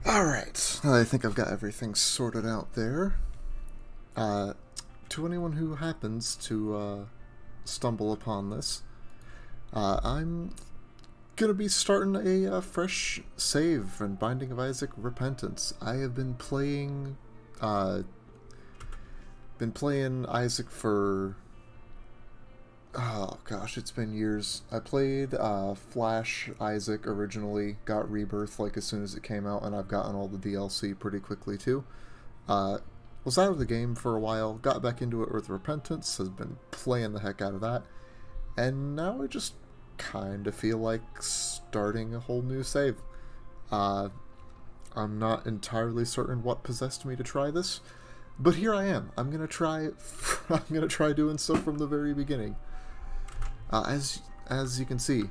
Alright, I think I've got everything sorted out there. Uh, to anyone who happens to stumble upon this, I'm gonna be starting a fresh save in Binding of Isaac Repentance. I have uh, been playing Isaac for, oh gosh, it's been years. I played Flash Isaac originally, got Rebirth like as soon as it came out, and I've gotten all the DLC pretty quickly too. Uh, was out of the game for a while, got back into it with Repentance, has been playing the heck out of that, and now I just kind of feel like starting a whole new save. Uh, I'm not entirely certain what possessed me to try this, but here I am. I'm gonna try. I'm gonna try doing so from the very beginning. As you can see,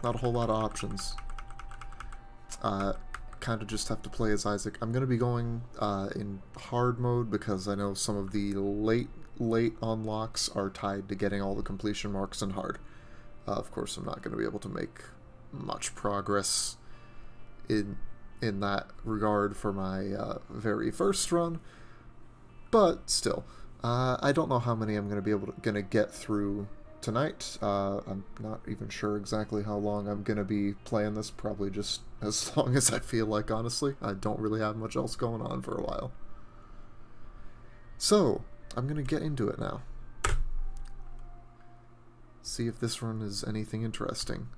not a whole lot of options. Uh, kind of just have to play as Isaac. I'm gonna be going in hard mode because I know some of the late unlocks are tied to getting all the completion marks in hard. Of course, I'm not gonna be able to make much progress in that regard for my very first run, but still, I don't know how many I'm gonna get through tonight. I'm not even sure exactly how long I'm gonna be playing this. Probably just as long as I feel like, honestly. I don't really have much else going on for a while. So, I'm gonna get into it now. See if this run is anything interesting.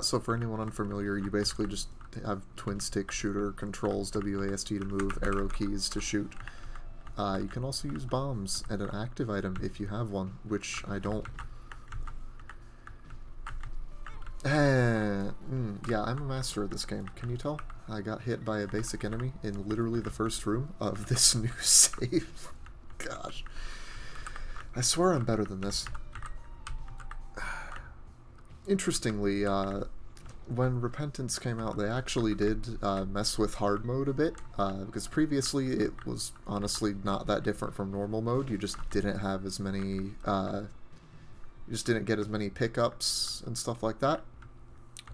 So for anyone unfamiliar, you basically just have twin stick shooter controls, WASD to move, arrow keys to shoot. You can also use bombs and an active item if you have one, which I don't. Yeah, I'm a master of this game. Can you tell? I got hit by a basic enemy in literally the first room of this new save. Gosh. I swear I'm better than this. Interestingly, when Repentance came out, they actually did mess with hard mode a bit, because previously it was honestly not that different from normal mode. You just didn't have as many, you just didn't get as many pickups and stuff like that.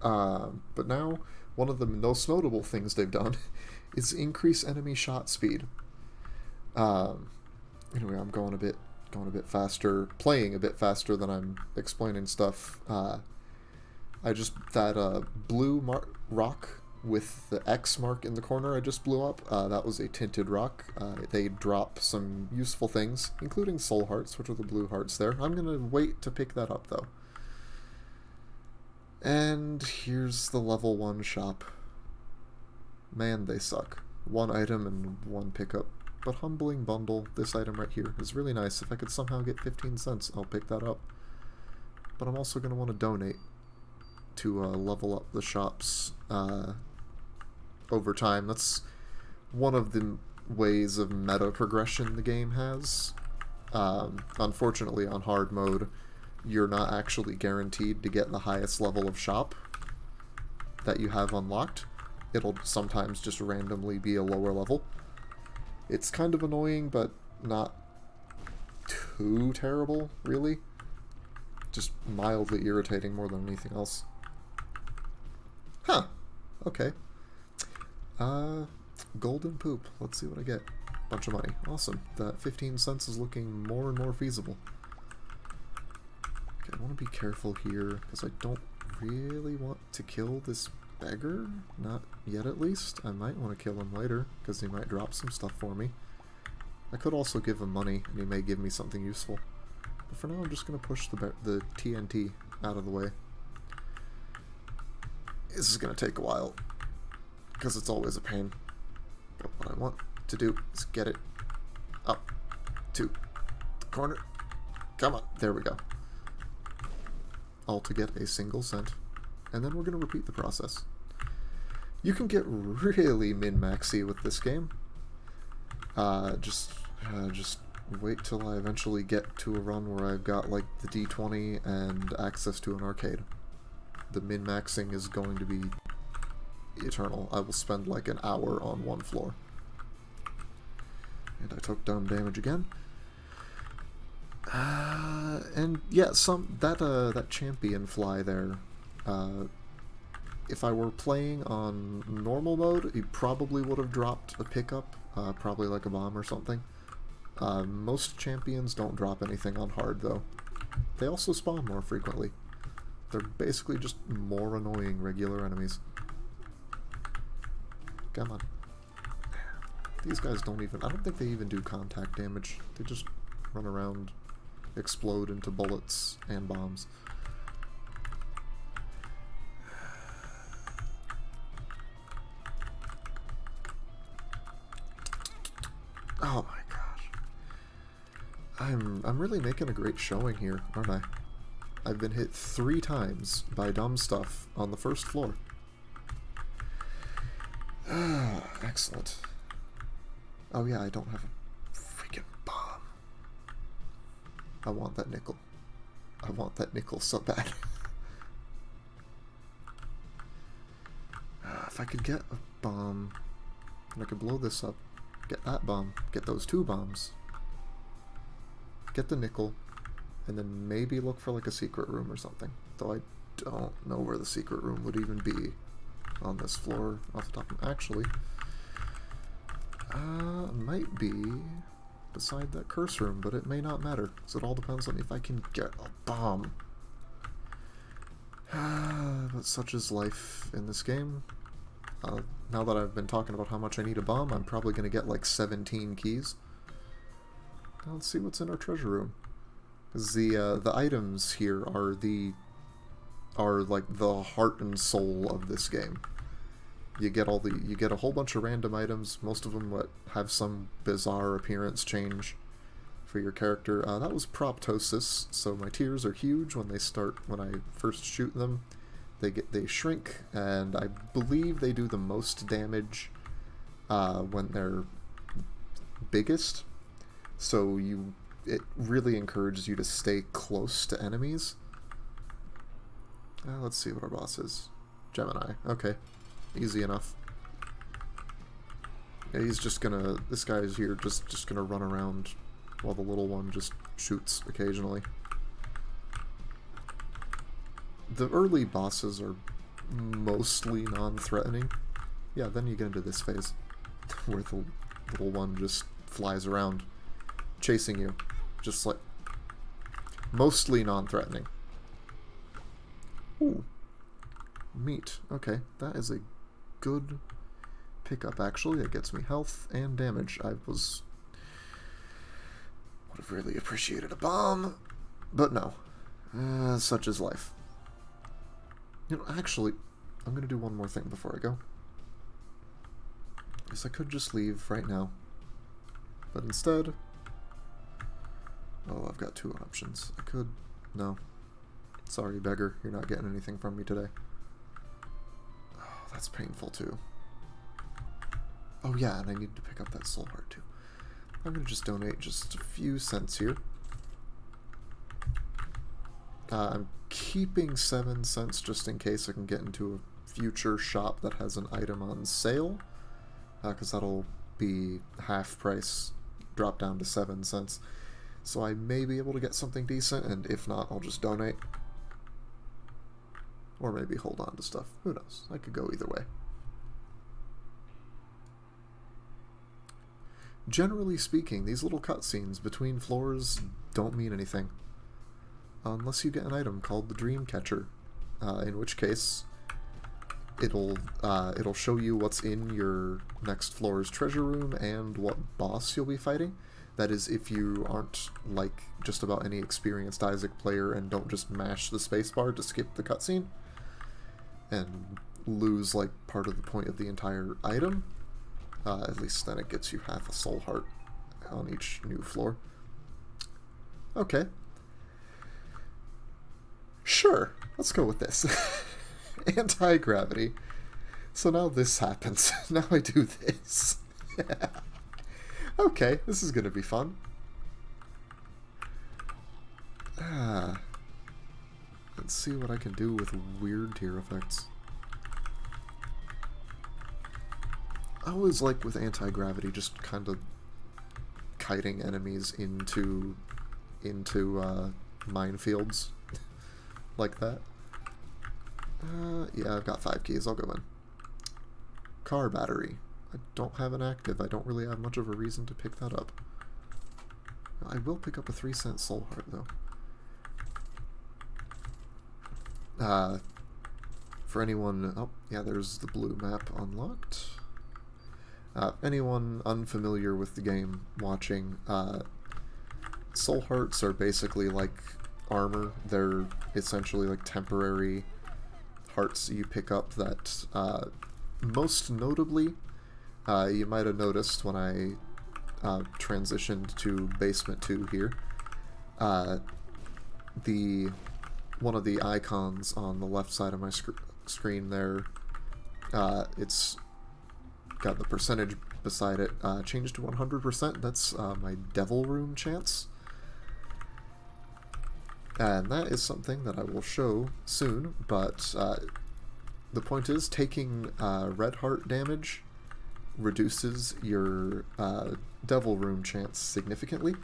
But now, one of the most notable things they've done is increase enemy shot speed. Anyway, I'm going a bit faster, playing a bit faster than I'm explaining stuff. That blue rock with the X mark in the corner I just blew up, that was a tinted rock. They drop some useful things, including soul hearts, which are the blue hearts there. I'm gonna wait to pick that up, though. And here's the level 1 shop. Man, they suck. One item and one pickup. But humbling bundle, this item right here, is really nice. If I could somehow get 15 cents, I'll pick that up. But I'm also going to want to donate to level up the shops over time. That's one of the ways of meta progression the game has. Unfortunately, on hard mode, you're not actually guaranteed to get the highest level of shop that you have unlocked. It'll sometimes just randomly be a lower level. It's kind of annoying, but not too terrible, really. Just mildly irritating more than anything else. Huh. Okay. Golden poop. Let's see what I get. Bunch of money. Awesome. That 15 cents is looking more and more feasible. Okay, I want to be careful here, because I don't really want to kill this beggar. Not yet, at least. I might want to kill him later, because he might drop some stuff for me. I could also give him money, and he may give me something useful. But for now, I'm just going to push the TNT out of the way. This is going to take a while, because it's always a pain. But what I want to do is get it up to the corner. Come on, there we go. All to get a single cent. And then we're going to repeat the process. You can get really min-maxy with this game. Just wait till I eventually get to a run where I've got, like, the D20 and access to an arcade. The min-maxing is going to be eternal. I will spend, like, an hour on one floor. And I took dumb damage again. And yeah, that champion fly there, if I were playing on normal mode, he probably would have dropped a pickup, probably like a bomb or something. Most champions don't drop anything on hard, though. They also spawn more frequently. They're basically just more annoying regular enemies. Come on. These guys don't even... I don't think they even do contact damage. They just run around, explode into bullets and bombs. Oh my gosh. I'm really making a great showing here, aren't I? I've been hit 3 times by dumb stuff on the first floor. Ah, excellent. Oh yeah, I don't have a freaking bomb. I want that nickel. I want that nickel so bad. If I could get a bomb, and I could blow this up, get that bomb, get those 2 bombs, get the nickel, and then maybe look for like a secret room or something. Though I don't know where the secret room would even be on this floor off the top of... Actually, might be beside that curse room, but it may not matter, so it all depends on if I can get a bomb. But such is life in this game. Now that I've been talking about how much I need a bomb, I'm probably going to get like 17 keys. Now let's see what's in our treasure room. Because the items here are like the heart and soul of this game. You get a whole bunch of random items, most of them have some bizarre appearance change for your character. That was Proptosis, so my tears are huge when I first shoot them. They shrink, and I believe they do the most damage when they're biggest. So it really encourages you to stay close to enemies. Let's see what our boss is. Gemini. Okay. Easy enough. Yeah, he's just gonna... This guy is here just gonna run around while the little one just shoots occasionally. The early bosses are mostly non-threatening. Yeah, then you get into this phase where the little one just flies around chasing you. Just like... Mostly non-threatening. Ooh. Meat. Okay, that is a good pickup, actually. That gets me health and damage. Would have really appreciated a bomb, but no. Such is life. You know, actually, I'm gonna do one more thing before I go. Yes, I could just leave right now, but instead... Oh, I've got 2 options. I could... No. Sorry, beggar. You're not getting anything from me today. Oh, that's painful, too. Oh, yeah, and I need to pick up that soul heart, too. I'm going to just donate just a few cents here. I'm keeping 7 cents just in case I can get into a future shop that has an item on sale. Because that'll be half price, drop down to 7 cents. So I may be able to get something decent, and if not, I'll just donate. Or maybe hold on to stuff. Who knows? I could go either way. Generally speaking, these little cutscenes between floors don't mean anything. Unless you get an item called the Dreamcatcher, in which case it'll show you what's in your next floor's treasure room and what boss you'll be fighting. That is, if you aren't like just about any experienced Isaac player and don't just mash the spacebar to skip the cutscene and lose like part of the point of the entire item. At least then it gets you half a soul heart on each new floor. Okay. Sure, let's go with this. Anti-gravity. So now this happens. Now I do this. Okay, this is gonna be fun. Let's see what I can do with weird tear effects. I always like with anti-gravity just kind of kiting enemies into minefields like that. Yeah, I've got 5 keys. I'll go in. Car battery. I don't have an active. I don't really have much of a reason to pick that up. I will pick up a 3-cent soul heart, though. For anyone... Oh, yeah, there's the blue map unlocked. Anyone unfamiliar with the game watching, soul hearts are basically like armor. They're essentially like temporary hearts you pick up that, most notably, you might have noticed when I transitioned to Basement 2 here, one of the icons on the left side of my screen there, it's got the percentage beside it, changed to 100%. That's my Devil Room chance. And that is something that I will show soon, but the point is, taking red heart damage reduces your Devil Room chance significantly.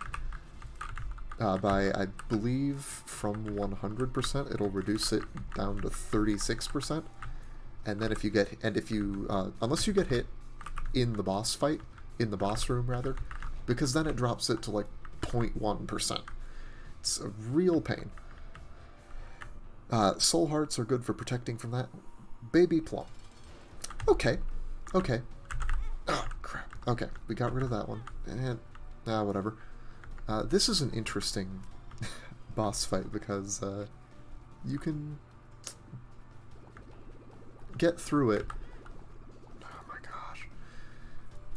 By, I believe, from 100%, it'll reduce it down to 36%. And then if you get, unless you get hit in the boss fight, in the boss room rather, because then it drops it to like 0.1%. It's a real pain. Soul hearts are good for protecting from that. Baby plum. Okay. Okay. Oh, crap. Okay, we got rid of that one. And, whatever. This is an interesting boss fight because you can get through it. Oh my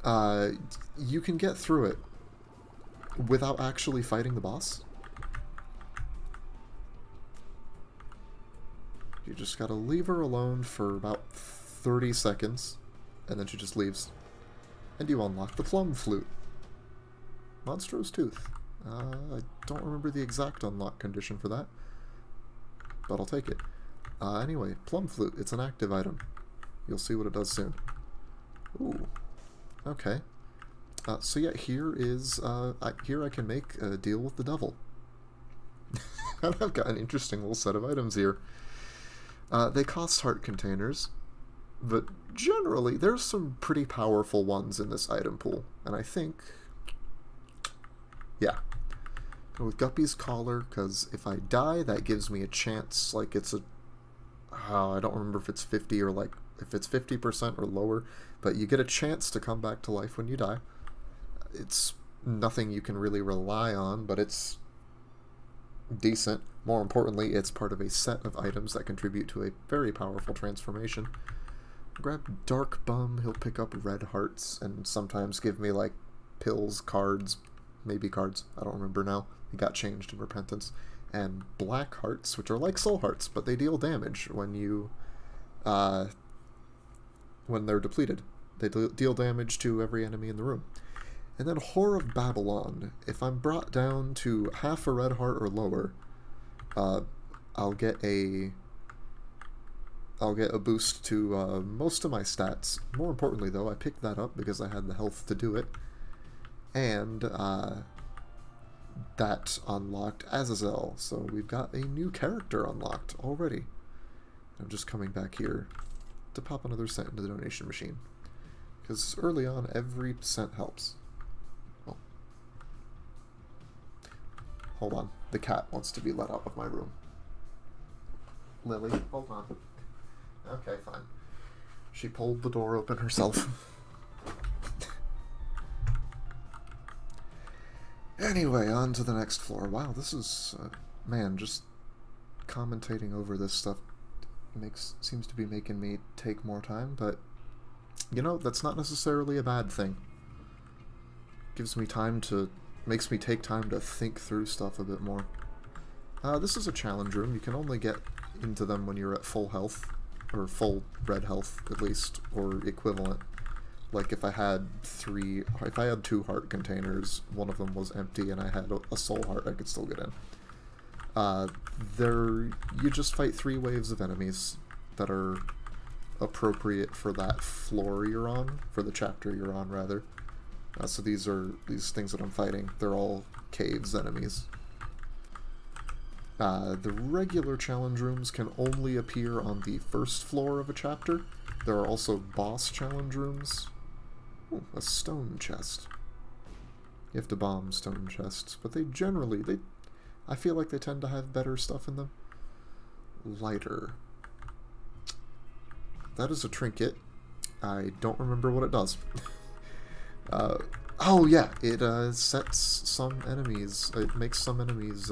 gosh. You can get through it without actually fighting the boss. You just gotta leave her alone for about 30 seconds, and then she just leaves. And you unlock the Plum Flute. Monstro's Tooth. I don't remember the exact unlock condition for that, but I'll take it. Anyway, Plum Flute, it's an active item. You'll see what it does soon. Ooh. Okay. So yeah, here is, here I can make a deal with the devil. And I've got an interesting little set of items here. They cost heart containers, but generally there's some pretty powerful ones in this item pool, and I think, yeah. With Guppy's Collar, because if I die, that gives me a chance, like it's a, I don't remember if it's 50 or like, if it's 50% or lower, but you get a chance to come back to life when you die. It's nothing you can really rely on, but it's decent. More importantly, it's part of a set of items that contribute to a very powerful transformation. Grab Dark Bum, he'll pick up red hearts, and sometimes give me, like, pills, cards, maybe cards, I don't remember now. He got changed in Repentance. And black hearts, which are like soul hearts, but they deal damage when you, when they're depleted. They deal damage to every enemy in the room. And then Whore of Babylon. If I'm brought down to half a red heart or lower, I'll get a boost to most of my stats. More importantly, though, I picked that up because I had the health to do it. And that unlocked Azazel. So we've got a new character unlocked already. I'm just coming back here to pop another cent into the donation machine. Because early on, every cent helps. Oh. Hold on. The cat wants to be let out of my room. Lily, hold on. Okay, fine. She pulled the door open herself. Anyway, on to the next floor. Wow, this is... man, just commentating over this stuff seems to be making me take more time, but... you know, that's not necessarily a bad thing. Gives me time to... makes me take time to think through stuff a bit more. This is a challenge room. You can only get into them when you're at full health, or full red health, at least, or equivalent. Like if I had 2 heart containers, one of them was empty, and I had a soul heart, I could still get in. You just fight 3 waves of enemies that are appropriate for that floor you're on, for the chapter you're on, rather. So these things that I'm fighting, they're all caves enemies. The regular challenge rooms can only appear on the first floor of a chapter. There are also boss challenge rooms. Ooh, a stone chest. You have to bomb stone chests, but they generally, I feel like they tend to have better stuff in them. Lighter. That is a trinket. I don't remember what it does. Oh yeah, it sets some enemies, it makes some enemies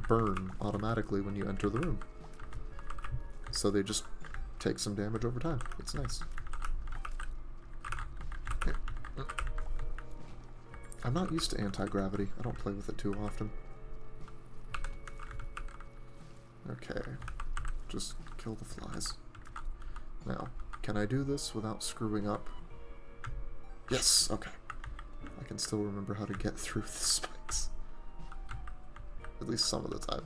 burn automatically when you enter the room. So they just take some damage over time. It's nice. I'm not used to anti-gravity. I don't play with it too often. Okay. Just kill the flies. Now, can I do this without screwing up? Yes, okay. I can still remember how to get through the spikes. At least some of the time.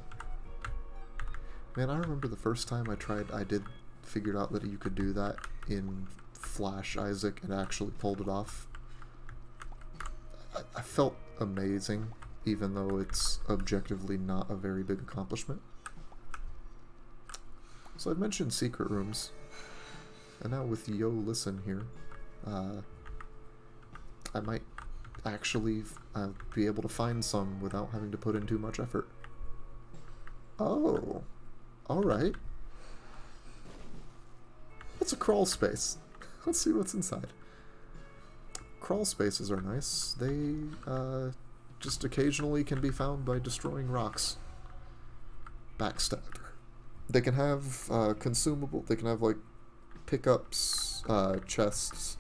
Man, I remember the first time I figured out that you could do that in Flash Isaac and actually pulled it off. I felt amazing, even though it's objectively not a very big accomplishment. So I've mentioned secret rooms, and now with Yo Listen here, I might actually be able to find some without having to put in too much effort. Oh, alright. What's a crawl space? Let's see what's inside. Crawl spaces are nice. They just occasionally can be found by destroying rocks. Backstabber. They can have consumable, they can have like pickups, chests,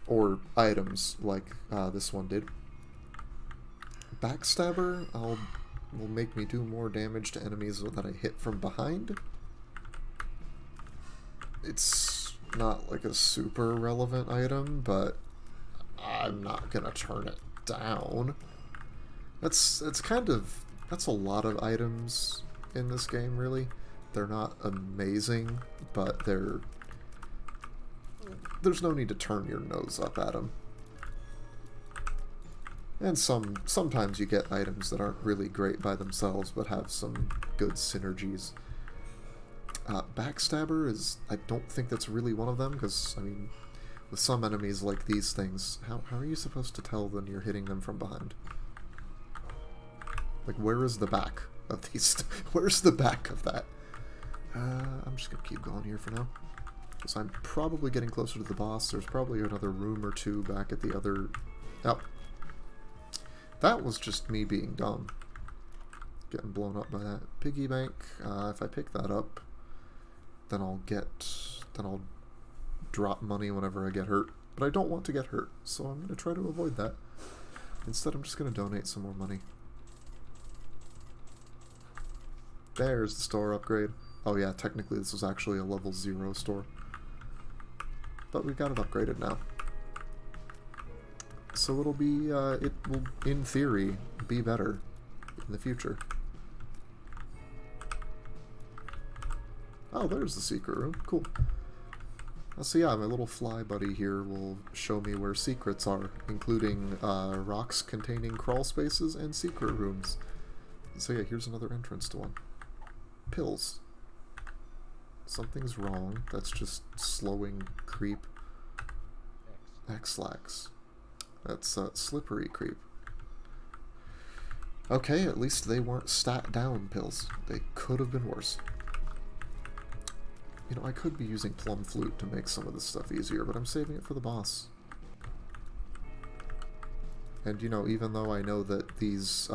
or items like this one did. Backstabber will make me do more damage to enemies that I hit from behind. It's not like a super relevant item, but I'm not gonna turn it down. That's a lot of items in this game, really. They're not amazing, but there's no need to turn your nose up at them. And sometimes you get items that aren't really great by themselves, but have some good synergies. Backstabber I don't think that's really one of them, because, I mean, with some enemies like these things, how are you supposed to tell when you're hitting them from behind? Like, where is the back of these? Where's the back of that? I'm just gonna keep going here for now, because I'm probably getting closer to the boss. There's probably another room or two back at the other... Oh. That was just me being dumb. Getting blown up by that. Piggy bank. If I pick that up, then I'll drop money whenever I get hurt. But I don't want to get hurt, so I'm gonna try to avoid that. Instead, I'm just gonna donate some more money. There's the store upgrade. Oh yeah, technically this was actually a level 0 store. But we've got it upgraded now. So it'll be, it will, in theory, be better in the future. Oh, there's the secret room. Cool. So yeah, my little fly buddy here will show me where secrets are, including rocks containing crawl spaces and secret rooms. So yeah, here's another entrance to one. Pills. Something's wrong. That's just slowing creep. X-lax. That's slippery creep. Okay, at least they weren't stat down pills. They could have been worse. You know, I could be using Plum Flute to make some of this stuff easier, but I'm saving it for the boss. And, you know, even though I know that these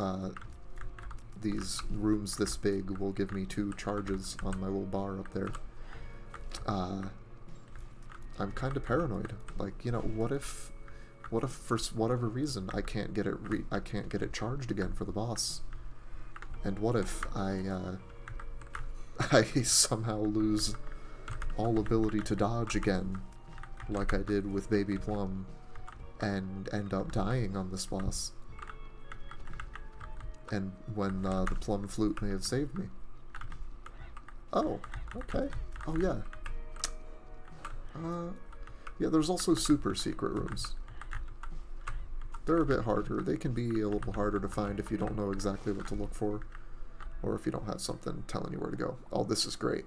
rooms this big will give me 2 charges on my little bar up there, I'm kind of paranoid. Like, you know, what if for whatever reason I can't get it charged again for the boss? And what if I somehow lose all ability to dodge again, like I did with Baby Plum, and end up dying on this boss? And when the Plum Flute may have saved me. Oh, okay. Oh yeah. Yeah, there's also super secret rooms. They're a bit harder. They can be a little harder to find if you don't know exactly what to look for. Or if you don't have something telling you where to go. Oh, this is great.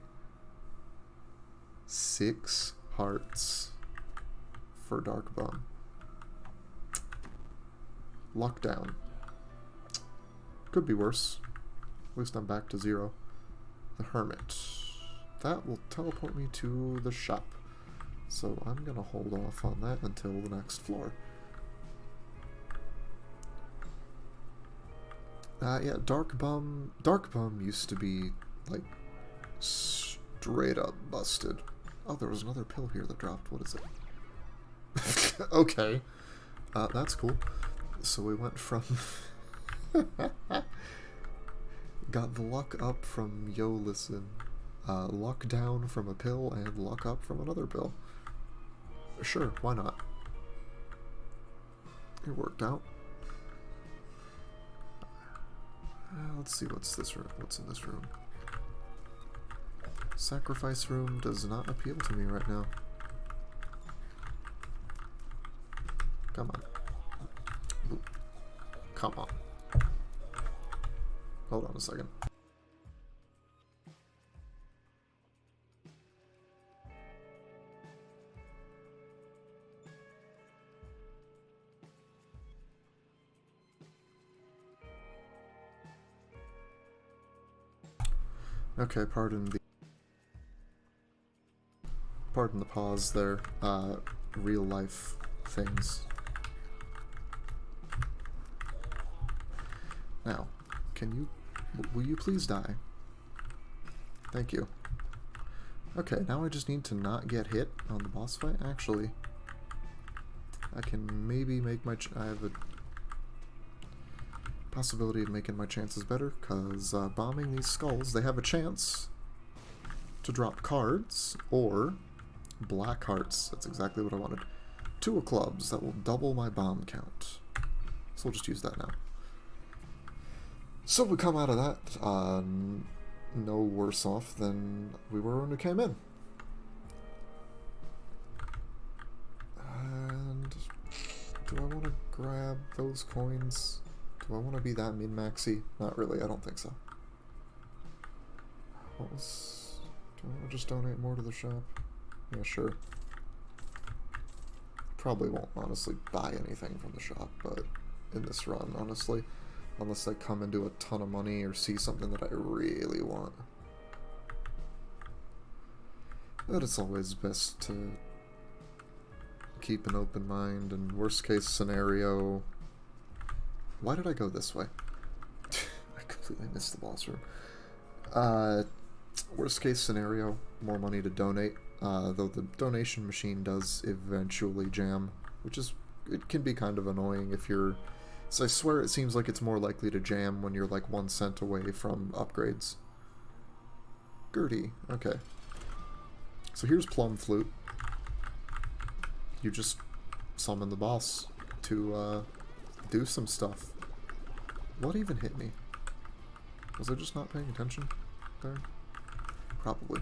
6 hearts for Dark Bum. Luck down. Could be worse. At least I'm back to 0. The Hermit. That will teleport me to the shop. So I'm gonna hold off on that until the next floor. Yeah, Dark Bum used to be, like, straight up busted. Oh, there was another pill here that dropped. What is it? Okay. That's cool. So we went from... Got the luck up from Yo Listen, luck down from a pill, and luck up from another pill. Sure, why not? It worked out. Let's see what's in this room. Sacrifice room does not appeal to me right now. Come on. Ooh. Come on. Hold on a second. Okay, pardon the pause there. Real life things. Now, will you please die? Thank you. Okay, now I just need to not get hit on the boss fight. Actually, I can maybe make I have a possibility of making my chances better, because bombing these skulls, they have a chance to drop cards, or black hearts. That's exactly what I wanted. 2 of clubs, that will double my bomb count. So we'll just use that now. So we come out of that no worse off than we were when we came in. And do I want to grab those coins? Do I want to be that min-maxy? Not really, I don't think so. Do I want to just donate more to the shop? Yeah, sure. Probably won't honestly buy anything from the shop, but in this run, honestly. Unless I come into a ton of money or see something that I really want. But it's always best to keep an open mind, and worst case scenario... Why did I go this way? I completely missed the boss room. Worst case scenario, more money to donate. Though the donation machine does eventually jam, which is... it can be kind of annoying if you're... So I swear it seems like it's more likely to jam when you're like 1 cent away from upgrades. Gertie, okay. So here's Plum Flute. You just summon the boss to do some stuff. What even hit me? Was I just not paying attention there? Probably.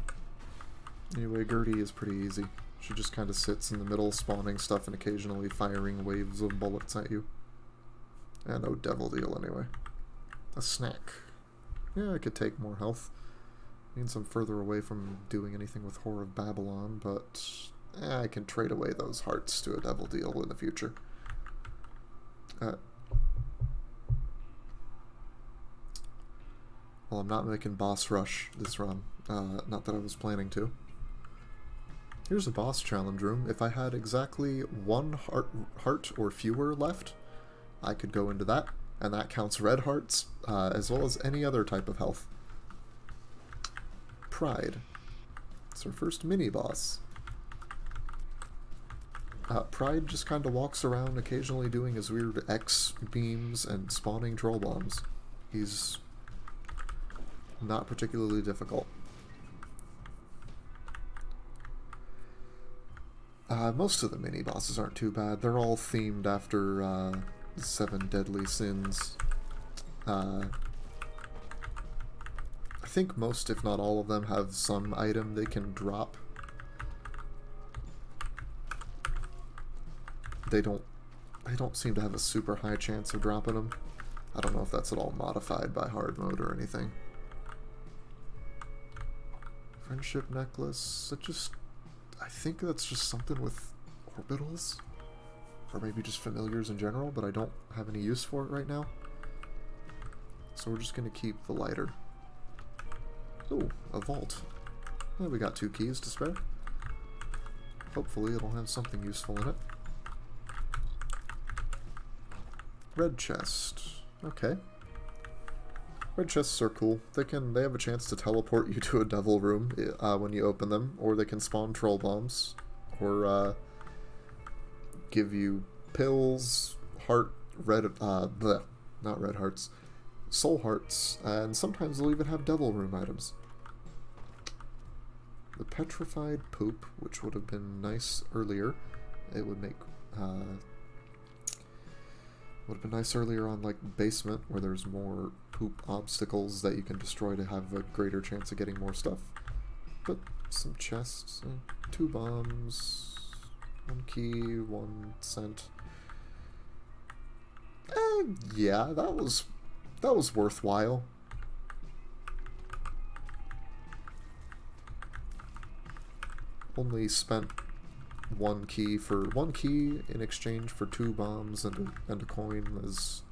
Anyway, Gertie is pretty easy. She just kind of sits in the middle, spawning stuff and occasionally firing waves of bullets at you. And no devil deal anyway. A snack. Yeah, I could take more health. Means I'm further away from doing anything with Whore of Babylon, but I can trade away those hearts to a devil deal in the future. Well, I'm not making boss rush this run. Not that I was planning to. Here's a boss challenge room. If I had exactly 1 heart or fewer left, I could go into that, and that counts red hearts, as well as any other type of health. Pride. It's our first mini-boss. Pride just kind of walks around occasionally doing his weird X beams and spawning troll bombs. He's not particularly difficult. Most of the mini-bosses aren't too bad. They're all themed after 7 deadly sins. I think most, if not all of them, have some item they can drop. They don't seem to have a super high chance of dropping them. I don't know if that's at all modified by hard mode or anything. Friendship necklace. I think that's just something with orbitals. Or maybe just familiars in general, but I don't have any use for it right now. So we're just going to keep the lighter. Oh, a vault. Well, we got 2 keys to spare. Hopefully it'll have something useful in it. Red chest. Okay. Red chests are cool. They have a chance to teleport you to a devil room when you open them, or they can spawn troll bombs, or give you pills, not red hearts, soul hearts, and sometimes they'll even have devil room items. The petrified poop, which would have been nice earlier. It would make would have been nice earlier on like basement where there's more poop obstacles that you can destroy to have a greater chance of getting more stuff. But some chests, 2 bombs, 1 key, 1 cent. Yeah, that was worthwhile. Only spent 1 key in exchange for 2 bombs and a coin is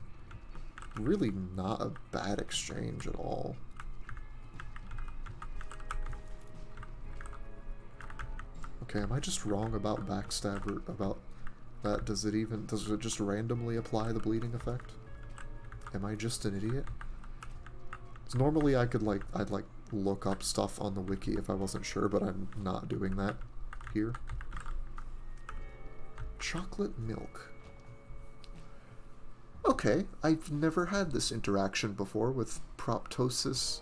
really not a bad exchange at all. Okay, am I just wrong about backstabber, about that? Does it just randomly apply the bleeding effect? Am I just an idiot? 'Cause normally I'd look up stuff on the wiki if I wasn't sure, but I'm not doing that here. Chocolate milk. Okay, I've never had this interaction before with proptosis,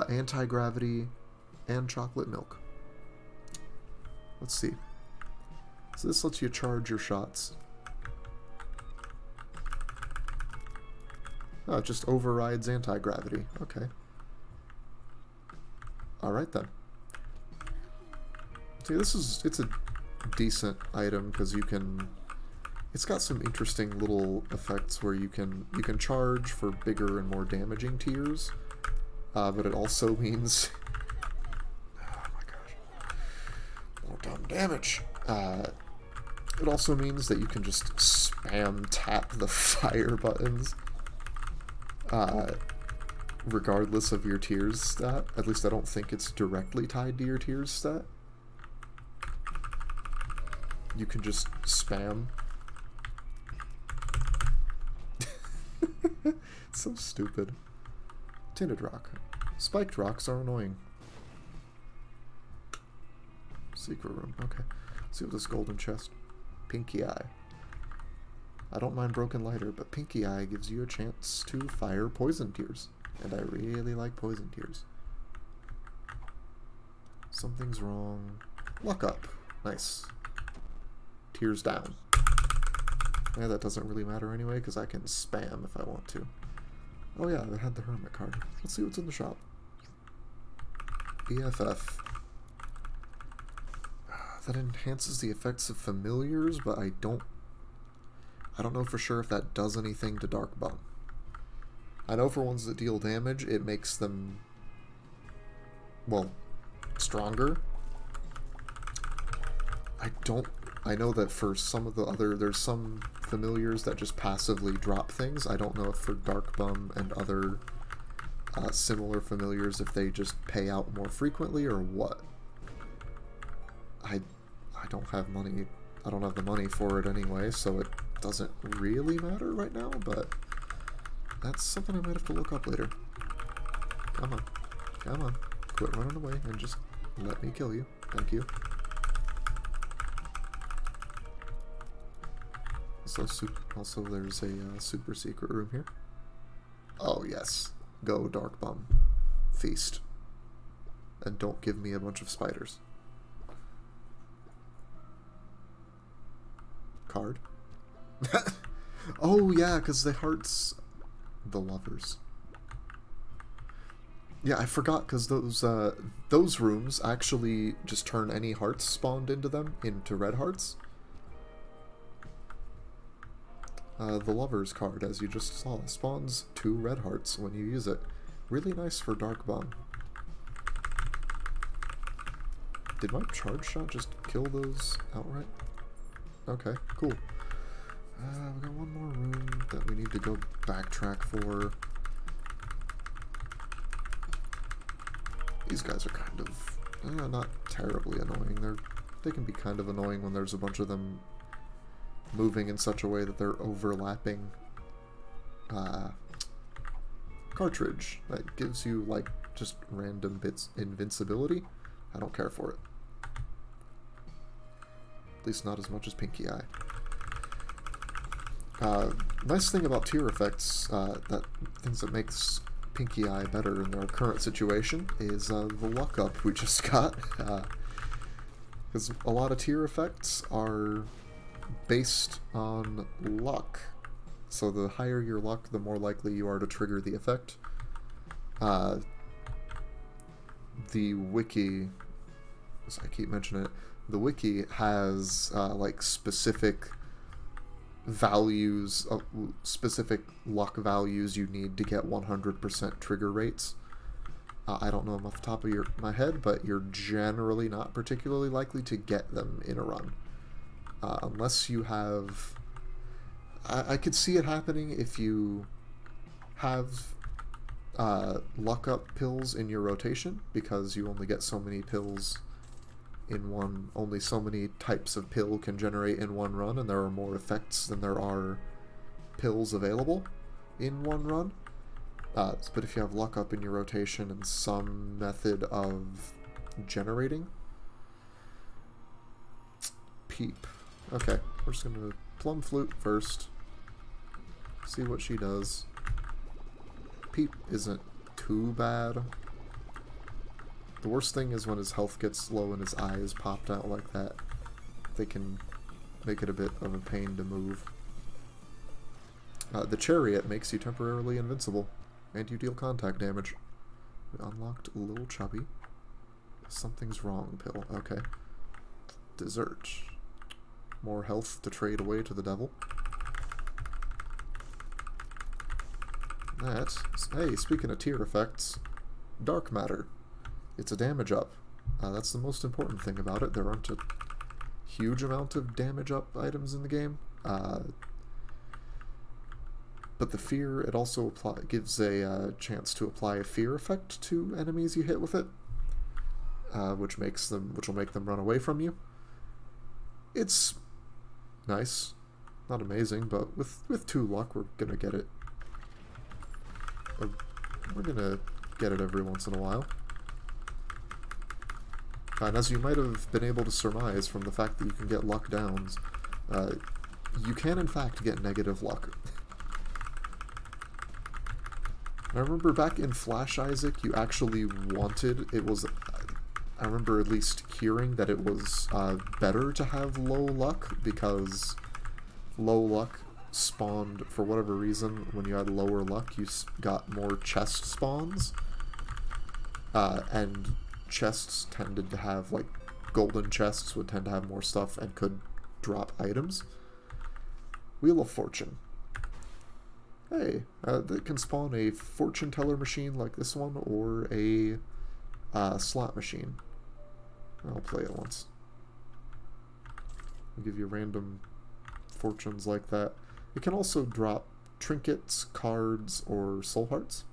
anti-gravity, and chocolate milk. Let's see. So this lets you charge your shots. Oh, it just overrides anti-gravity. Okay. Alright then. See, it's a decent item because it's got some interesting little effects where you can charge for bigger and more damaging tiers, but it also means oh my gosh, more dumb damage. It also means that you can just spam tap the fire buttons regardless of your tiers stat. At least I don't think it's directly tied to your tiers stat. You can just spam. It's so stupid. Tinted rock. Spiked rocks are annoying. Secret room. Okay. Let's see what this golden chest. Pinky eye. I don't mind broken lighter, but pinky eye gives you a chance to fire poison tears. And I really like poison tears. Something's wrong. Luck up. Nice. Tears down. Yeah, that doesn't really matter anyway, because I can spam if I want to. Oh yeah, I had the hermit card. Let's see what's in the shop. EFF. That enhances the effects of familiars, but I don't know for sure if that does anything to Dark Bum. I know for ones that deal damage, it makes them, well, stronger. I know that for some of the other, there's some familiars that just passively drop things. I don't know if for Dark Bum and other similar familiars, if they just pay out more frequently or what. I don't have money. I don't have the money for it anyway, so it doesn't really matter right now, but that's something I might have to look up later. Come on. Come on. Quit running away and just let me kill you. Thank you. Also, there's a super secret room here. Oh, yes. Go, Dark Bum. Feast. And don't give me a bunch of spiders. Card. Oh, yeah, because the hearts... The lovers. Yeah, I forgot, because those rooms actually just turn any hearts spawned into them into red hearts. The Lover's card, as you just saw, spawns 2 red hearts when you use it. Really nice for Dark Bum. Did my charge shot just kill those outright? Okay, cool. We got one more room that we need to go backtrack for. These guys are kind of not terribly annoying. They can be kind of annoying when there's a bunch of them moving in such a way that they're overlapping cartridge. That gives you like just random bits invincibility. I don't care for it. At least not as much as Pinky Eye. Nice thing about tier effects, things that makes Pinky Eye better in their current situation is the luck up we just got. Because a lot of tier effects are based on luck. So the higher your luck, the more likely you are to trigger the effect. The wiki, as I keep mentioning it, the wiki has like specific values, specific luck values you need to get 100% trigger rates. I don't know them off the top of my head, but you're generally not particularly likely to get them in a run. Unless you have... I could see it happening if you have luck up pills in your rotation, because you only get so many pills in one, only so many types of pill can generate in one run, and there are more effects than there are pills available in one run. But if you have luck up in your rotation and some method of generating... Peep. Okay, we're just gonna Plum Flute first. See what she does. Peep isn't too bad. The worst thing is when his health gets low and his eyes popped out like that. They can make it a bit of a pain to move. The Chariot makes you temporarily invincible, and you deal contact damage. We unlocked Little Chubby. Something's wrong, Pill. Okay. Dessert. More health to trade away to the devil. Hey, speaking of tier effects, Dark Matter. It's a damage up. That's the most important thing about it. There aren't a huge amount of damage up items in the game. But the fear, it also gives a chance to apply a fear effect to enemies you hit with it, which will make them run away from you. It's nice, not amazing, but with 2 luck, we're gonna get it. We're gonna get it every once in a while. And as you might have been able to surmise from the fact that you can get luck downs, you can in fact get negative luck. I remember back in Flash Isaac, you actually wanted, I remember at least hearing that it was better to have low luck, because low luck spawned, for whatever reason, when you had lower luck, you got more chest spawns. And chests tended to have, like, golden chests would tend to have more stuff and could drop items. Wheel of Fortune. Hey, that can spawn a fortune teller machine like this one, or a slot machine. I'll play it once. I'll give you random fortunes like that. It can also drop trinkets, cards, or soul hearts.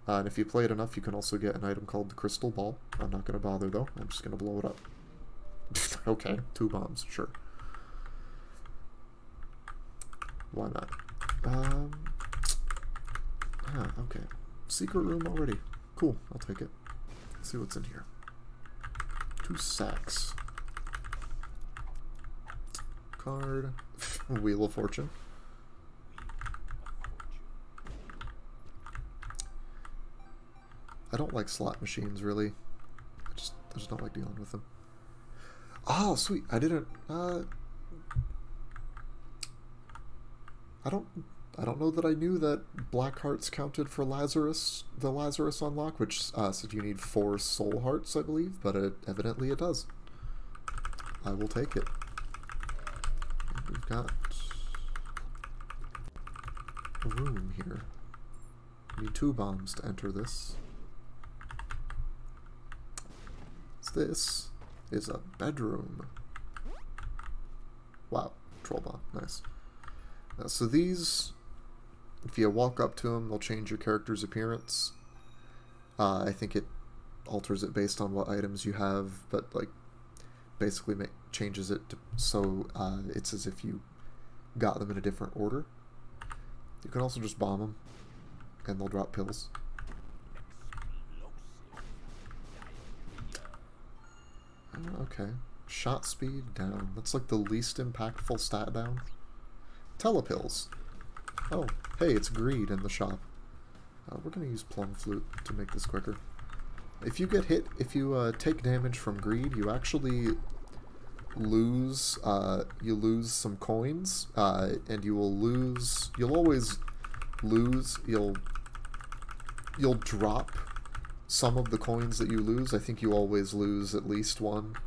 And if you play it enough, you can also get an item called the Crystal Ball. I'm not going to bother, though. I'm just going to blow it up. Okay, 2 bombs, sure. Why not? Okay. Secret room already. Cool, I'll take it. Let's see what's in here. 2 sacks. Card. Wheel of Fortune. I don't like slot machines, really. I just don't like dealing with them. Oh, sweet. I didn't, I don't know that I knew that black hearts counted for Lazarus, the Lazarus unlock, which said you need 4 soul hearts, I believe, but evidently it does. I will take it. We've got a room here. We need 2 bombs to enter this. This is a bedroom. Wow, troll bomb, nice. So these, if you walk up to them, they'll change your character's appearance. I think it alters it based on what items you have, but like basically changes it so it's as if you got them in a different order. You can also just bomb them, and they'll drop pills. Okay. Shot speed down. That's like the least impactful stat down. Telepills. Oh, hey, it's greed in the shop. We're going to use Plum Flute to make this quicker. If you get hit, if you take damage from greed, you actually lose, some coins, and you'll always lose, you'll drop some of the coins that you lose. I think you always lose at least one.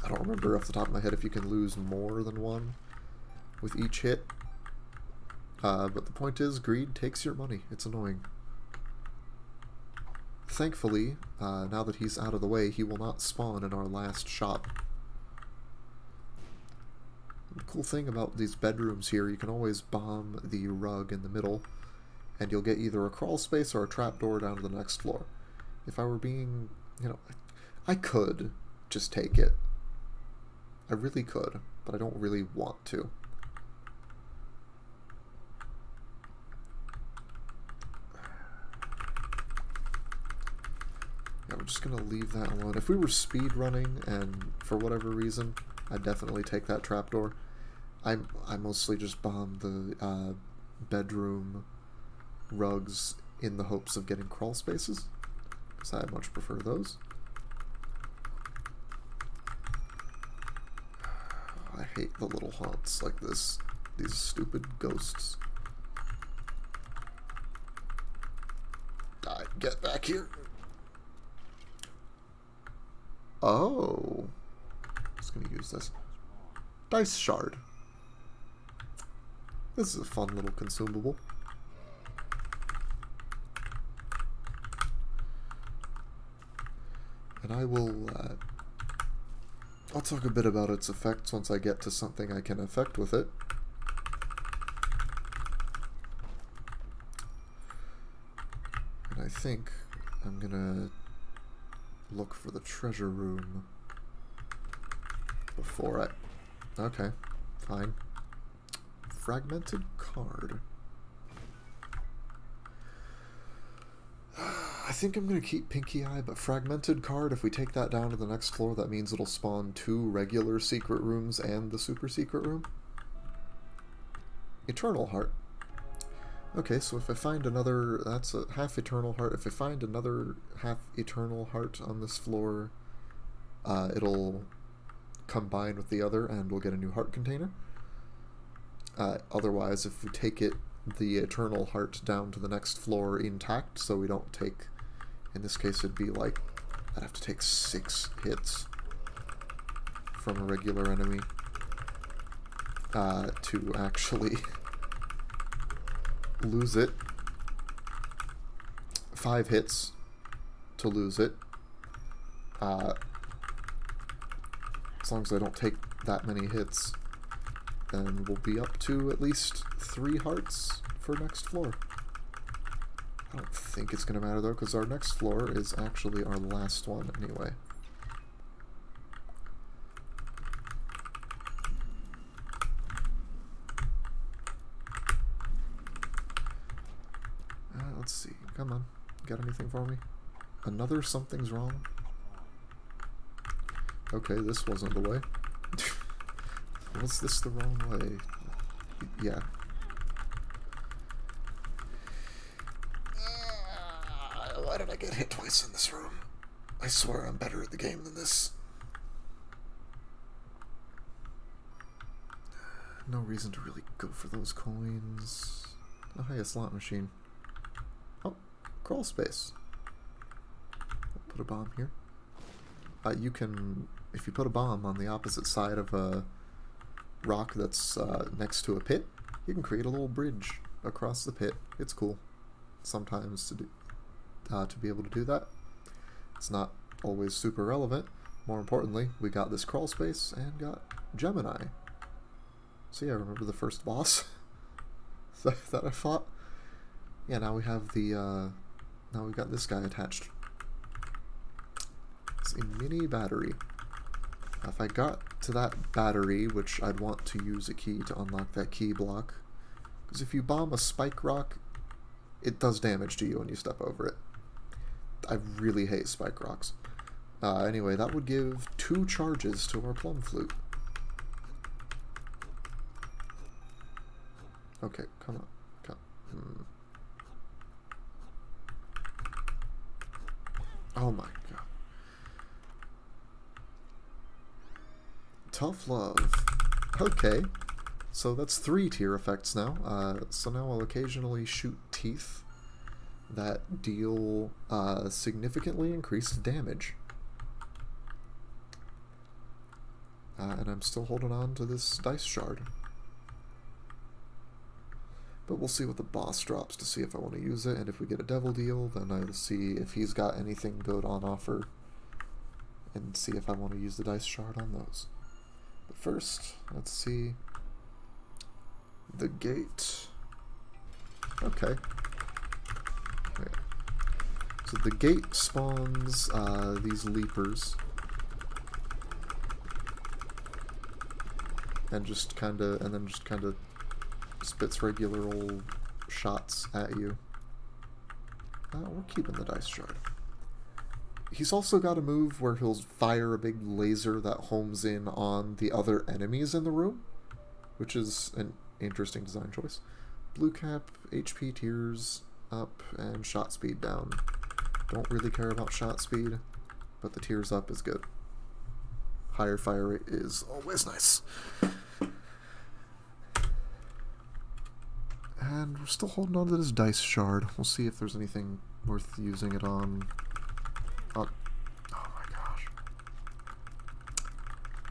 I don't remember off the top of my head if you can lose more than one with each hit. But the point is, greed takes your money. It's annoying. Thankfully, now that he's out of the way, he will not spawn in our last shop. The cool thing about these bedrooms here, you can always bomb the rug in the middle, and you'll get either a crawl space or a trapdoor down to the next floor. If I were being, I could just take it. I really could, but I don't really want to. Yeah, we're just gonna leave that alone. If we were speed running, and for whatever reason, I'd definitely take that trapdoor. I mostly just bomb the bedroom rugs in the hopes of getting crawl spaces, because I much prefer those. I hate the little haunts like this. These stupid ghosts. Die, get back here. Oh. Just gonna use this. Dice shard. This is a fun little consumable. And I will, I'll talk a bit about its effects once I get to something I can affect with it. And I think I'm gonna look for the treasure room before I... Okay, fine. Fragmented card. I think I'm going to keep Pinky Eye, but Fragmented Card, if we take that down to the next floor, that means it'll spawn 2 regular secret rooms and the super secret room. Eternal Heart. Okay, so if I find another... That's a half Eternal Heart. If I find another half Eternal Heart on this floor, it'll combine with the other and we'll get a new heart container. Otherwise, if we take it, the Eternal Heart down to the next floor intact, so we don't take... In this case, it'd be like, I'd have to take 6 hits from a regular enemy to actually lose it. 5 hits to lose it. As long as I don't take that many hits, then we'll be up to at least 3 hearts for next floor. I don't think it's going to matter, though, because our next floor is actually our last one anyway. Let's see. Come on. Got anything for me? Another something's wrong? Okay, this wasn't the way. Was this the wrong way? Yeah. Why did I get hit twice in this room? I swear I'm better at the game than this. No reason to really go for those coins. Oh, hey, a slot machine. Oh, crawl space. Put a bomb here. You can, if you put a bomb on the opposite side of a rock that's next to a pit, you can create a little bridge across the pit. It's cool sometimes to do. To be able to do that. It's not always super relevant. More importantly, we got this crawl space and got Gemini. So yeah, remember the first boss that I fought? Yeah, now we have the, now we've got this guy attached. It's a mini battery. Now, if I got to that battery, which I'd want to use a key to unlock that key block, because if you bomb a spike rock, it does damage to you when you step over it. I really hate spike rocks. Anyway, that would give 2 charges to our plum flute. Okay, come on. Oh my god. Tough love. Okay. So that's 3 tier effects now. So now I'll occasionally shoot teeth that deal significantly increased damage. And I'm still holding on to this dice shard. But we'll see what the boss drops to see if I want to use it, and if we get a devil deal, then I'll see if he's got anything good on offer, and see if I want to use the dice shard on those. But first, let's see the gate. Okay. So the gate spawns these leapers, and just kind of spits regular old shots at you. We're keeping the dice shard. He's also got a move where he'll fire a big laser that homes in on the other enemies in the room, which is an interesting design choice. Blue cap, HP tiers up, and shot speed down. Don't really care about shot speed, but the tiers up is good. Higher fire rate is always nice. And we're still holding on to this dice shard. We'll see if there's anything worth using it on. Oh my gosh.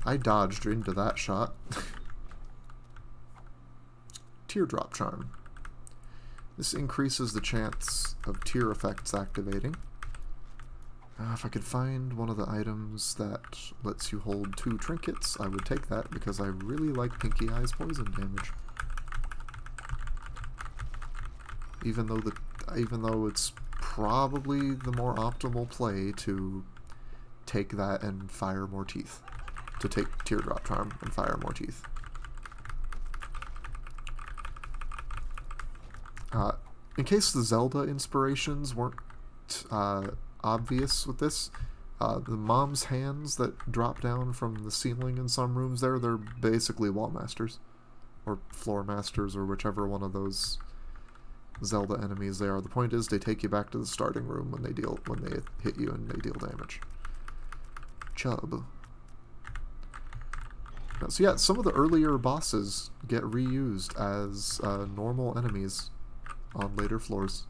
I dodged into that shot. Teardrop Charm. This increases the chance of tear effects activating. If I could find one of the items that lets you hold 2 trinkets, I would take that because I really like Pinky Eye's poison damage. Even though it's probably the more optimal play to take that and fire more teeth. To take Teardrop Charm and fire more teeth. In case the Zelda inspirations weren't obvious with this, the mom's hands that drop down from the ceiling in some rooms they're basically wall masters. Or floor masters, or whichever one of those Zelda enemies they are. The point is they take you back to the starting room when they hit you and they deal damage. Chub. So yeah, some of the earlier bosses get reused as normal enemies on later floors.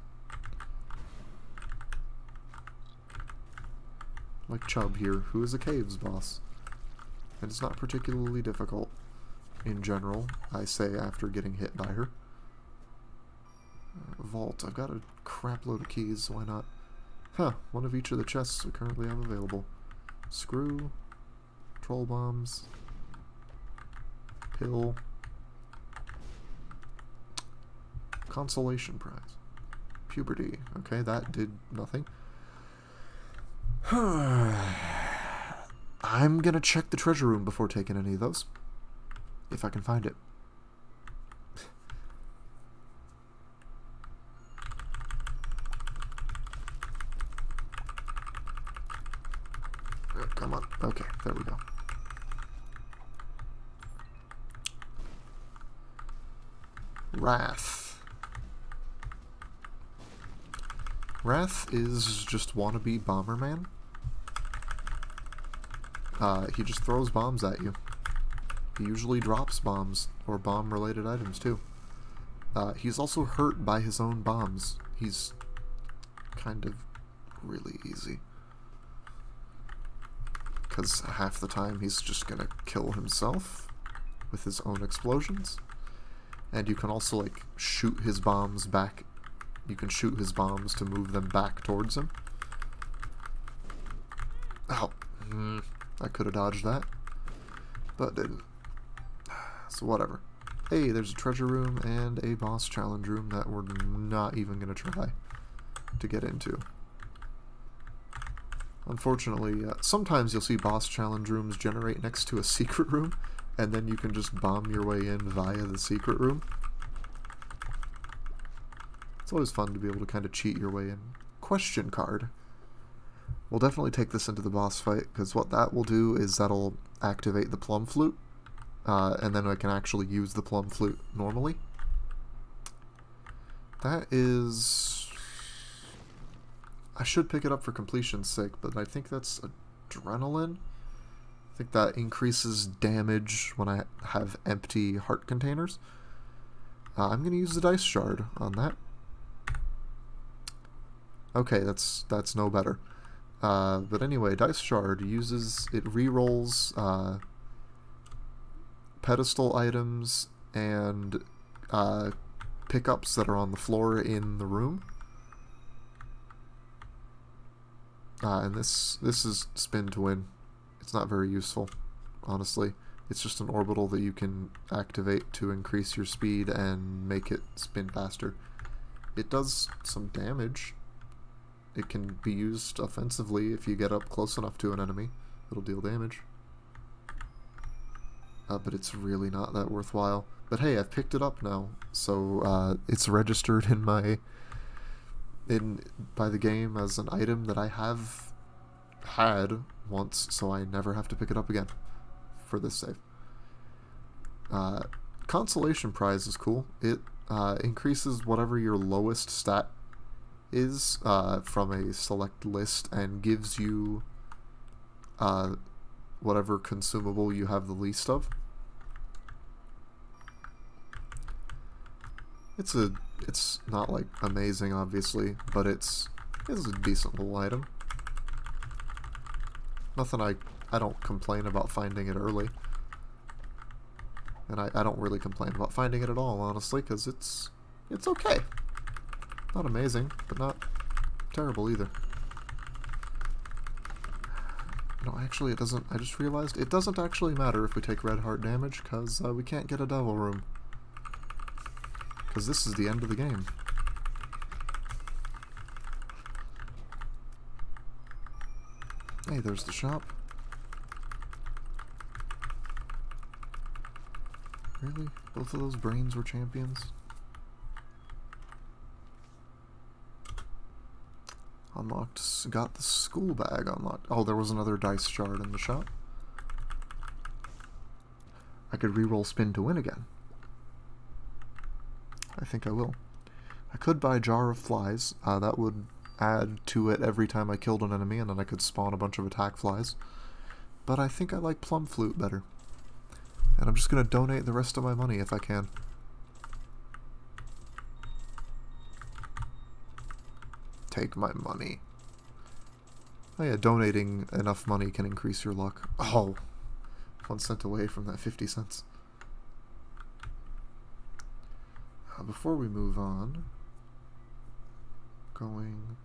Like Chub here, who is a caves boss. And it's not particularly difficult in general, I say after getting hit by her. Vault. I've got a crap load of keys, so why not? Huh, one of each of the chests we currently have available. Screw, troll bombs, pill, consolation prize, puberty. Okay, that did nothing. I'm gonna check the treasure room before taking any of those, if I can find it. Come on. Okay, there we go. Wrath. Wrath is just wannabe Bomberman. He just throws bombs at you. He usually drops bombs, or bomb-related items, too. He's also hurt by his own bombs. He's kind of really easy. Because half the time he's just gonna kill himself with his own explosions. And you can also, like, shoot his bombs back. You can shoot his bombs to move them back towards him. Oh, I could have dodged that, but didn't. So whatever. Hey, there's a treasure room and a boss challenge room that we're not even going to try to get into. Unfortunately, sometimes you'll see boss challenge rooms generate next to a secret room, and then you can just bomb your way in via the secret room. It's always fun to be able to kind of cheat your way in. Question card. We'll definitely take this into the boss fight, because what that will do is that'll activate the plum flute, and then I can actually use the plum flute normally. That is... I should pick it up for completion's sake, but I think that's adrenaline. I think that increases damage when I have empty heart containers. I'm going to use the dice shard on that. Okay, that's no better. But anyway, dice shard uses, it rerolls pedestal items and pickups that are on the floor in the room. And this is spin to win. It's not very useful, honestly. It's just an orbital that you can activate to increase your speed and make it spin faster. It does some damage. It can be used offensively if you get up close enough to an enemy. It'll deal damage. But it's really not that worthwhile. But hey, I've picked it up now, so it's registered in my... by the game as an item that I have had once, so I never have to pick it up again for this save. Consolation prize is cool. It increases whatever your lowest stat is from a select list and gives you whatever consumable you have the least of. It's not like amazing, obviously, but it's a decent little item. Nothing I don't complain about finding it early. And I don't really complain about finding it at all, honestly, because it's okay. Not amazing, but not terrible either. No, actually it doesn't, I just realized it doesn't actually matter if we take red heart damage, because we can't get a devil room. Because this is the end of the game. Hey, there's the shop. Really? Both of those brains were champions? Unlocked. Got the school bag unlocked. Oh, there was another dice shard in the shop. I could reroll spin to win again. I think I will. I could buy a jar of flies. That would add to it every time I killed an enemy, and then I could spawn a bunch of attack flies. But I think I like plum flute better. And I'm just going to donate the rest of my money if I can. Take my money. Oh yeah, donating enough money can increase your luck. Oh, 1 cent away from that 50 cents. Before we move on, going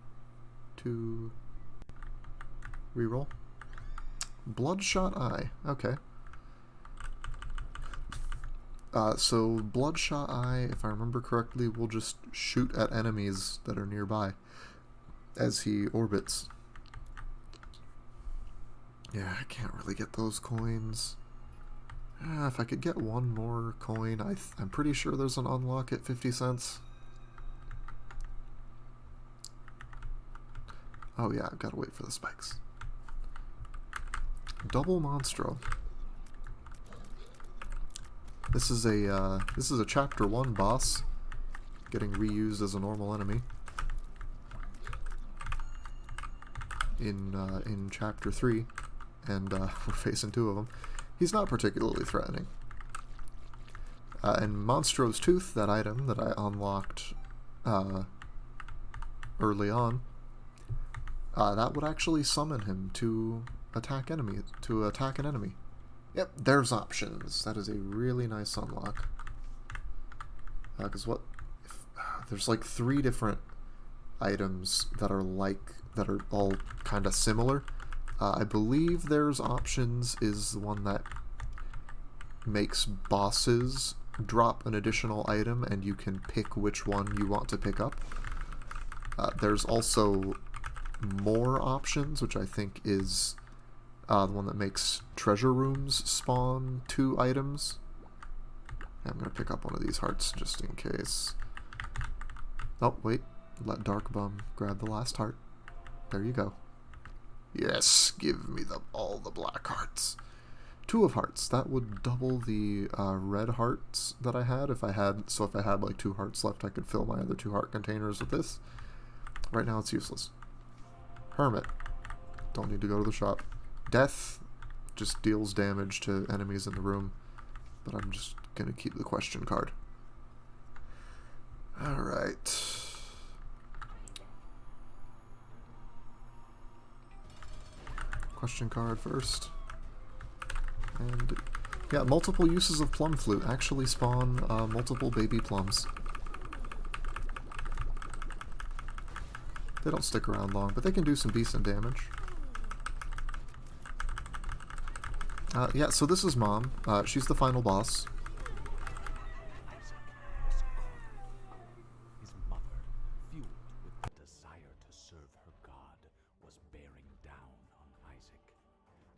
to reroll. Bloodshot Eye. Okay. So Bloodshot Eye, if I remember correctly, will just shoot at enemies that are nearby as he orbits. Yeah, I can't really get those coins. If I could get one more coin, I'm pretty sure there's an unlock at 50 cents. Oh yeah, I've got to wait for the spikes. Double Monstro. This is a chapter 1 boss getting reused as a normal enemy in chapter 3, and we're facing 2 of them. He's not particularly threatening. And Monstro's Tooth, that item that I unlocked early on, that would actually summon him to attack an enemy. Yep, there's options. That is a really nice unlock. Because there's like 3 different items that are all kind of similar, I believe there's options is the one that makes bosses drop an additional item and you can pick which one you want to pick up. There's also more options, which I think is the one that makes treasure rooms spawn 2 items. I'm going to pick up one of these hearts just in case. Oh, wait. Let Dark Bum grab the last heart. There you go. Yes, give me all the black hearts. 2 of hearts. That would double the red hearts that I had. If I had like 2 hearts left, I could fill my other 2 heart containers with this. Right now it's useless. Hermit. Don't need to go to the shop. Death just deals damage to enemies in the room. But I'm just gonna keep the question card. Alright. Question card first. And yeah, multiple uses of Plum Flute actually spawn multiple baby plums. They don't stick around long, but they can do some decent damage. Yeah, so this is Mom. She's the final boss. His mother, fueled with the desire to serve her God, was bearing down on Isaac.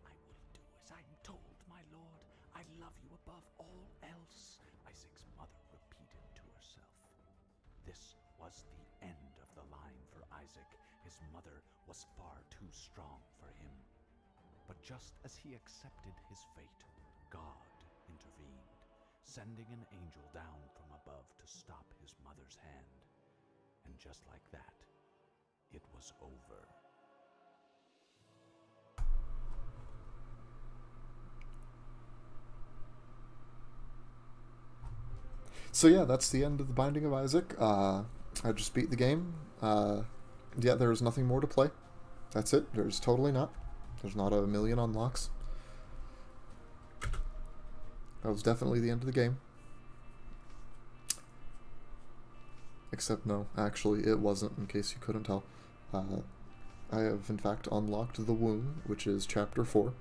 I will do as I'm told, my lord. I love you above all else, Isaac's mother repeated to herself. This was the end of the line for Isaac. His mother was far too strong for him. But just as he accepted his fate, God intervened, sending an angel down from above to stop his mother's hand. And just like that, it was over. So yeah, that's the end of the Binding of Isaac. I just beat the game. Yeah, there's nothing more to play. That's it. There's totally not. There's not a million unlocks. That was definitely the end of the game. Except no, actually it wasn't, in case you couldn't tell. I have in fact unlocked the Womb, which is Chapter 4.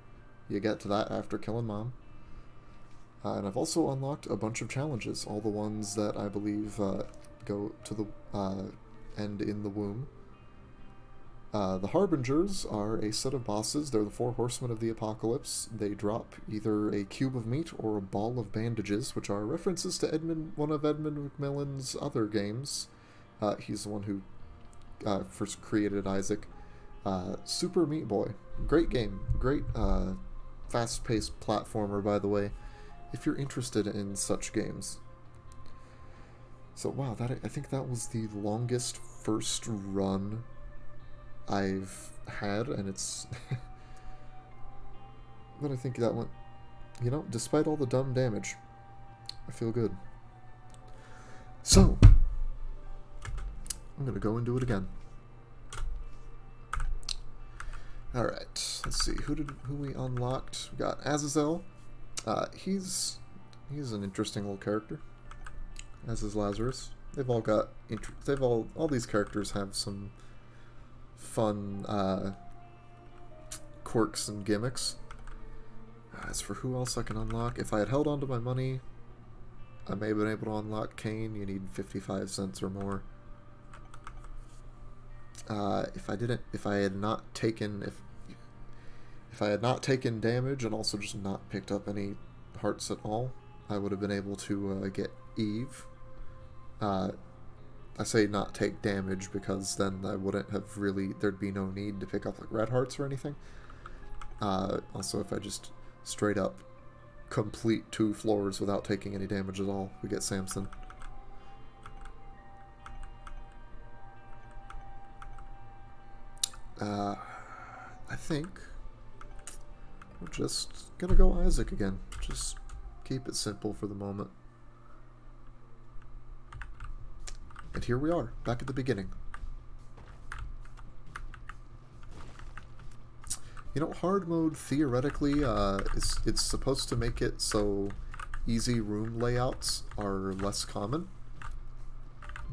You get to that after killing Mom. And I've also unlocked a bunch of challenges, all the ones that I believe go to the end in the Womb. The Harbingers are a set of bosses. They're the 4 horsemen of the apocalypse. They drop either a cube of meat or a ball of bandages, which are references to one of Edmund McMillan's other games. He's the one who first created Isaac. Super Meat Boy. Great game. Great fast-paced platformer, by the way, if you're interested in such games. So wow, I think that was the longest first run I've had, and it's but I think that went, you know, despite all the dumb damage, I feel good. So I'm gonna go and do it again. Alright, let's see, who we unlocked. We got Azazel. He's an interesting little character, as is Lazarus. They've all got all these characters have some fun quirks and gimmicks. As for who else I can unlock, if I had held on to my money, I may have been able to unlock Cain. You need 55 cents or more. If I had not taken damage and also just not picked up any hearts at all, I would have been able to get Eve. I say not take damage because then I wouldn't have there'd be no need to pick up like red hearts or anything. Also, if I just straight up complete 2 floors without taking any damage at all, we get Samson. I think we're just gonna go Isaac again. Just keep it simple for the moment. And here we are, back at the beginning. You know, hard mode theoretically it's supposed to make it so easy room layouts are less common.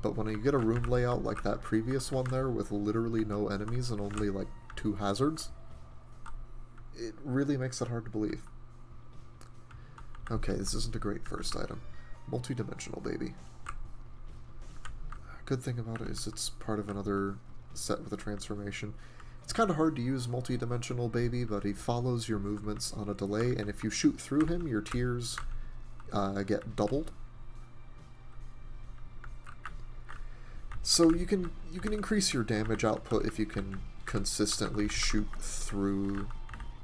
But when you get a room layout like that previous one there with literally no enemies and only like 2 hazards, it really makes it hard to believe. Okay, this isn't a great first item. Multi-dimensional baby. Good thing about it is it's part of another set with a transformation. It's kind of hard to use multi-dimensional baby, but he follows your movements on a delay, and if you shoot through him, your tears get doubled. So you can increase your damage output if you can consistently shoot through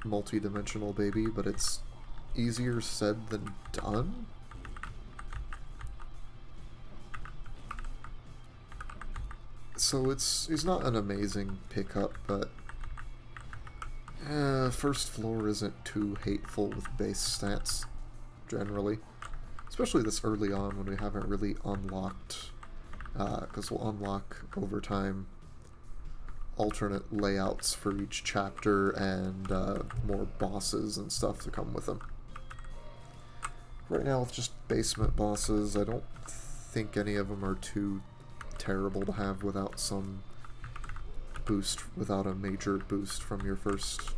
multi-dimensional baby, but it's easier said than done. So he's not an amazing pickup, but first floor isn't too hateful with base stats, generally. Especially this early on when we haven't really unlocked, because we'll unlock over time alternate layouts for each chapter and more bosses and stuff to come with them. Right now with just basement bosses, I don't think any of them are too terrible to have without some boost, without a major boost from your first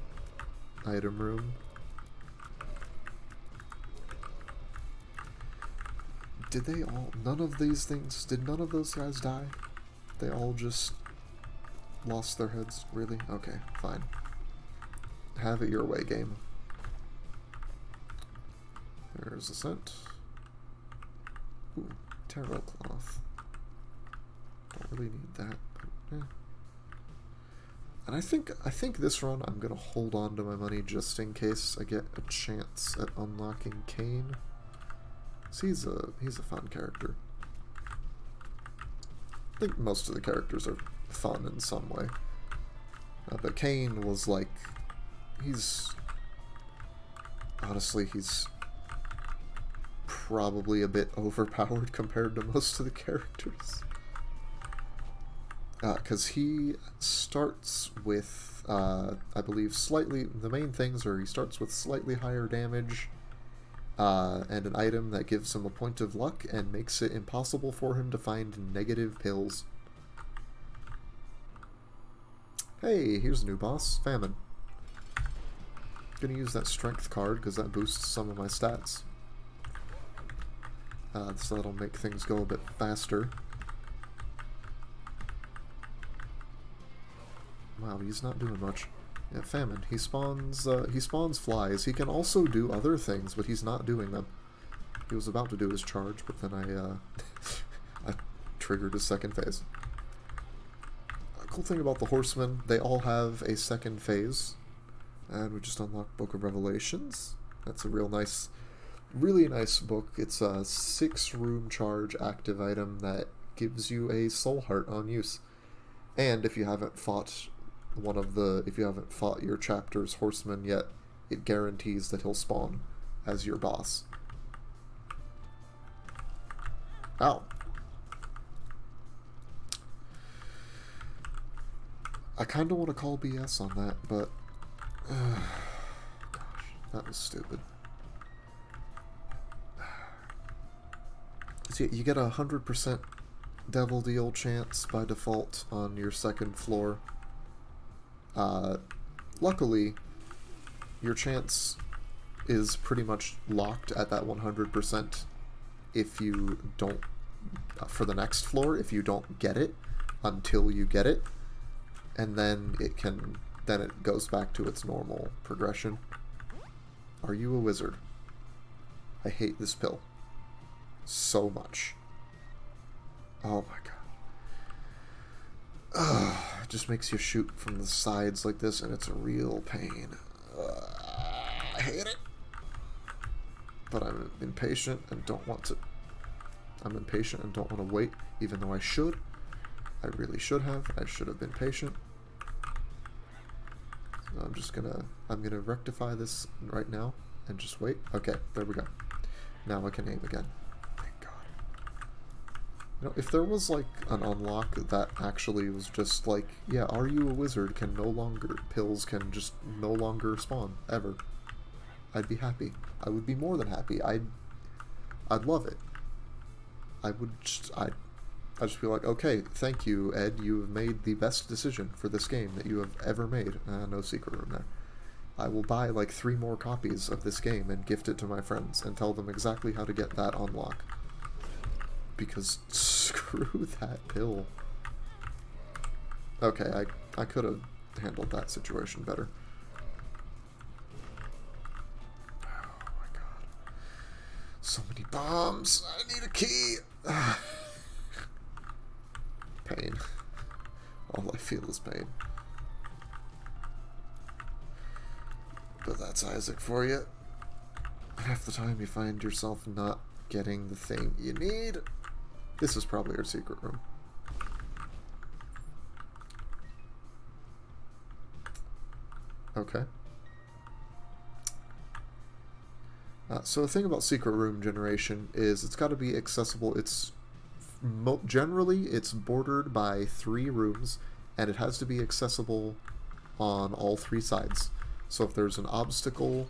item room. Did they all, none of these things, did none of those guys die? They all just lost their heads? Really? Okay, fine. Have it your way, game. There's a scent. Ooh, tarot cloth. Don't really need that, but And I think this run I'm gonna hold on to my money just in case I get a chance at unlocking Cain. So he's a fun character. I think most of the characters are fun in some way. But Cain was like, honestly, he's probably a bit overpowered compared to most of the characters. Because he starts with, I believe, the main things are he starts with slightly higher damage, and an item that gives him a point of luck and makes it impossible for him to find negative pills. Hey, here's a new boss, Famine. Gonna use that strength card because that boosts some of my stats. So that'll make things go a bit faster. Wow, he's not doing much. Yeah, Famine. He spawns flies. He can also do other things, but he's not doing them. He was about to do his charge, but then I triggered his second phase. A cool thing about the Horsemen, they all have a second phase. And we just unlocked Book of Revelations. That's a really nice book. It's a 6-room charge active item that gives you a soul heart on use. And if you haven't fought your chapter's Horseman yet, it guarantees that he'll spawn as your boss. Ow. I kind of want to call BS on that, but gosh, that was stupid. So you get 100% Devil Deal chance by default on your second floor. Luckily, your chance is pretty much locked at that 100% if you don't, for the next floor, if you don't get it until you get it, and then it goes back to its normal progression. Are you a wizard? I hate this pill so much. Oh my god. It just makes you shoot from the sides like this, and it's a real pain. I hate it. But I'm impatient and don't want to. I'm impatient and don't want to wait, even though I should. I really should have. I should have been patient. So I'm gonna rectify this right now and just wait. Okay, there we go. Now I can aim again. If there was like an unlock that actually was just like, yeah, are you a wizard pills can just no longer spawn ever, I'd be happy. I would be more than happy. I'd love it. I'd just be like, okay, thank you, Ed. You have made the best decision for this game that you have ever made. No secret room there. I will buy like 3 more copies of this game and gift it to my friends and tell them exactly how to get that unlock. Because screw that pill. Okay, I could have handled that situation better. Oh my god. So many bombs! I need a key! Pain. All I feel is pain. But that's Isaac for you. Half the time you find yourself not getting the thing you need. This is probably our secret room. Okay. So the thing about secret room generation is it's got to be accessible. It's generally it's bordered by 3 rooms, and it has to be accessible on all 3 sides. So if there's an obstacle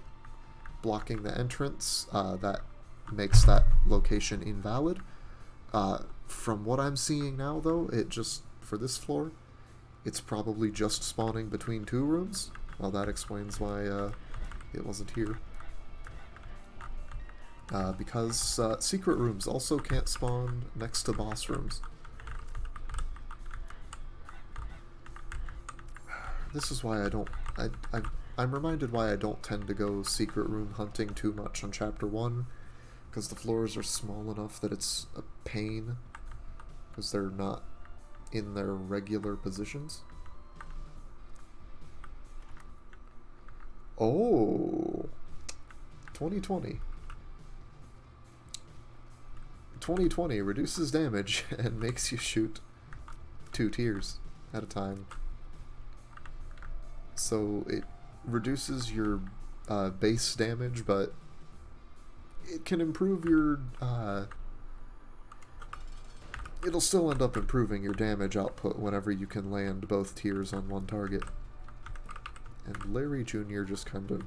blocking the entrance, that makes that location invalid. From what I'm seeing now, though, it just, for this floor, it's probably just spawning between 2 rooms. Well, that explains why it wasn't here. Because secret rooms also can't spawn next to boss rooms. This is why I don't... I'm reminded why I don't tend to go secret room hunting too much on Chapter 1, because the floors are small enough that it's a pain, because they're not in their regular positions. Oh! 2020. 2020 reduces damage and makes you shoot 2 tiers at a time. So it reduces your base damage, but it can improve your... it'll still end up improving your damage output whenever you can land both tiers on one target. And Larry Jr. just kind of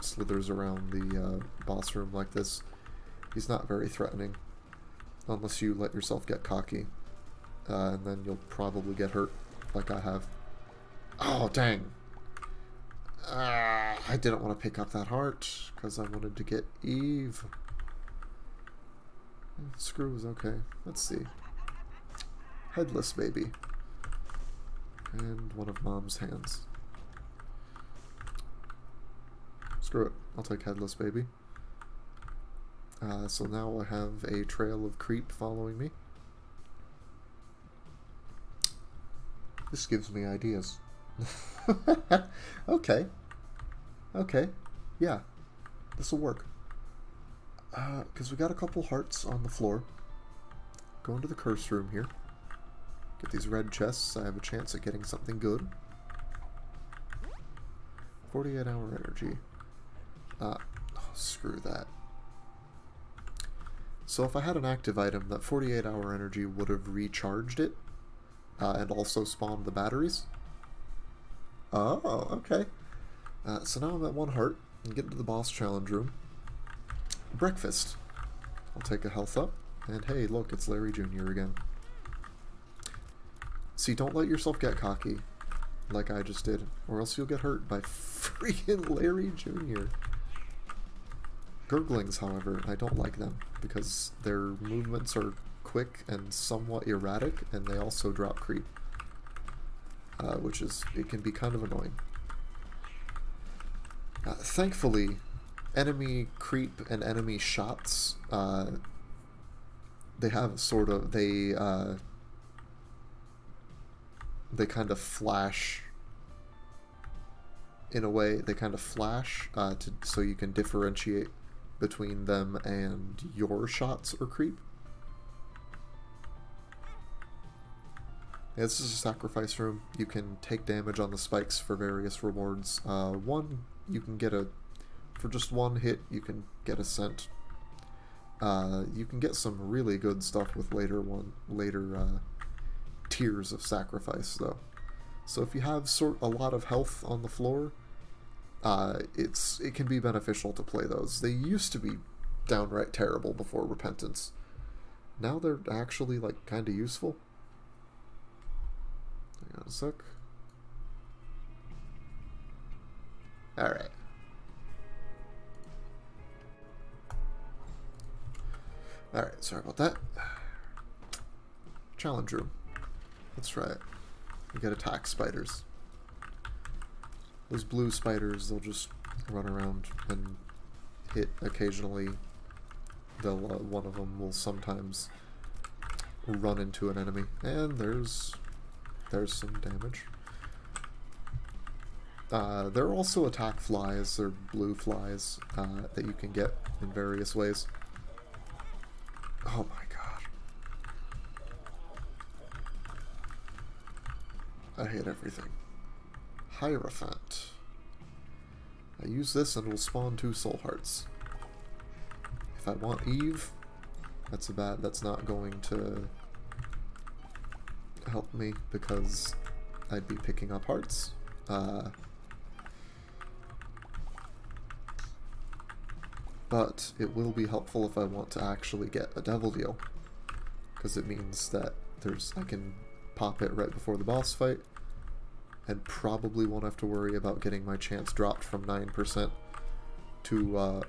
slithers around the boss room like this. He's not very threatening, unless you let yourself get cocky, and then you'll probably get hurt, like I have. Oh, dang! I didn't want to pick up that heart, because I wanted to get Eve. Screw was okay. Let's see. Headless baby. And one of Mom's hands. Screw it. I'll take headless baby. So now I have a trail of creep following me. This gives me ideas. Okay. Okay. Yeah. This'll work. Because we got a couple hearts on the floor. Go into the curse room here. Get these red chests. I have a chance at getting something good. 48-hour energy. Oh, screw that. So if I had an active item, that 48-hour energy would have recharged it, and also spawned the batteries. Oh, okay. So now I'm at 1 heart, and get into the boss challenge room. Breakfast. I'll take a health up, and hey, look, it's Larry Jr. again. See, don't let yourself get cocky, like I just did, or else you'll get hurt by freaking Larry Jr. Gurglings, however, I don't like them, because their movements are quick and somewhat erratic, and they also drop creep. Which is, it can be kind of annoying. Thankfully, enemy creep and enemy shots, they have sort of, they kind of flash, in a way, they kind of flash, so you can differentiate between them and your shots or creep. Yeah, this is a sacrifice room. You can take damage on the spikes for various rewards. You can get for just 1 hit, you can get a scent. You can get some really good stuff with later tiers of sacrifice, though. So if you have a lot of health on the floor, it can be beneficial to play those. They used to be downright terrible before Repentance. Now they're actually, like, kind of useful. Hang on a sec. Alright. Alright, sorry about that. Challenge room. That's right. We get attack spiders. Those blue spiders, they'll just run around and hit occasionally. They'll, one of them will sometimes run into an enemy. And there's some damage. There are also attack flies, or blue flies, that you can get in various ways. Oh my god. I hate everything. Hierophant. I use this and it will spawn 2 soul hearts. If I want Eve, that's not going to help me because I'd be picking up hearts. But it will be helpful if I want to actually get a devil deal, because it means that I can pop it right before the boss fight, and probably won't have to worry about getting my chance dropped from 9% to, oh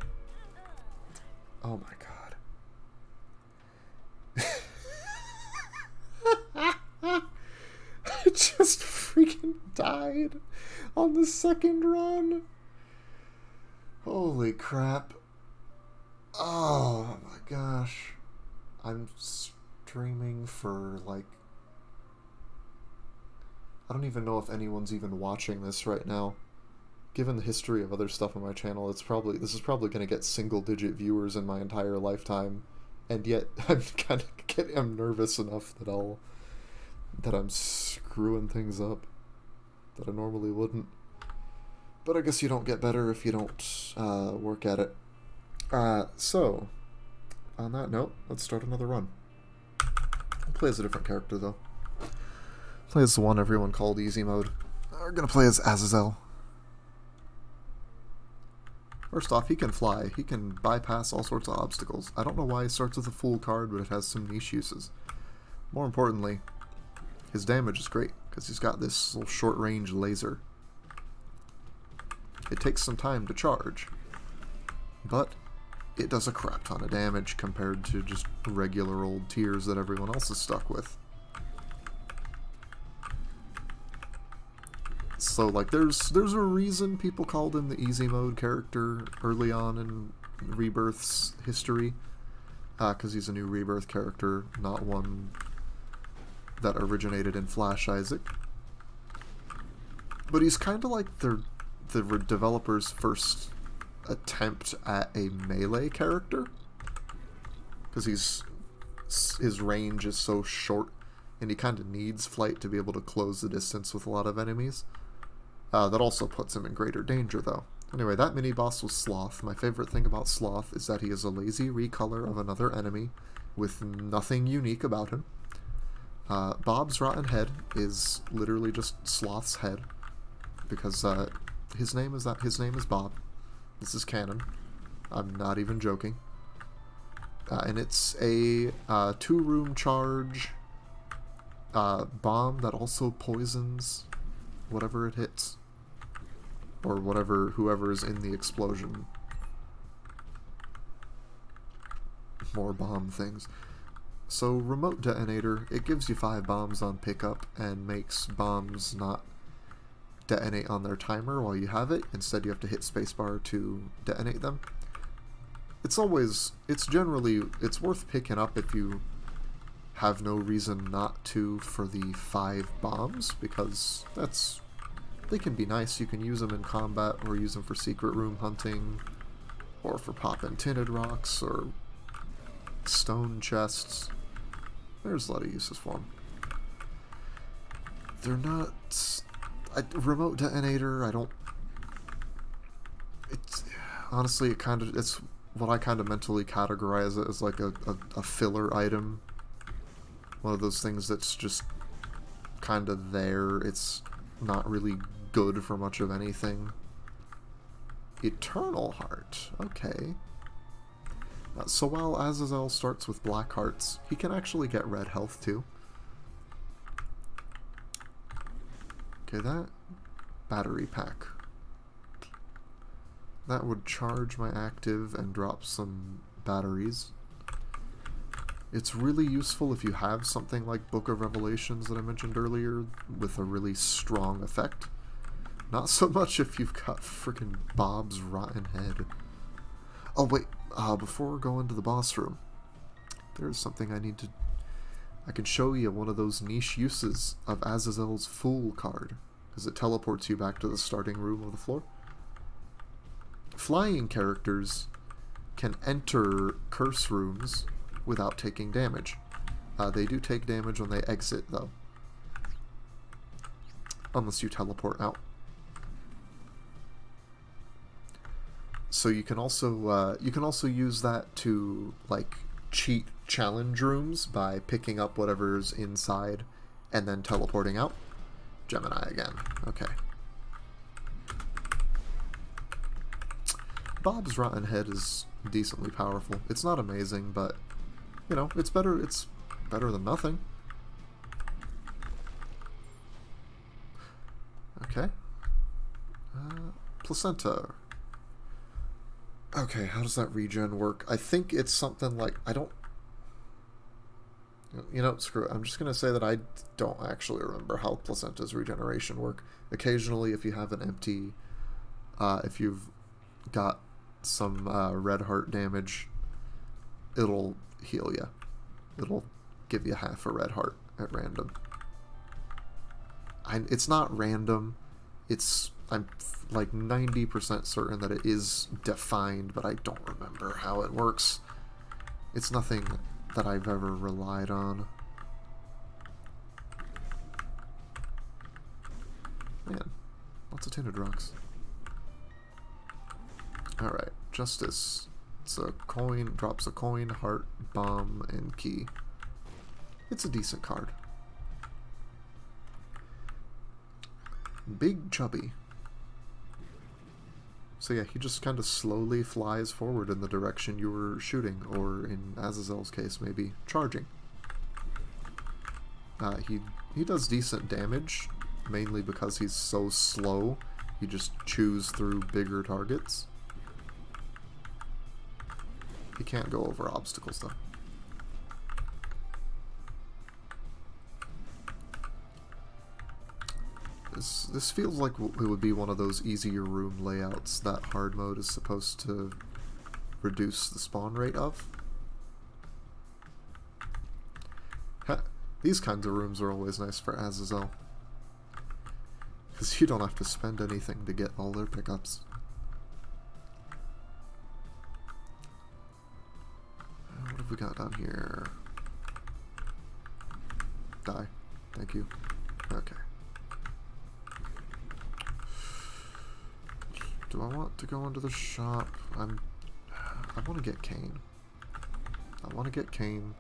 my god. I just freaking died on the second run. Holy crap. Oh my gosh. I'm streaming for like... I don't even know if anyone's even watching this right now. Given the history of other stuff on my channel, this is probably going to get single-digit viewers in my entire lifetime. And yet, I'm nervous enough that I'm screwing things up that I normally wouldn't. But I guess you don't get better if you don't work at it. So, on that note, let's start another run. I'll play as a different character, though. Play as the one everyone called easy mode. We're gonna play as Azazel. First off, he can fly. He can bypass all sorts of obstacles. I don't know why he starts with a full card, but it has some niche uses. More importantly, his damage is great, because he's got this little short-range laser. It takes some time to charge, but it does a crap ton of damage compared to just regular old tiers that everyone else is stuck with. So, like, there's a reason people called him the easy mode character early on in Rebirth's history, because he's a new Rebirth character, not one that originated in Flash Isaac. But he's kind of like the developer's first attempt at a melee character, because his range is so short, and he kind of needs flight to be able to close the distance with a lot of enemies. That also puts him in greater danger, though. Anyway, that mini-boss was Sloth. My favorite thing about Sloth is that he is a lazy recolor of another enemy with nothing unique about him. Bob's Rotten Head is literally just Sloth's head, because his name is Bob. This is canon. I'm not even joking. And it's a 2-room charge bomb that also poisons whatever it hits, or whoever is in the explosion. More bomb things. So remote detonator, it gives you 5 bombs on pickup and makes bombs not detonate on their timer while you have it. Instead you have to hit spacebar to detonate them. It's worth picking up if you have no reason not to for the 5 bombs, because they can be nice. You can use them in combat, or use them for secret room hunting, or for popping tinted rocks, or stone chests. There's a lot of uses for them. They're not... remote detonator, honestly, it's what I kind of mentally categorize it as like a filler item. One of those things that's just kind of there. It's not really good for much of anything. Eternal Heart. Okay. So while Azazel starts with black hearts, he can actually get red health too. Okay, that battery pack. that would charge my active and drop some batteries. It's really useful if you have something like Book of Revelations that I mentioned earlier with a really strong effect. Not so much if you've got frickin' Bob's Rotten Head. Oh wait, before going to the boss room, there's something I can show you one of those niche uses of Azazel's Fool card, because it teleports you back to the starting room of the floor. Flying characters can enter curse rooms without taking damage. They do take damage when they exit, though. Unless you teleport out. So you can also use that to, like, cheat challenge rooms by picking up whatever's inside and then teleporting out. Gemini again. Okay. Bob's Rotten Head is decently powerful. It's not amazing, but, you know, it's better than nothing. Okay. Placenta. Okay, how does that regen work? I think it's something like, you know, screw it. I'm just going to say that I don't actually remember how Placenta's regeneration work. Occasionally, if you have an empty, if you've got some red heart damage, it'll heal you. It'll give you half a red heart at random. It's not random. I'm like 90% certain that it is defined, but I don't remember how it works. It's nothing that I've ever relied on. Man, lots of tinted rocks. Alright, Justice. It's a coin, drops a coin, heart, bomb, and key. It's a decent card. Big Chubby. So yeah, he just kind of slowly flies forward in the direction you were shooting, or in Azazel's case, maybe charging. He does decent damage, mainly because he's so slow. You just chews through bigger targets. He can't go over obstacles, though. This feels like it would be one of those easier room layouts that hard mode is supposed to reduce the spawn rate of. These kinds of rooms are always nice for Azazel, because you don't have to spend anything to get all their pickups. What have we got down here? Die. Thank you. Okay. Do I want to go into the shop? I want to get Cain. I want to get Cain.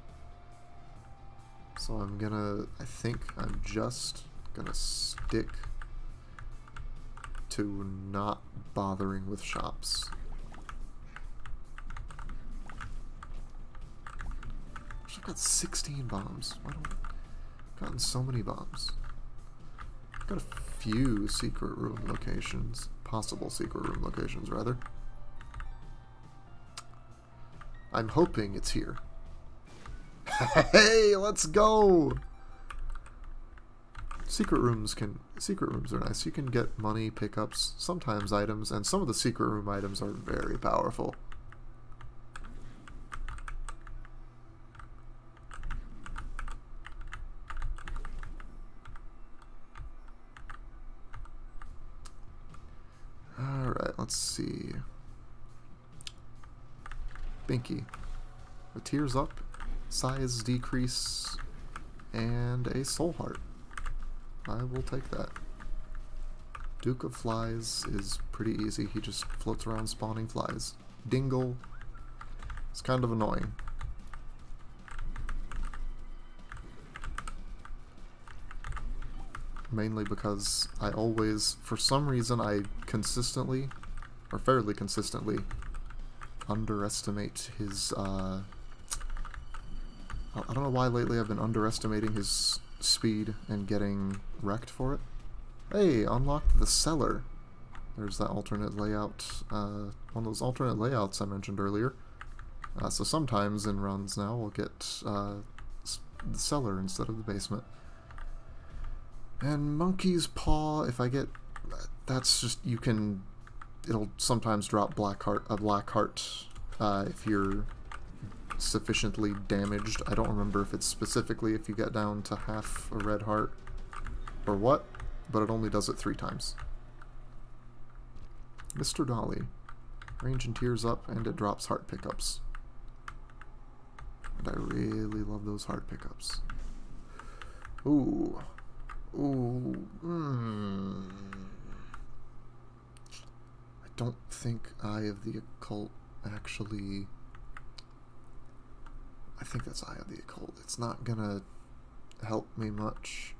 So I think I'm just gonna stick to not bothering with shops. I've got 16 bombs. Why don't I've gotten so many bombs? I've got a few secret room locations. Possible secret room locations, rather. I'm hoping it's here. Hey, let's go! Secret rooms are nice. You can get money, pickups, sometimes items, and some of the secret room items are very powerful. Alright, let's see. Binky. A tears up, size decrease, and a soul heart. I will take that. Duke of Flies is pretty easy. He just floats around spawning flies. Dingle. It's kind of annoying. Mainly because I always, for some reason, I consistently, or fairly consistently, underestimate his, I don't know why lately I've been underestimating his speed and getting wrecked for it. Hey, unlocked the cellar. There's that alternate layout, one of those alternate layouts I mentioned earlier. So sometimes in runs now we'll get the cellar instead of the basement. And Monkey's Paw, if I get... That's just, you can... It'll sometimes drop a black heart if you're sufficiently damaged. I don't remember if it's specifically if you get down to half a red heart or what, but it only does it 3 times. Mr. Dolly. Range and tears up, and it drops heart pickups. And I really love those heart pickups. Ooh. Ooh. I don't think Eye of the Occult actually... I think that's Eye of the Occult. It's not gonna help me much,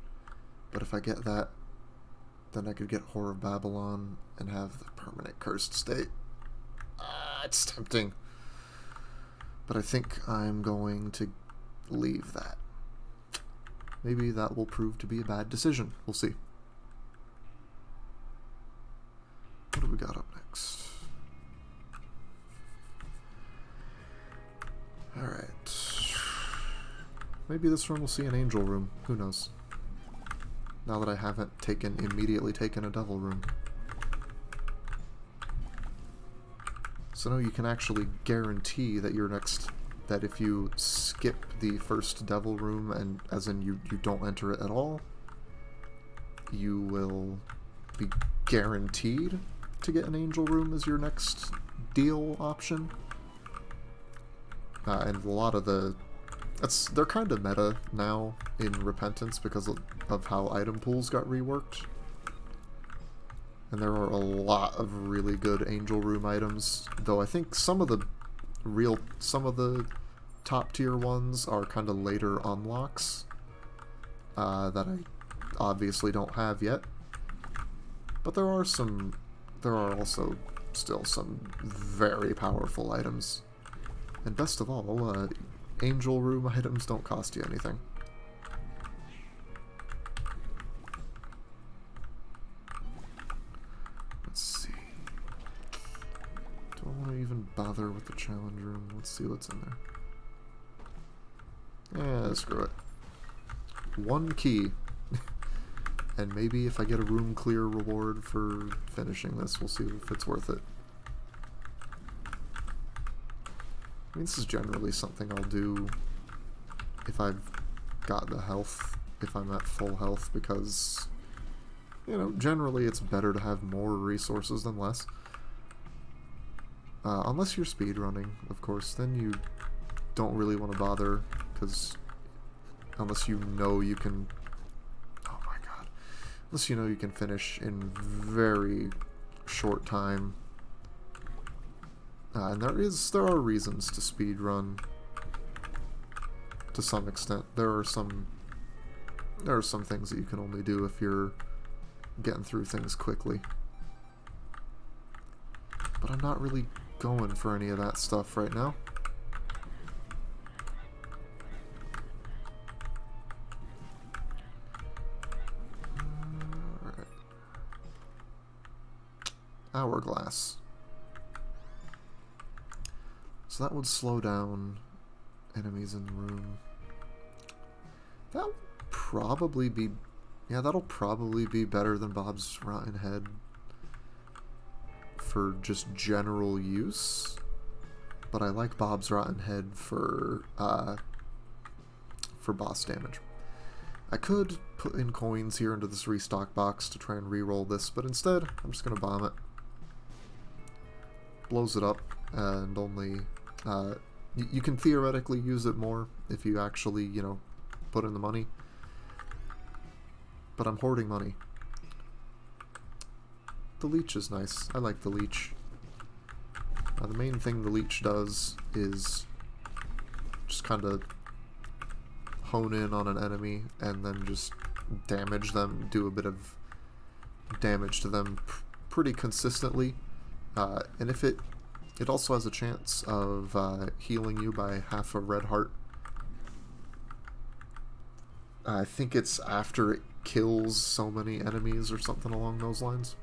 but if I get that, then I could get Whore of Babylon and have the permanent cursed state. It's tempting. But I think I'm going to leave that. Maybe that will prove to be a bad decision. We'll see. What do we got up next? Alright. Maybe this room will see an angel room. Who knows? Now that I haven't immediately taken a devil room. So now you can actually guarantee that that if you skip the first devil room, and as in you don't enter it at all, you will be guaranteed to get an angel room as your next deal option. And a lot of they're kind of meta now in Repentance because of how item pools got reworked. And there are a lot of really good angel room items, though I think some of the top tier ones are kind of later unlocks that I obviously don't have yet. But there are also still some very powerful items. And best of all, angel room items don't cost you anything. Let's see. Do I want to even bother with the challenge room? Let's see what's in there. Yeah, screw it. 1 key. And maybe if I get a room clear reward for finishing this, we'll see if it's worth it. I mean, this is generally something I'll do if I've got the health, if I'm at full health, because, you know, generally it's better to have more resources than less. Unless you're speedrunning, of course, then you don't really want to bother, because unless you know you can... Oh my god. Unless you know you can finish in very short time. And there are reasons to speedrun to some extent. There are some things that you can only do if you're getting through things quickly. But I'm not really going for any of that stuff right now. Alright. Hourglass. So that would slow down enemies in the room. That'll probably be... Yeah, that'll probably be better than Bob's Rotten Head for just general use. But I like Bob's Rotten Head for boss damage. I could put in coins here into this restock box to try and re-roll this, but instead I'm just going to bomb it. Blows it up, and only... you can theoretically use it more if you actually, you know, put in the money. But I'm hoarding money. The leech is nice. I like the leech. The main thing the leech does is just kind of hone in on an enemy and then just damage them, do a bit of damage to them pretty consistently. And if it also has a chance of healing you by half a red heart. I think it's after it kills so many enemies or something along those lines.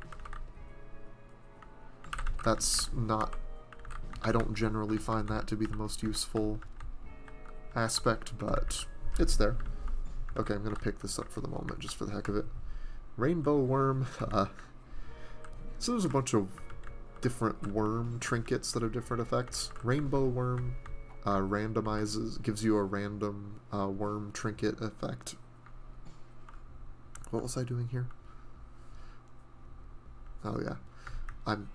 That's not... I don't generally find that to be the most useful aspect, but it's there. Okay, I'm going to pick this up for the moment, just for the heck of it. Rainbow worm. So there's a bunch of different worm trinkets that have different effects. Rainbow worm gives you a random worm trinket effect. What was I doing here? Oh yeah, I'm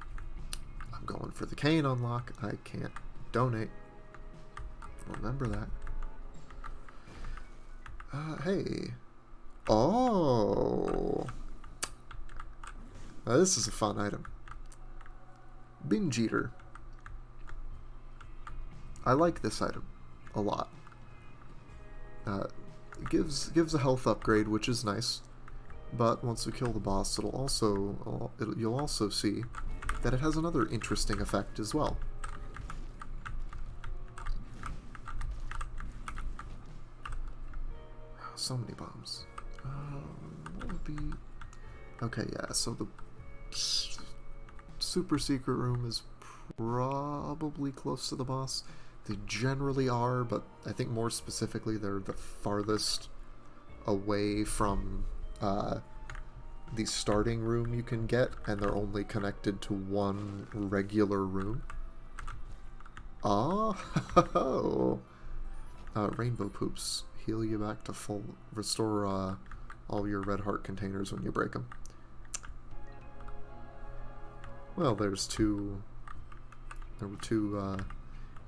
going for the cane unlock. I can't donate. Remember that. Hey. Oh. Now this is a fun item. Binge Eater. I like this item a lot. It gives a health upgrade, which is nice. But once we kill the boss, you'll also see that it has another interesting effect as well. So many bombs. What would be... Okay, yeah, so the super secret room is probably close to the boss. They generally are, but I think more specifically they're the farthest away from the starting room you can get, and they're only connected to one regular room. Oh! Rainbow poops. Heal you back to full. Restore all your red heart containers when you break them. Well, there were two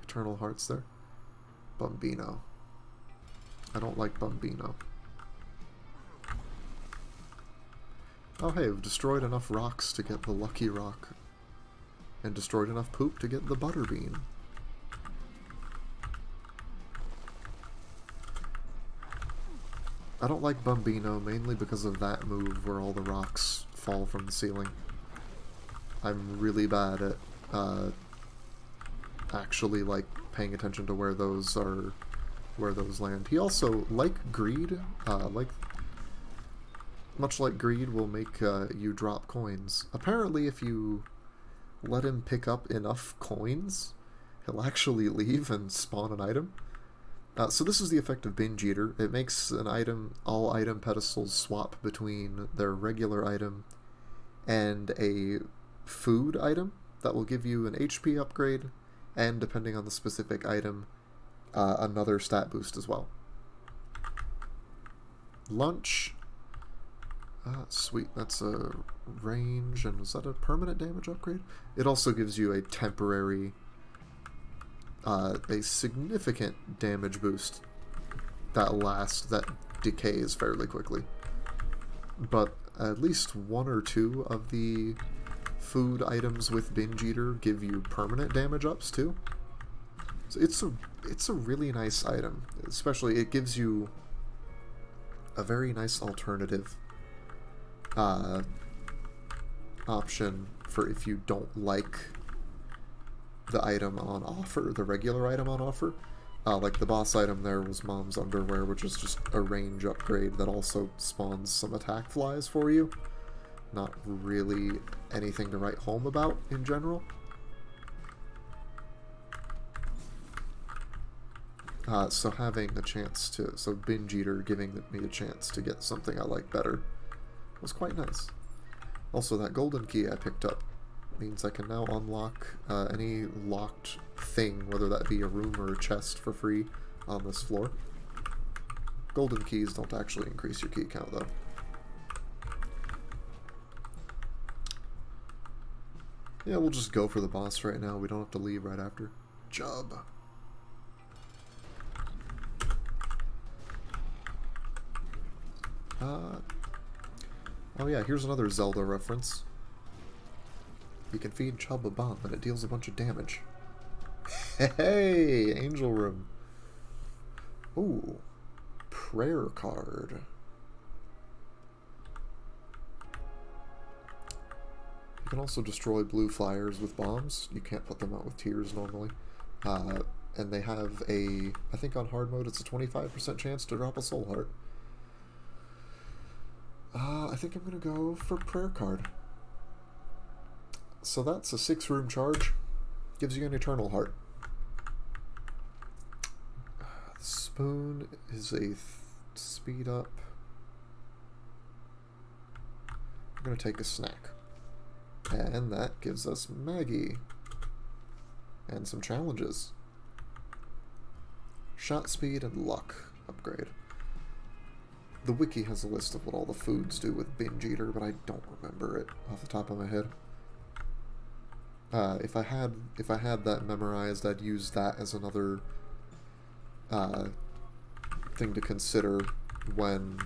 eternal hearts there. Bumbino. I don't like Bumbino. Oh hey, we've destroyed enough rocks to get the lucky rock. And destroyed enough poop to get the butterbean. I don't like Bumbino mainly because of that move where all the rocks fall from the ceiling. I'm really bad at actually like paying attention to where those land. He also, like Greed, much like Greed, will make you drop coins. Apparently, if you let him pick up enough coins, he'll actually leave and spawn an item. So this is the effect of Binge Eater. It makes all item pedestals swap between their regular item and a food item that will give you an HP upgrade, and depending on the specific item, another stat boost as well. Lunch. Sweet, that's a range, and is that a permanent damage upgrade? It also gives you a temporary, a significant damage boost that decays fairly quickly. But at least one or two of the food items with Binge Eater give you permanent damage ups too. So it's a really nice item. Especially, it gives you a very nice alternative option for if you don't like the item on offer, the regular item on offer. Like the boss item there was Mom's Underwear, which is just a range upgrade that also spawns some attack flies for you. Not really anything to write home about in general. So having a chance to, so Binge Eater giving me a chance to get something I like better was quite nice. Also, that golden key I picked up means I can now unlock any locked thing, whether that be a room or a chest, for free on this floor. Golden keys don't actually increase your key count, though. Yeah, we'll just go for the boss right now. We don't have to leave right after. Job. Oh yeah, here's another Zelda reference. You can feed Chub a bomb and it deals a bunch of damage. Hey, Angel Room. Ooh, prayer card. You can also destroy blue flyers with bombs. You can't put them out with tears normally. And they have a, I think on hard mode it's a 25% chance to drop a soul heart. I think I'm going to go for prayer card. So that's a 6-room charge. Gives you an Eternal Heart. The spoon is a speed up. I'm going to take a snack. And that gives us Maggie. And some challenges. Shot speed and luck upgrade. The wiki has a list of what all the foods do with Binge Eater, but I don't remember it off the top of my head. If I had that memorized, I'd use that as another thing to consider when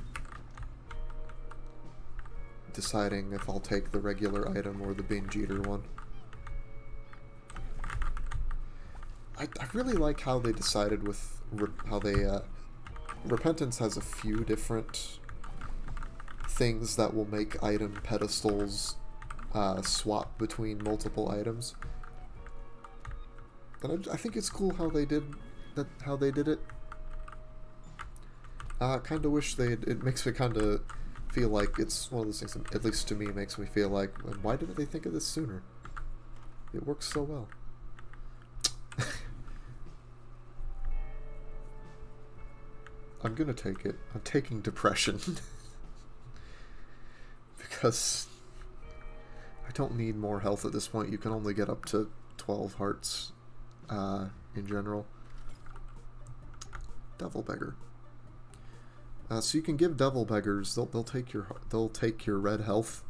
deciding if I'll take the regular item or the Binge Eater one. I really like how they decided with how they Repentance has a few different things that will make item pedestals swap between multiple items, and I think it's cool how they did that. How they did it. Kind of wish they. It makes me kind of feel like it's one of those things. That, at least to me, makes me feel like, why didn't they think of this sooner? It works so well. I'm gonna take it. I'm taking depression. Because I don't need more health at this point. You can only get up to 12 hearts in general. Devil Beggar. So you can give Devil Beggars. They'll take your red health,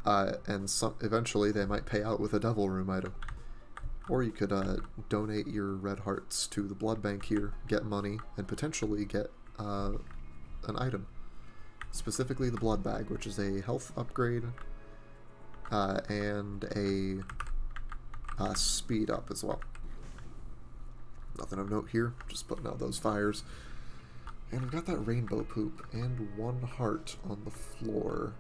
and eventually they might pay out with a Devil Room item. Or you could donate your red hearts to the blood bank here, get money, and potentially get an item. Specifically the blood bag, which is a health upgrade and a speed up as well. Nothing of note here, just putting out those fires. And we've got that rainbow poop and 1 heart on the floor.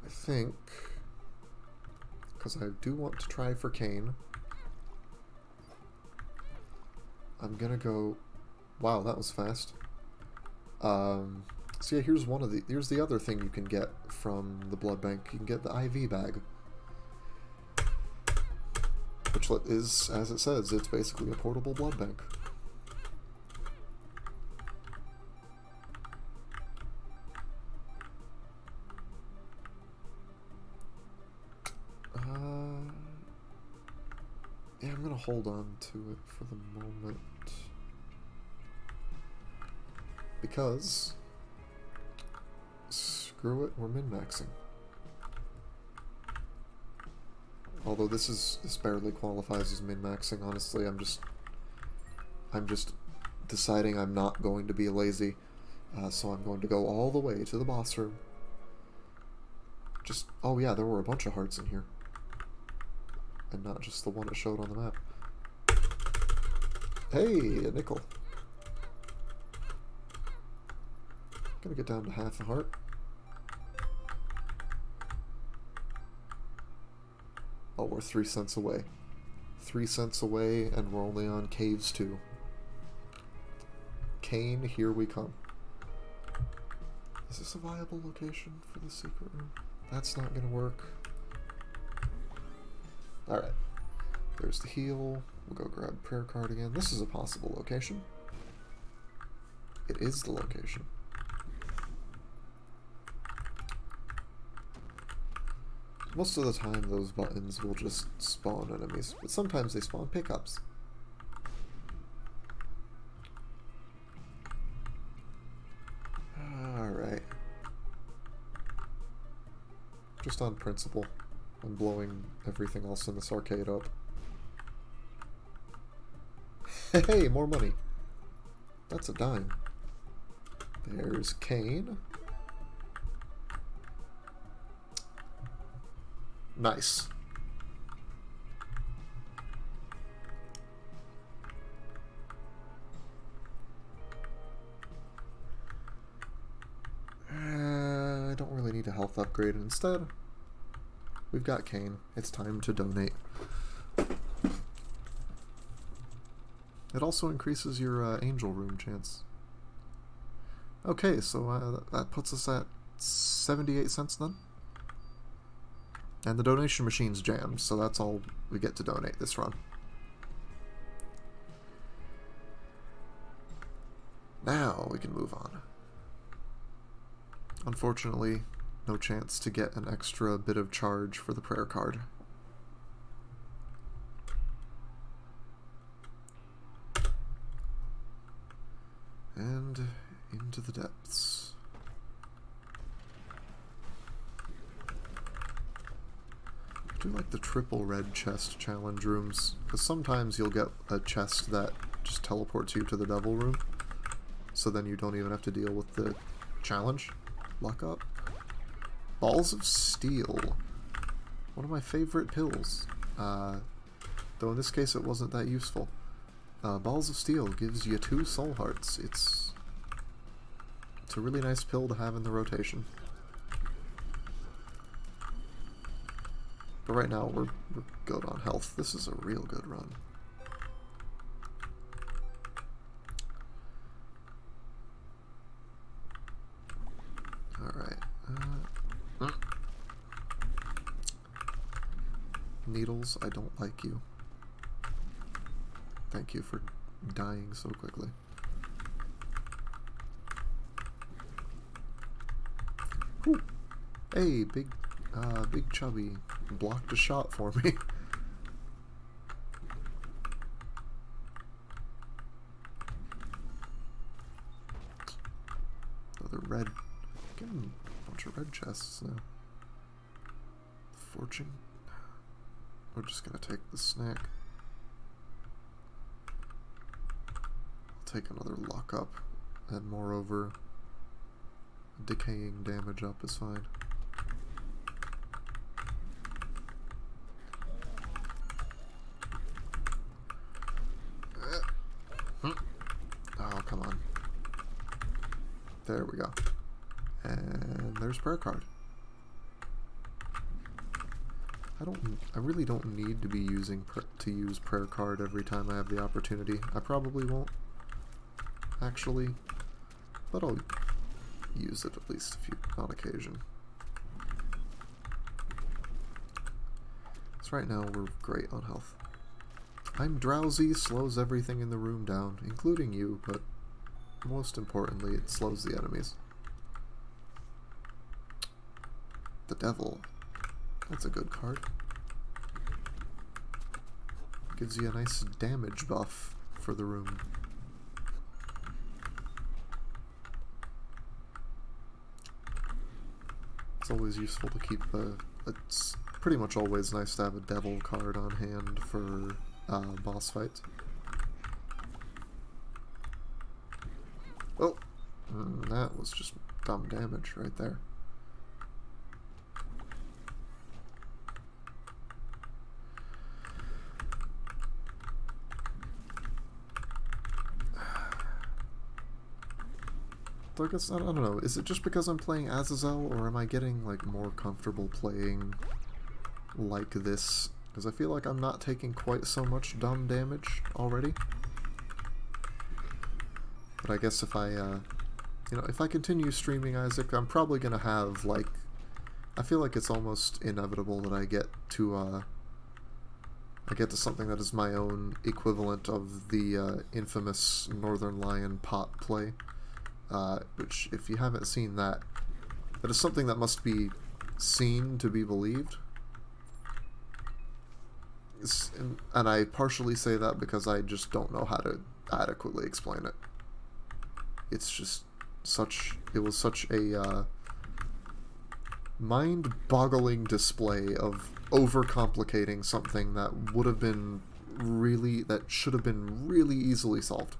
I think, because I do want to try for Cain, I'm gonna go. Wow, that was fast. So yeah, here's the other thing you can get from the blood bank. You can get the IV bag, which is, as it says, it's basically a portable blood bank. Yeah, I'm gonna hold on to it for the moment. Because, screw it, we're min-maxing. Although this barely qualifies as min-maxing, honestly. I'm just deciding I'm not going to be lazy. So I'm going to go all the way to the boss room. Oh yeah, there were a bunch of hearts in here. And not just the one it showed on the map. Hey, a nickel. Gonna get down to half a heart. Oh, we're 3 cents away. 3 cents away, and we're only on Caves 2. Cain, here we come. Is this a viable location for the secret room? That's not gonna work. Alright. There's the heal. We'll go grab prayer card again. This is a possible location. It is the location. Most of the time those buttons will just spawn enemies, but sometimes they spawn pickups. Alright. Just on principle, I'm blowing everything else in this arcade up. Hey, more money! That's a dime. There's Cain. Nice. I don't really need a health upgrade. Instead, we've got Cain. It's time to donate. It also increases your angel room chance. Okay, so that puts us at 78 cents then. And the donation machine's jammed, so that's all we get to donate this run. Now we can move on. Unfortunately, no chance to get an extra bit of charge for the prayer card. And into the depths. I do like the triple red chest challenge rooms, because sometimes you'll get a chest that just teleports you to the devil room, so then you don't even have to deal with the challenge. Luck up. Balls of Steel. One of my favorite pills. Though in this case it wasn't that useful. Balls of Steel gives you 2 soul hearts. It's a really nice pill to have in the rotation. But right now we're good on health. This is a real good run. Alright. Needles, I don't like you. Thank you for dying so quickly. Whew. Hey, big chubby blocked a shot for me. Another red. Getting a bunch of red chests now. Fortune. We're just gonna take the snack. I'll take another luck up, and moreover, decaying damage up is fine. Oh, come on. There we go. And there's prayer card. I really don't need to be using use prayer card every time I have the opportunity. I probably won't, actually, but I'll use it at least on occasion. So right now we're great on health. I'm drowsy slows everything in the room down, including you, but most importantly, it slows the enemies. The Devil. That's a good card. Gives you a nice damage buff for the room. It's always useful to keep it's pretty much always nice to have a Devil card on hand for boss fights. Oh! That was just dumb damage right there. I guess, I don't know, is it just because I'm playing Azazel, or am I getting, like, more comfortable playing like this? Because I feel like I'm not taking quite so much dumb damage already. But I guess if I, you know, if I continue streaming Isaac, I'm probably gonna have, like, I feel like it's almost inevitable that I get to something that is my own equivalent of the infamous Northern Lion pot play. Which, if you haven't seen that, that is something that must be seen to be believed. And I partially say that because I just don't know how to adequately explain it. It's just it was such a mind-boggling display of overcomplicating something that should have been really easily solved.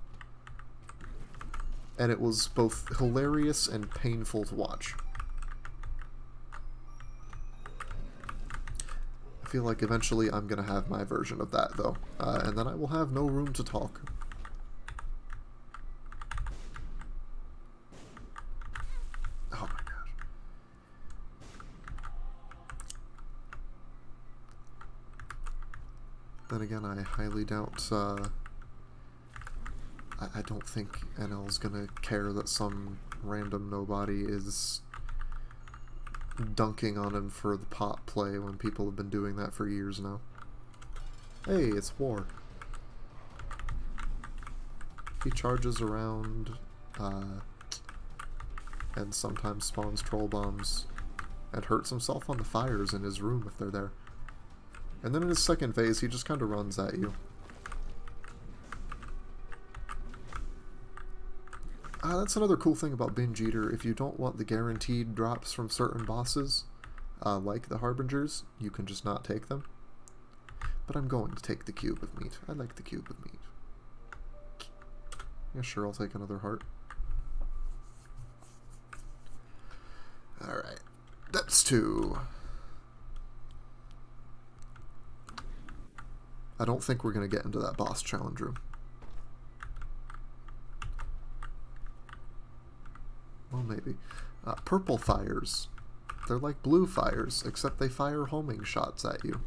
And it was both hilarious and painful to watch. I feel like eventually I'm going to have my version of that, though. And then I will have no room to talk. Oh my gosh. Then again, I highly doubt... I don't think NL's gonna care that some random nobody is dunking on him for the pot play when people have been doing that for years now. Hey, it's war. He charges around, and sometimes spawns troll bombs, and hurts himself on the fires in his room if they're there. And then in his second phase, he just kind of runs at you. That's another cool thing about Binge Eater. If you don't want the guaranteed drops from certain bosses, like the Harbingers, you can just not take them. But I'm going to take the cube of meat. I like the cube of meat. Yeah, sure, I'll take another heart. Alright. Depths 2. I don't think we're going to get into that boss challenge room. Well, maybe. Purple fires. They're like blue fires, except they fire homing shots at you.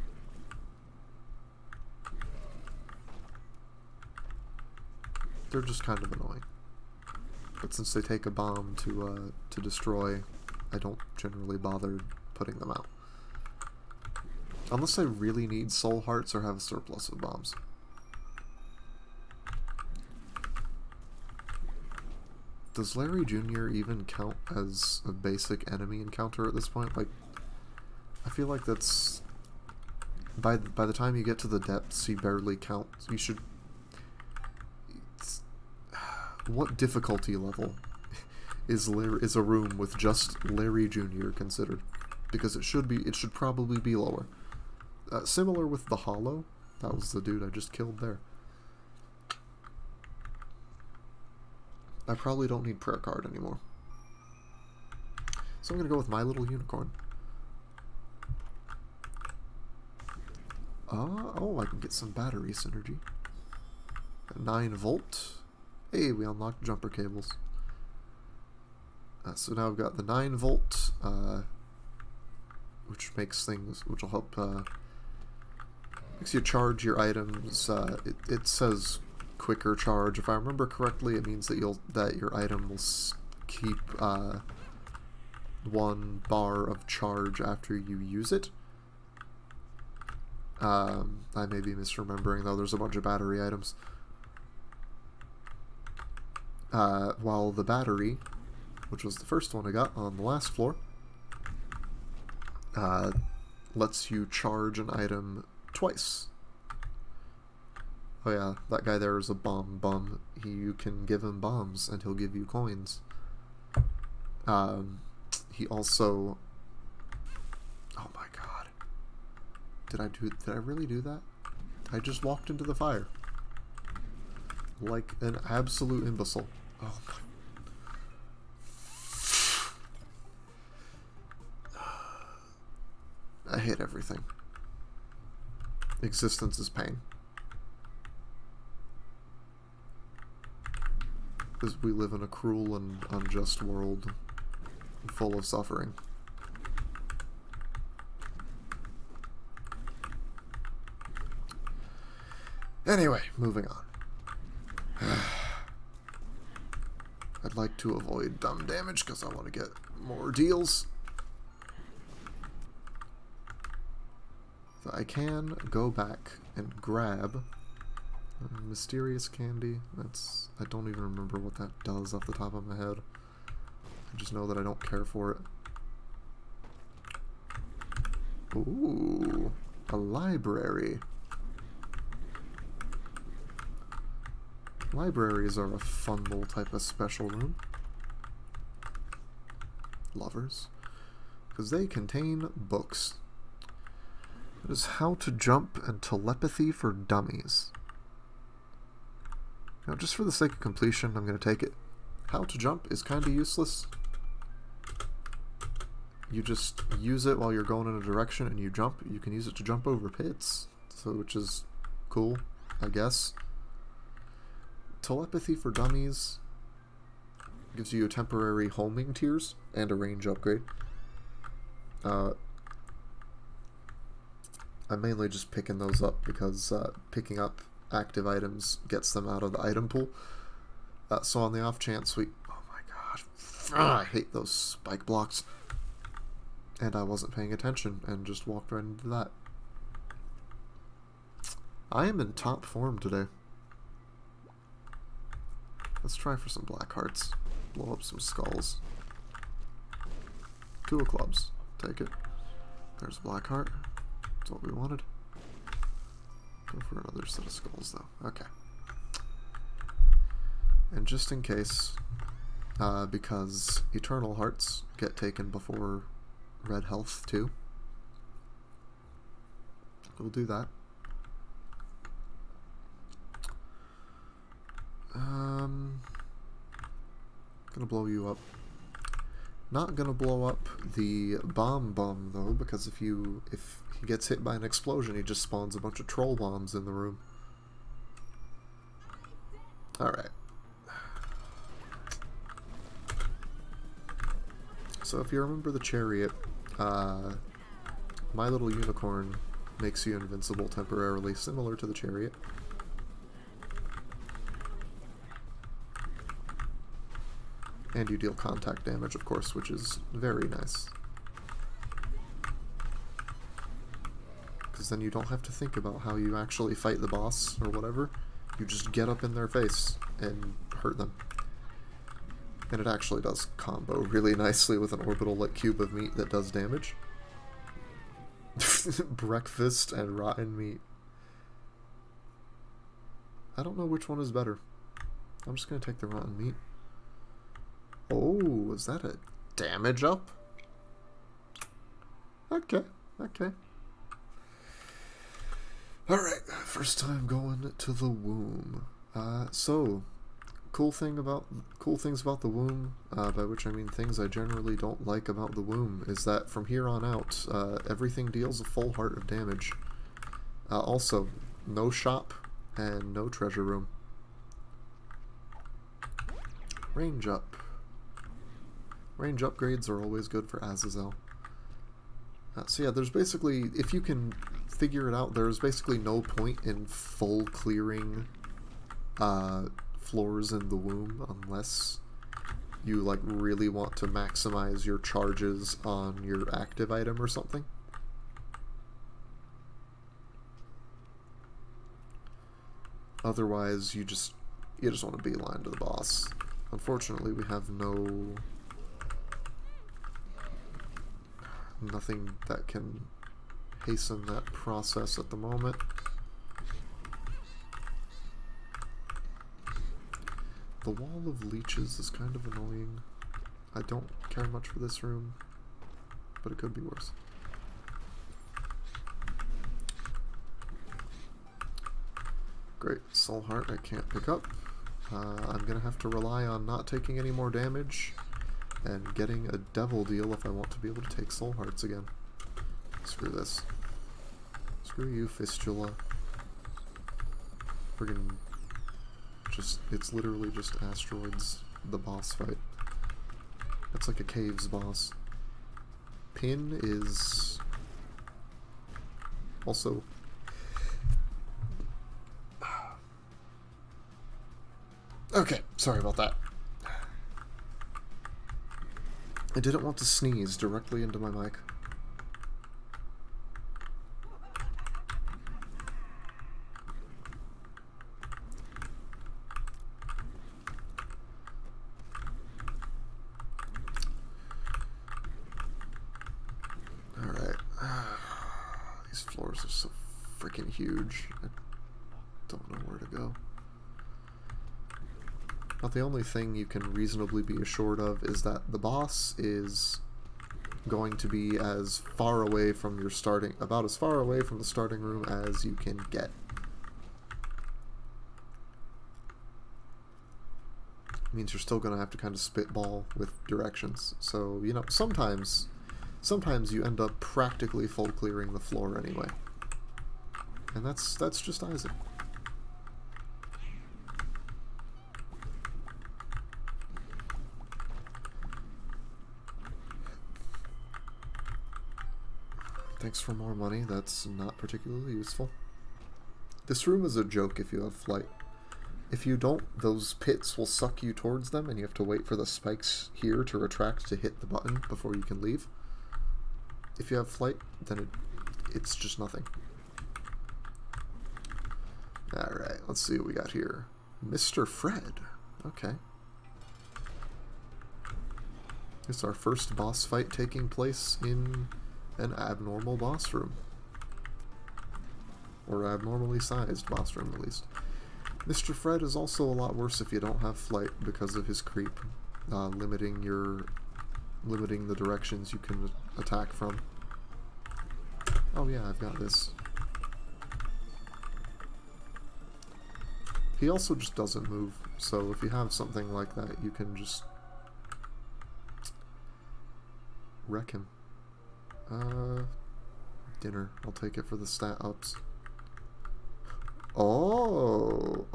They're just kind of annoying. But since they take a bomb to destroy, I don't generally bother putting them out. Unless I really need soul hearts or have a surplus of bombs. Does Larry Jr. even count as a basic enemy encounter at this point? Like, I feel like that's... By the time you get to the depths, he barely counts. You should... What difficulty level is a room with just Larry Jr. considered? Because it should probably be lower. Similar with the Hollow. That was the dude I just killed there. I probably don't need prayer card anymore. So I'm gonna go with My Little Unicorn. Oh, I can get some battery synergy. 9 volt. Hey, we unlocked jumper cables. So now I've got the 9 volt, which will help, makes you charge your items. It says quicker charge. If I remember correctly, it means that your item will keep 1 bar of charge after you use it. I may be misremembering though. There's a bunch of battery items. While the battery, which was the first one I got on the last floor, lets you charge an item twice. Oh yeah, that guy there is a bomb bum. You can give him bombs and he'll give you coins. He also... Oh my god. Did I really do that? I just walked into the fire. Like an absolute imbecile. Oh my... I hate everything. Existence is pain. Because we live in a cruel and unjust world full of suffering. Anyway, moving on. I'd like to avoid dumb damage because I want to get more deals. So I can go back and grab mysterious candy. I don't even remember what that does off the top of my head. I just know that I don't care for it. Ooh, a library. Libraries are a fun little type of special room. Lovers. Because they contain books. It is How to Jump and Telepathy for Dummies. Now, just for the sake of completion, I'm going to take it. How to Jump is kind of useless. You just use it while you're going in a direction and you jump. You can use it to jump over pits, which is cool, I guess. Telepathy for Dummies gives you a temporary homing tiers and a range upgrade. I'm mainly just picking those up because picking up active items gets them out of the item pool. So on the off chance oh my god, I hate those spike blocks. And I wasn't paying attention and just walked right into that. I am in top form today. Let's try for some black hearts. Blow up some skulls. 2 of clubs. Take it. There's a black heart. That's what we wanted. Go for another set of skulls, though. Okay. And just in case, because eternal hearts get taken before red health, too. We'll do that. Gonna blow you up. Not gonna blow up the bomb bum though, because if he gets hit by an explosion, he just spawns a bunch of troll bombs in the room. Alright. So if you remember the chariot, My Little Unicorn makes you invincible temporarily, similar to the chariot. And you deal contact damage, of course, which is very nice. Because then you don't have to think about how you actually fight the boss or whatever. You just get up in their face and hurt them. And it actually does combo really nicely with an orbital like cube of meat that does damage. Breakfast and rotten meat. I don't know which one is better. I'm just going to take the rotten meat. Oh, is that a damage up? Okay, okay. Alright, first time going to the womb. So, cool things about the womb, by which I mean things I generally don't like about the womb, is that from here on out, everything deals a full heart of damage. Also, no shop and no treasure room. Range up. Range upgrades are always good for Azazel. So yeah, there's basically, if you can figure it out, there's basically no point in full clearing floors in the womb unless you like really want to maximize your charges on your active item or something. Otherwise, you just want to beeline to the boss. Unfortunately, we have nothing that can hasten that process at the moment. The wall of leeches is kind of annoying. I don't care much for this room, but it could be worse. Great, soul heart I can't pick up. I'm gonna have to rely on not taking any more damage and getting a devil deal if I want to be able to take soul hearts again. Screw this. Screw you, Fistula. Friggin' it's literally just asteroids, the boss fight. That's like a caves boss. Pin is also okay, sorry about that. I didn't want to sneeze directly into my mic. Alright. These floors are so freaking huge. I don't know where to go. Now, the only thing you can reasonably be assured of is that the boss is going to be as far away from your about as far away from the starting room as you can get. It means you're still going to have to kind of spitball with directions. So, you know, sometimes you end up practically full clearing the floor anyway. And that's just Isaac. Thanks for more money, that's not particularly useful. This room is a joke if you have flight. If you don't, those pits will suck you towards them and you have to wait for the spikes here to retract to hit the button before you can leave. if you have flight, then it's just nothing. Alright, let's see what we got here. Mr. Fred. Okay. It's our first boss fight taking place in an abnormal boss room. Or abnormally sized boss room, at least. Mr. Fred is also a lot worse if you don't have flight because of his creep, limiting the directions you can attack from. Oh yeah, I've got this. He also just doesn't move, so if you have something like that, you can just wreck him. Dinner. I'll take it for the stat ups. Oh,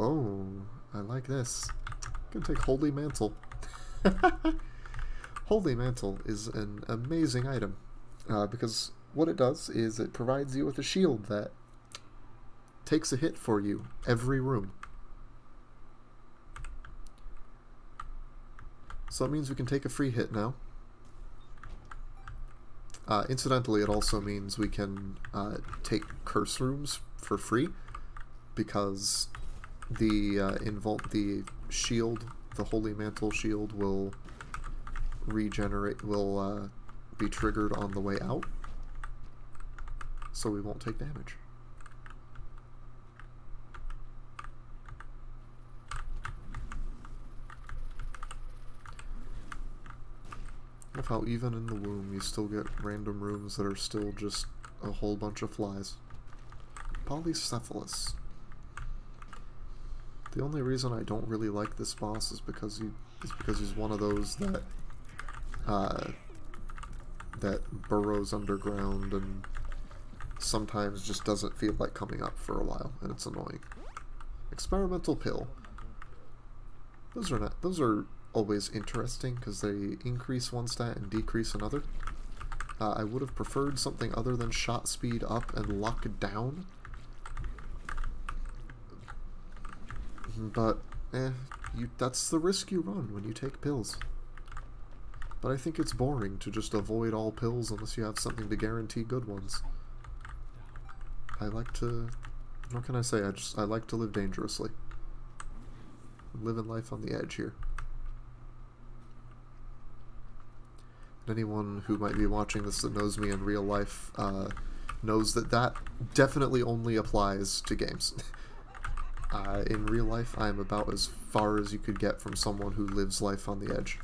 I like this. Gonna take Holy Mantle. Holy Mantle is an amazing item, because what it does is it provides you with a shield that takes a hit for you every room. So that means we can take a free hit now. Incidentally, it also means we can take curse rooms for free, because the shield, the Holy Mantle shield, will be triggered on the way out, so we won't take damage. Of how even in the womb you still get random rooms that are still just a whole bunch of flies. Polycephalus. The only reason I don't really like this boss is because he's one of those that that burrows underground and sometimes just doesn't feel like coming up for a while, and it's annoying. Experimental pill. Those are always interesting because they increase one stat and decrease another. I would have preferred something other than shot speed up and luck down. But, that's the risk you run when you take pills. But I think it's boring to just avoid all pills unless you have something to guarantee good ones. I like to... What can I say? I like to live dangerously. I'm living life on the edge here. Anyone who might be watching this that knows me in real life knows that definitely only applies to games. In real life, I am about as far as you could get from someone who lives life on the edge.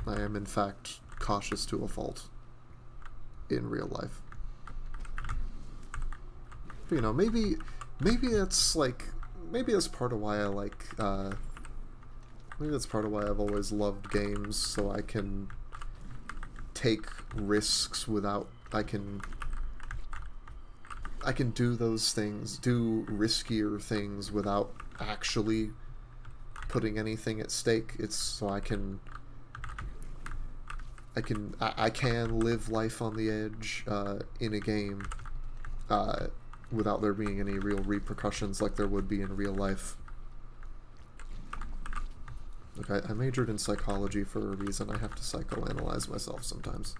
I am, in fact, cautious to a fault in real life. But, you know, maybe that's like, maybe that's part of why I like, maybe that's part of why I've always loved games, so I can take risks without, I can do those things, do riskier things without actually putting anything at stake. It's so I can live life on the edge in a game without there being any real repercussions like there would be in real life. Look, I majored in psychology for a reason. I have to psychoanalyze myself sometimes.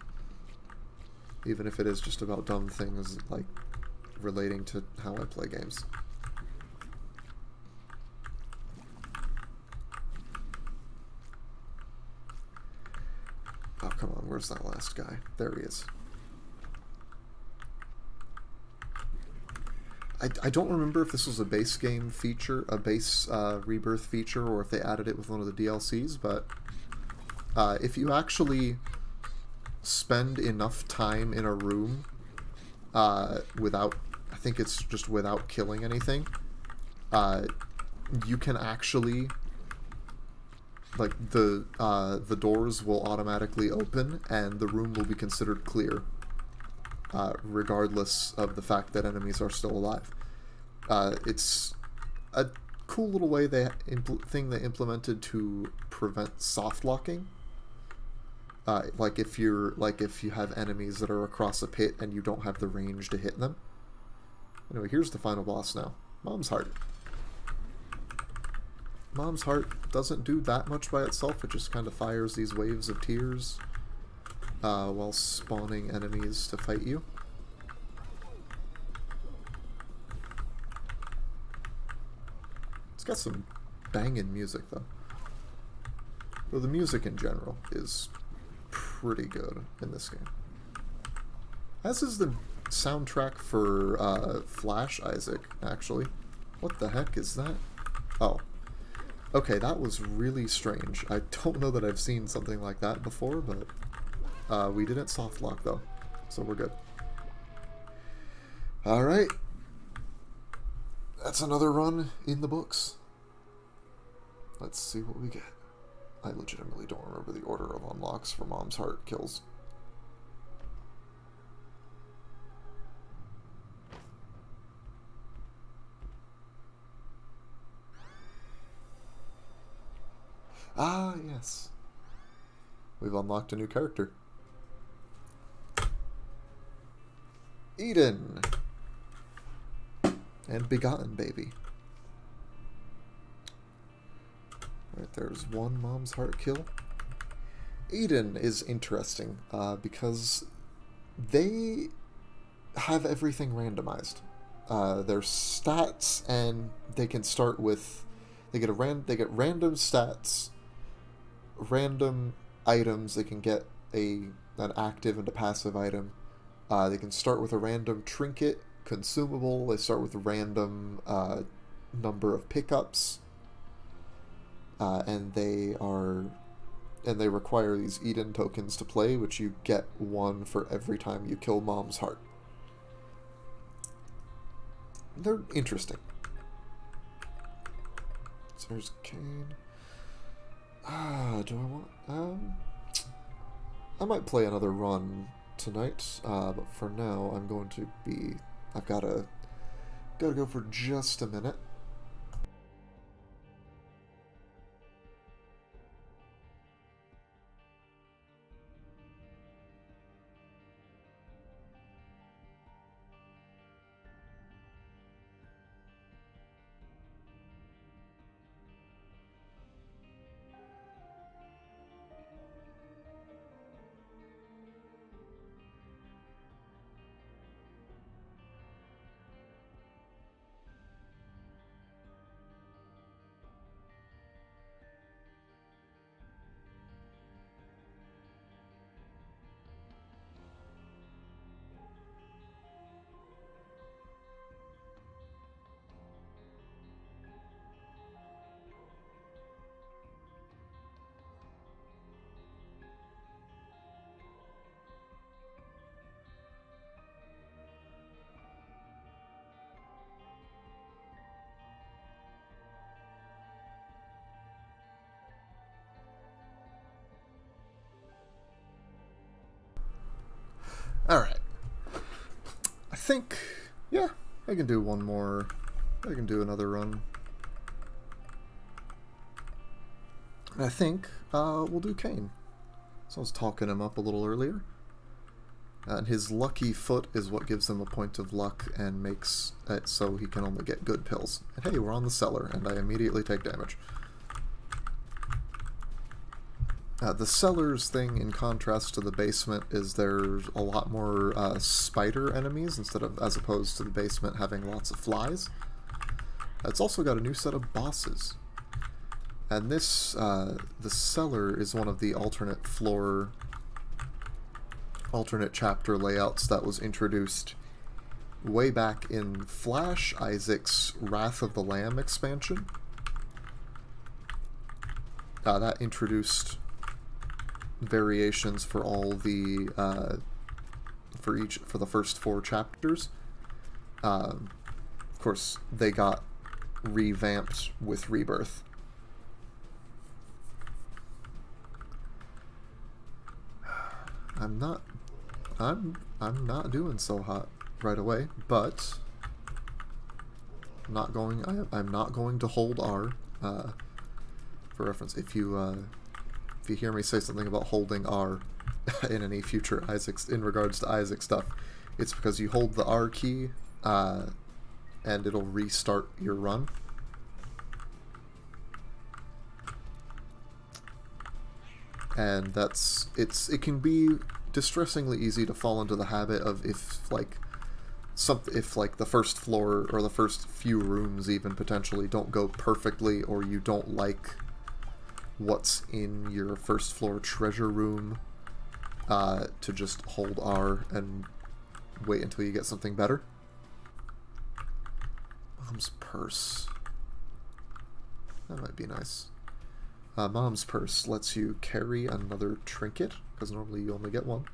Even if it is just about dumb things like relating to how I play games. Oh, come on, where's that last guy? There he is. I don't remember if this was a base game feature, a base rebirth feature, or if they added it with one of the DLCs, but if you actually spend enough time in a room without, I think it's just without killing anything, you can actually, like, the doors will automatically open and the room will be considered clear, regardless of the fact that enemies are still alive. It's a cool little way thing they implemented to prevent soft locking. Like if you have enemies that are across a pit and you don't have the range to hit them. Anyway, here's the final boss now. Mom's Heart. Mom's Heart doesn't do that much by itself. It just kind of fires these waves of tears while spawning enemies to fight you. It's got some banging music, though. Well, the music in general is pretty good in this game. As is the soundtrack for Flash Isaac, actually. What the heck is that? Oh. Okay, that was really strange. I don't know that I've seen something like that before, but we didn't softlock, though, so we're good. Alright. That's another run in the books. Let's see what we get. I legitimately don't remember the order of unlocks for Mom's Heart kills. Ah, yes. We've unlocked a new character. Eden! And Begotten Baby. Right, there's one Mom's Heart kill. Eden is interesting, because they have everything randomized. Their stats, and they can start with... They get random stats, random items. They can get an active and a passive item. They can start with a random trinket, consumable. They start with a random number of pickups. And they require these Eden tokens to play, which you get one for every time you kill Mom's Heart. They're interesting. So there's Cain. Do I want... I might play another run tonight, but for now I'm going to be... I've gotta go for just a minute. Alright. I think, yeah, I can do one more. I can do another run. And I think we'll do Cain. So I was talking him up a little earlier. And his lucky foot is what gives him a point of luck and makes it so he can only get good pills. And hey, we're on the cellar, and I immediately take damage. The cellars thing, in contrast to the basement, is there's a lot more spider enemies as opposed to the basement having lots of flies. It's also got a new set of bosses. And this, the cellar is one of the alternate chapter layouts that was introduced way back in Flash Isaac's Wrath of the Lamb expansion. That introduced variations for all the for the first 4 chapters. Of course, they got revamped with Rebirth. I'm not doing so hot right away, but I'm not going to hold R. For reference, if you hear me say something about holding R in any future in regards to Isaac stuff, it's because you hold the R key and it'll restart your run. And it can be distressingly easy to fall into the habit of if the first floor or the first few rooms even potentially don't go perfectly, or you don't like what's in your first floor treasure room, to just hold R and wait until you get something better. Mom's purse. That might be nice. Mom's purse lets you carry another trinket, because normally you only get one.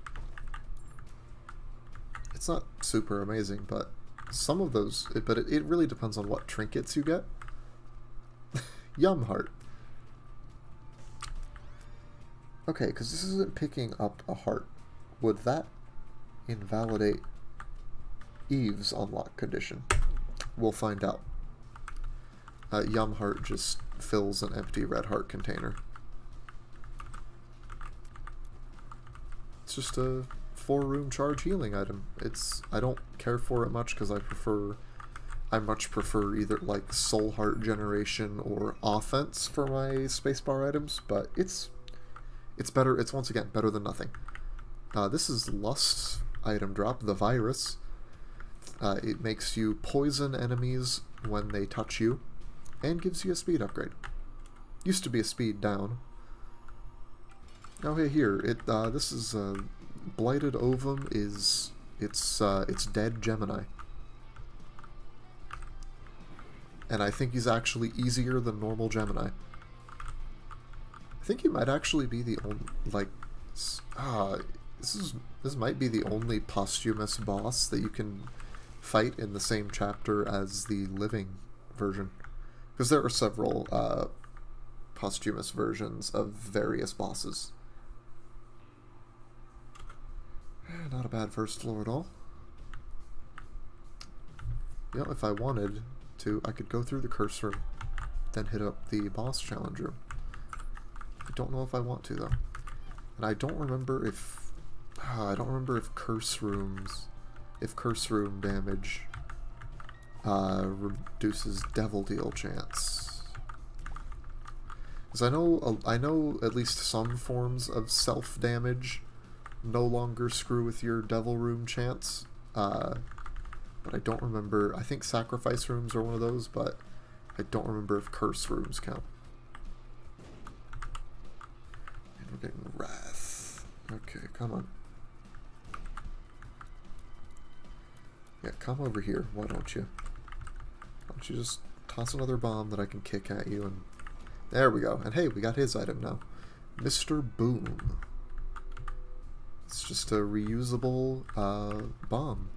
It's not super amazing, but some of those... it really depends on what trinkets you get. Yum heart. Okay, because this isn't picking up a heart. Would that invalidate Eve's unlock condition? We'll find out. Yum heart just fills an empty red heart container. It's just a 4-room charge healing item. I don't care for it much because I much prefer either like soul heart generation or offense for my spacebar items, but it's better. It's once again better than nothing. This is Lust item drop, the virus. It makes you poison enemies when they touch you, and gives you a speed upgrade. Used to be a speed down. Oh, hey, here. This is Blighted Ovum. It's dead Gemini, and I think he's actually easier than normal Gemini. I think he might actually be the only this might be the only posthumous boss that you can fight in the same chapter as the living version. Because there are several posthumous versions of various bosses. Not a bad first floor at all. You know, if I wanted to, I could go through the curse room, then hit up the boss challenge room. I don't know if I want to, though. And I don't remember if... curse room damage reduces devil deal chance. Because I know at least some forms of self damage no longer screw with your devil room chance. But I don't remember. I think sacrifice rooms are one of those, but I don't remember if curse rooms count. And we're getting wrath. Okay, come on. Yeah, come over here. Why don't you? Why don't you just toss another bomb that I can kick at you, and there we go. And hey, we got his item now. Mr. Boom. It's just a reusable bomb.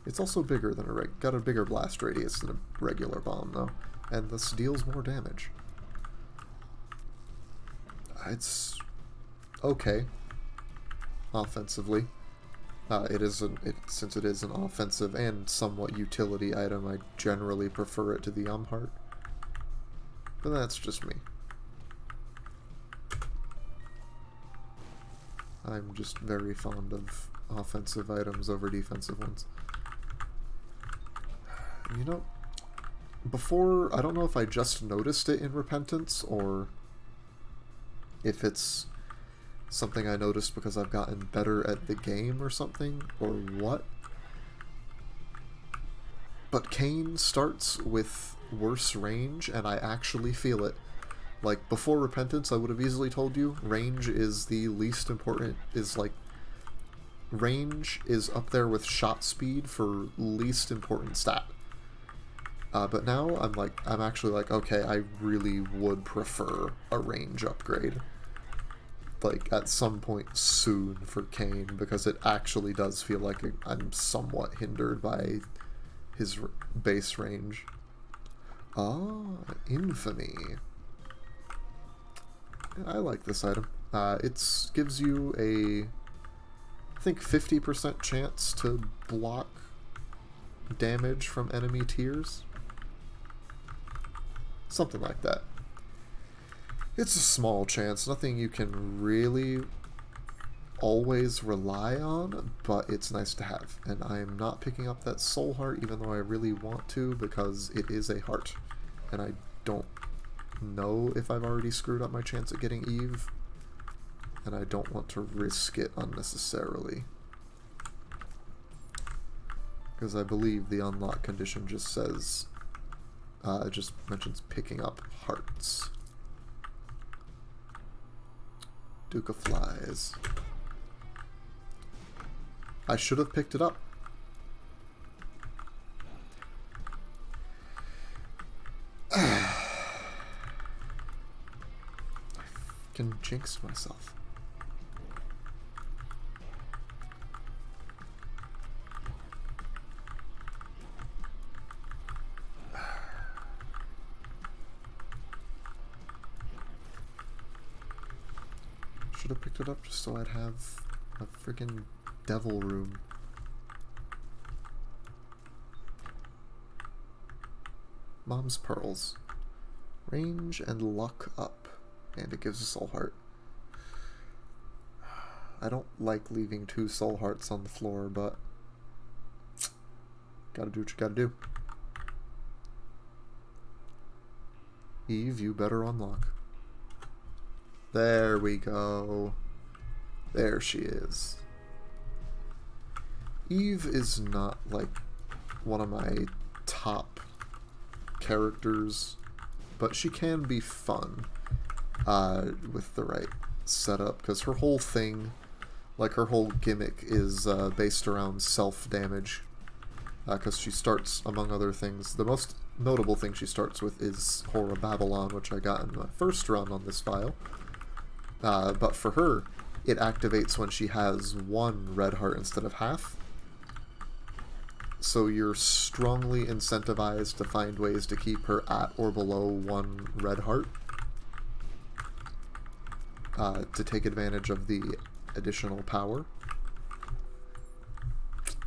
It's also bigger than got a bigger blast radius than a regular bomb, though, and this deals more damage. It's okay offensively. Since it is an offensive and somewhat utility item, I generally prefer it to the heart. But that's just me. I'm just very fond of offensive items over defensive ones. You know, before, I don't know if I just noticed it in Repentance, or if it's something I noticed because I've gotten better at the game or something, or what. But Kain starts with worse range, and I actually feel it. Like, before Repentance, I would have easily told you, range is the least important, range is up there with shot speed for least important stat. But now, I'm actually like, okay, I really would prefer a range upgrade. Like, at some point soon for Kain, because it actually does feel like I'm somewhat hindered by his base range. Ah, Infamy. I like this item. It gives you a, I think, 50% chance to block damage from enemy tiers. Something like that. It's a small chance, nothing you can really always rely on, but it's nice to have. And I am not picking up that soul heart, even though I really want to, because it is a heart. And I don't know if I've already screwed up my chance at getting Eve. and I don't want to risk it unnecessarily. Because I believe the unlock condition just says, it just mentions picking up hearts. Duke of Flies. I should have picked it up. I can jinx myself. Should have picked it up just so I'd have a freaking devil room. Mom's Pearls. Range and luck up. And it gives a soul heart. I don't like leaving 2 soul hearts on the floor, but gotta do what you gotta do. Eve, you better unlock. There we go. There she is. Eve is not like one of my top characters, but she can be fun with the right setup, because her whole thing, like her whole gimmick, is based around self-damage, because she starts, among other things, the most notable thing she starts with is Horror Babylon, which I got in my first run on this file. But for her, it activates when she has 1 red heart instead of half. So you're strongly incentivized to find ways to keep her at or below 1 red heart. To take advantage of the additional power.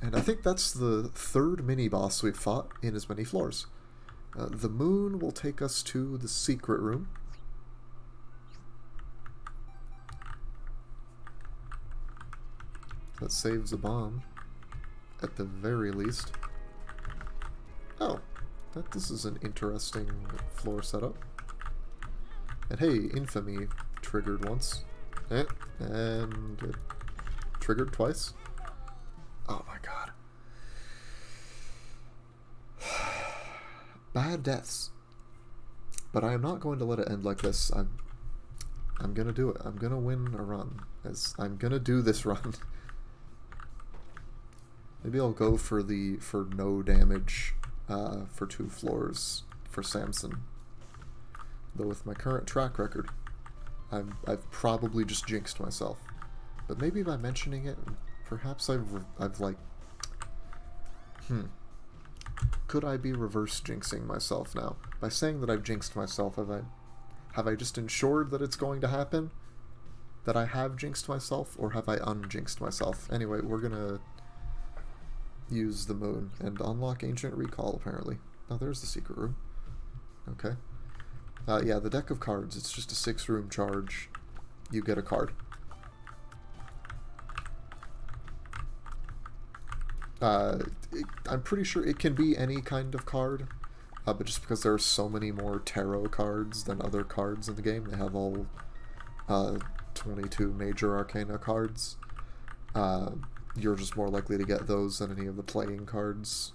And I think that's the 3rd mini-boss we've fought in as many floors. The moon will take us to the secret room. That saves a bomb, at the very least. Oh, this is an interesting floor setup. And hey, Infamy triggered once. And it triggered twice. Oh my god. Bad deaths. But I am not going to let it end like this. I'm gonna do it. I'm gonna win a run. I'm gonna do this run. Maybe I'll go for no damage for 2 floors for Samson. Though with my current track record, I've probably just jinxed myself. But maybe by mentioning it, perhaps I've like, could I be reverse jinxing myself now? By saying that I've jinxed myself, have I just ensured that it's going to happen? That I have jinxed myself, or have I unjinxed myself? Anyway, we're gonna use the moon and unlock Ancient Recall, apparently. Oh, there's the secret room. Okay. Yeah, the deck of cards, it's just a 6-room charge. You get a card. I'm pretty sure it can be any kind of card, but just because there are so many more tarot cards than other cards in the game, they have all 22 major arcana cards. You're just more likely to get those than any of the playing cards.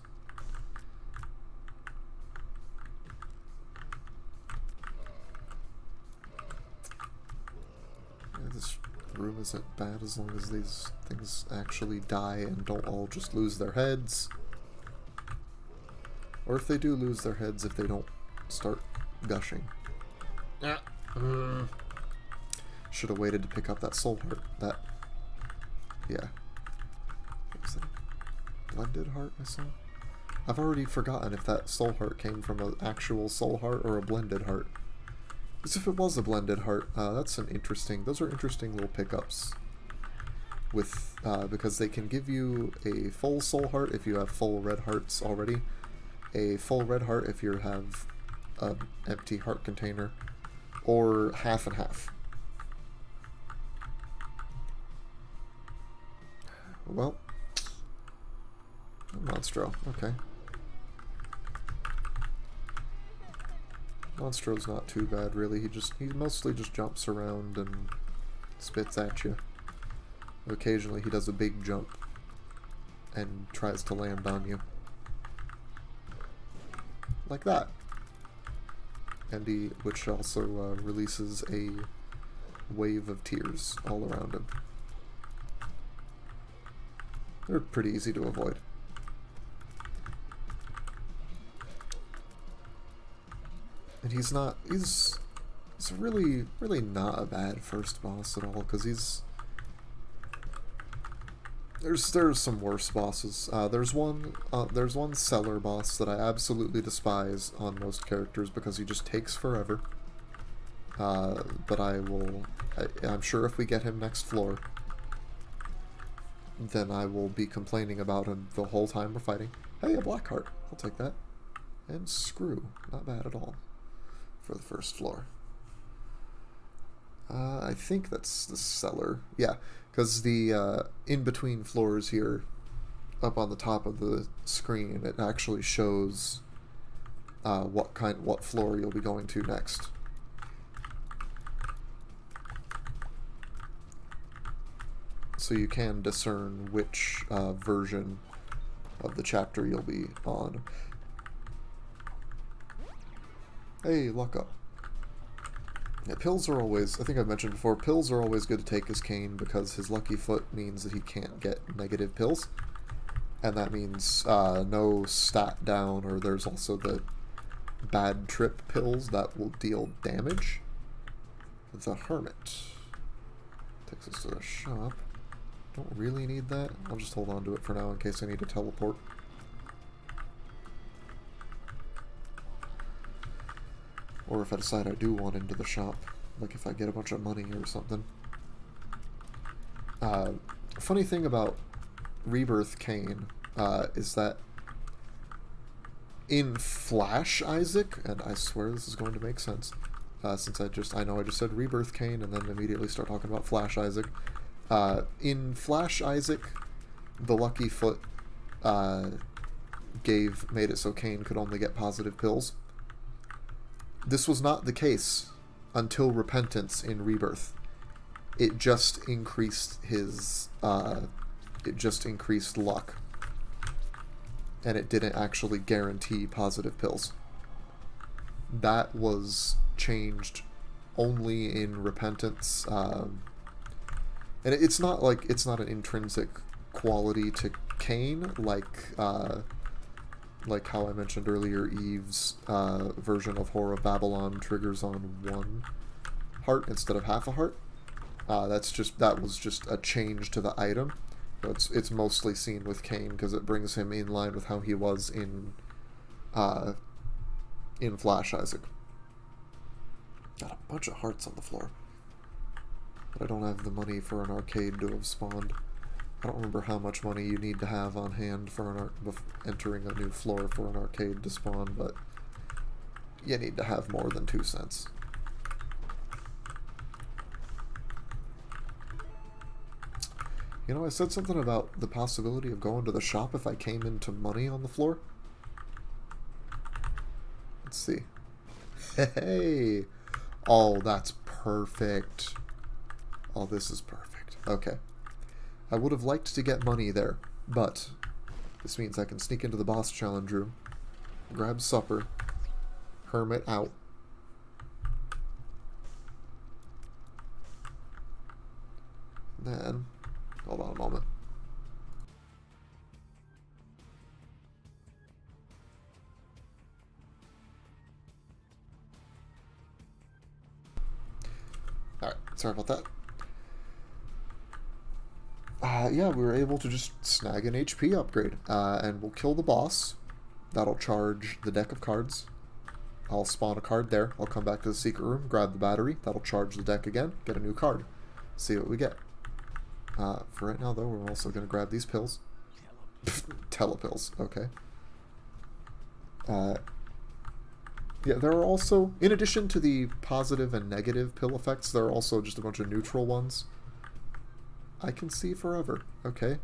Yeah, this room isn't bad as long as these things actually die and don't all just lose their heads. Or if they do lose their heads, if they don't start gushing. Yeah. Should have waited to pick up that soul heart. Yeah. Was that a blended heart I saw? I've already forgotten if that soul heart came from an actual soul heart or a blended heart. As if it was a blended heart, those are interesting little pickups. With because they can give you a full soul heart if you have full red hearts already, a full red heart if you have an empty heart container, or half and half. Well, Monstro, okay. Monstro's not too bad, really. He mostly just jumps around and spits at you. Occasionally he does a big jump and tries to land on you. Like that. And which also releases a wave of tears all around him. They're pretty easy to avoid. And he's really not a bad first boss at all, because there's some worse bosses. There's one seller boss that I absolutely despise on most characters because he just takes forever. But I'm sure if we get him next floor, then I will be complaining about him the whole time we're fighting. Hey, a black heart. I'll take that. And screw. Not bad at all for the first floor. I think that's the cellar. Yeah, because the in-between floors here, up on the top of the screen, it actually shows what floor you'll be going to next. So you can discern which version of the chapter you'll be on. Hey, luck up. Yeah, pills are always, I think I've mentioned before, pills are always good to take as Cain because his lucky foot means that he can't get negative pills. And that means no stat down, or there's also the bad trip pills that will deal damage. The Hermit takes us to the shop. Don't really need that. I'll just hold on to it for now in case I need to teleport. Or if I decide I do want into the shop, like if I get a bunch of money or something. Funny thing about Rebirth Cain is that in Flash Isaac, and I swear this is going to make sense, since I know I just said Rebirth Cain and then immediately start talking about Flash Isaac. In Flash Isaac, the lucky foot made it so Cain could only get positive pills. This was not the case until Repentance in Rebirth. It just increased his, it just increased luck. And it didn't actually guarantee positive pills. That was changed only in Repentance. And it's not an intrinsic quality to Cain, like how I mentioned earlier, Eve's version of Whore of Babylon triggers on 1 heart instead of half a heart. That was just a change to the item. It's mostly seen with Cain because it brings him in line with how he was in Flash Isaac. Got a bunch of hearts on the floor, but I don't have the money for an arcade to have spawned. I don't remember how much money you need to have on hand for entering a new floor for an arcade to spawn, but you need to have more than 2 cents. You know, I said something about the possibility of going to the shop if I came into money on the floor. Let's see. Hey! Oh, that's perfect. Oh, this is perfect. Okay. I would have liked to get money there, but this means I can sneak into the boss challenge room, grab supper, hermit out. Then, hold on a moment. Alright, sorry about that. Yeah, we were able to just snag an HP upgrade, and we'll kill the boss. That'll charge the deck of cards. I'll spawn a card there. I'll come back to the secret room, grab the battery. That'll charge the deck again, get a new card. See what we get. For right now, though, we're also going to grab these pills. Telepills, okay. Yeah, there are also, in addition to the positive and negative pill effects, there are also just a bunch of neutral ones. I can see forever. Okay.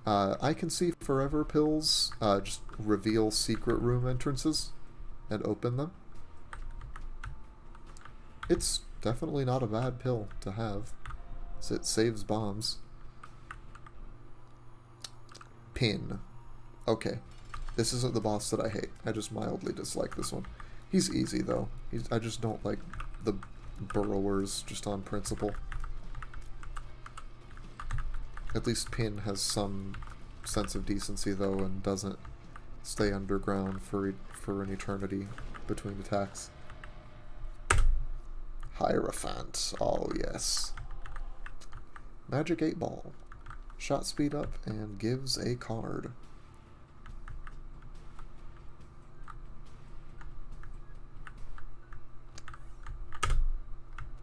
I can see forever pills just reveal secret room entrances and open them. It's definitely not a bad pill to have. So it saves bombs. Pin. Okay. This isn't the boss that I hate. I just mildly dislike this one. He's easy, though. I just don't like the burrowers just on principle. At least Pin has some sense of decency, though, and doesn't stay underground for an eternity between attacks. Hierophant. Oh, yes. Magic 8 Ball. Shot speed up and gives a card.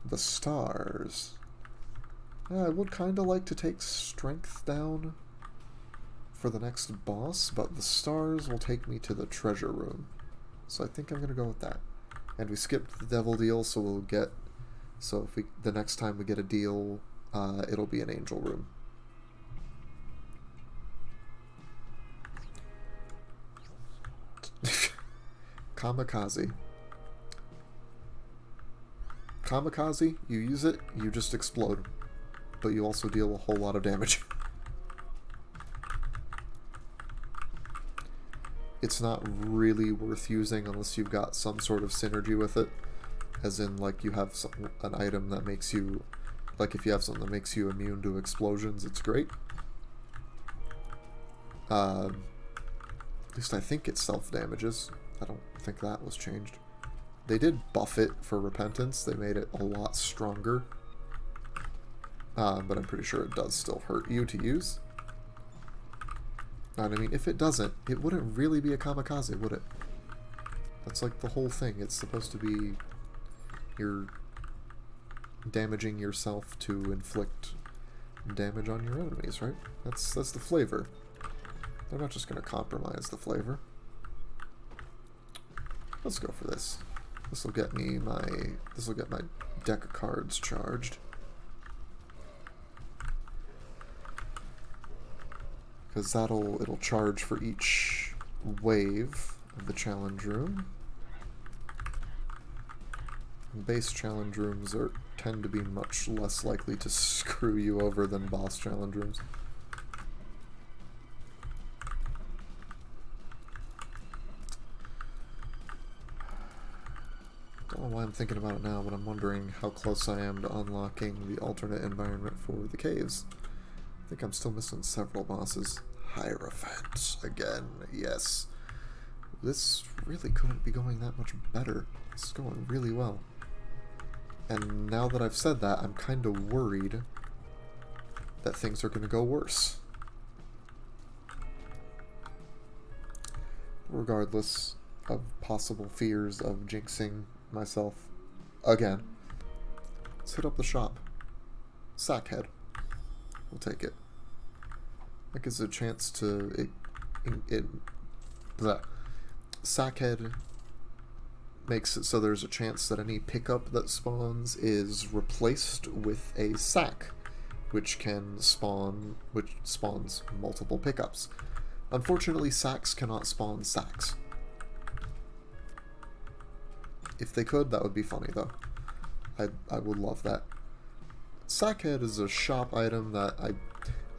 The stars. I would kind of like to take strength down for the next boss, but the stars will take me to the treasure room. So I think I'm going to go with that. And we skipped the devil deal, so we'll get... So if the next time we get a deal, it'll be an angel room. Kamikaze. Kamikaze, you use it, you just explode. But you also deal a whole lot of damage. It's not really worth using unless you've got some sort of synergy with it. As in, like, you have an item that makes you... Like, if you have something that makes you immune to explosions, it's great. At least I think it self-damages. I don't think that was changed. They did buff it for Repentance. They made it a lot stronger. But I'm pretty sure it does still hurt you to use. And I mean, if it doesn't, it wouldn't really be a kamikaze, would it? That's like the whole thing. It's supposed to be you're damaging yourself to inflict damage on your enemies, right? That's the flavor. They're not just going to compromise the flavor. Let's go for this. This will get my deck of cards charged. Because it'll charge for each wave of the challenge room. And base challenge rooms tend to be much less likely to screw you over than boss challenge rooms. Don't know why I'm thinking about it now, but I'm wondering how close I am to unlocking the alternate environment for the caves. I think I'm still missing several bosses. Hierophant again, yes. This really couldn't be going that much better. It's going really well. And now that I've said that, I'm kind of worried that things are going to go worse. Regardless of possible fears of jinxing myself again. Let's hit up the shop. Sackhead. We'll take it. That gives a chance to... Sackhead makes it so there's a chance that any pickup that spawns is replaced with a sack, which spawns multiple pickups. Unfortunately, sacks cannot spawn sacks. If they could, that would be funny, though. I would love that. Sackhead is a shop item that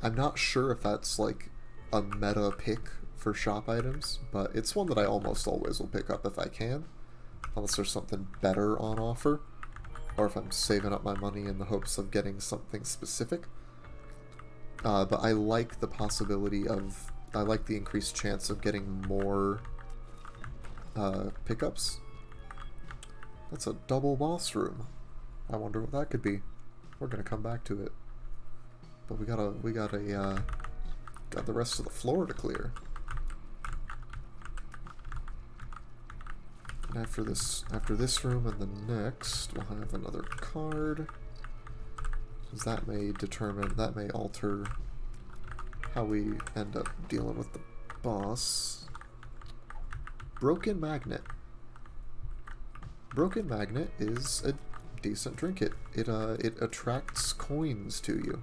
I'm not sure if that's like a meta pick for shop items, but it's one that I almost always will pick up if I can, unless there's something better on offer, or if I'm saving up my money in the hopes of getting something specific. But I like the possibility of... I like the increased chance of getting more pickups. That's a double boss room. I wonder what that could be. We're gonna come back to it. But we got the rest of the floor to clear. And after this room and the next, we'll have another card. Because that may alter how we end up dealing with the boss. Broken Magnet. Broken Magnet is a decent trinket. It attracts coins to you.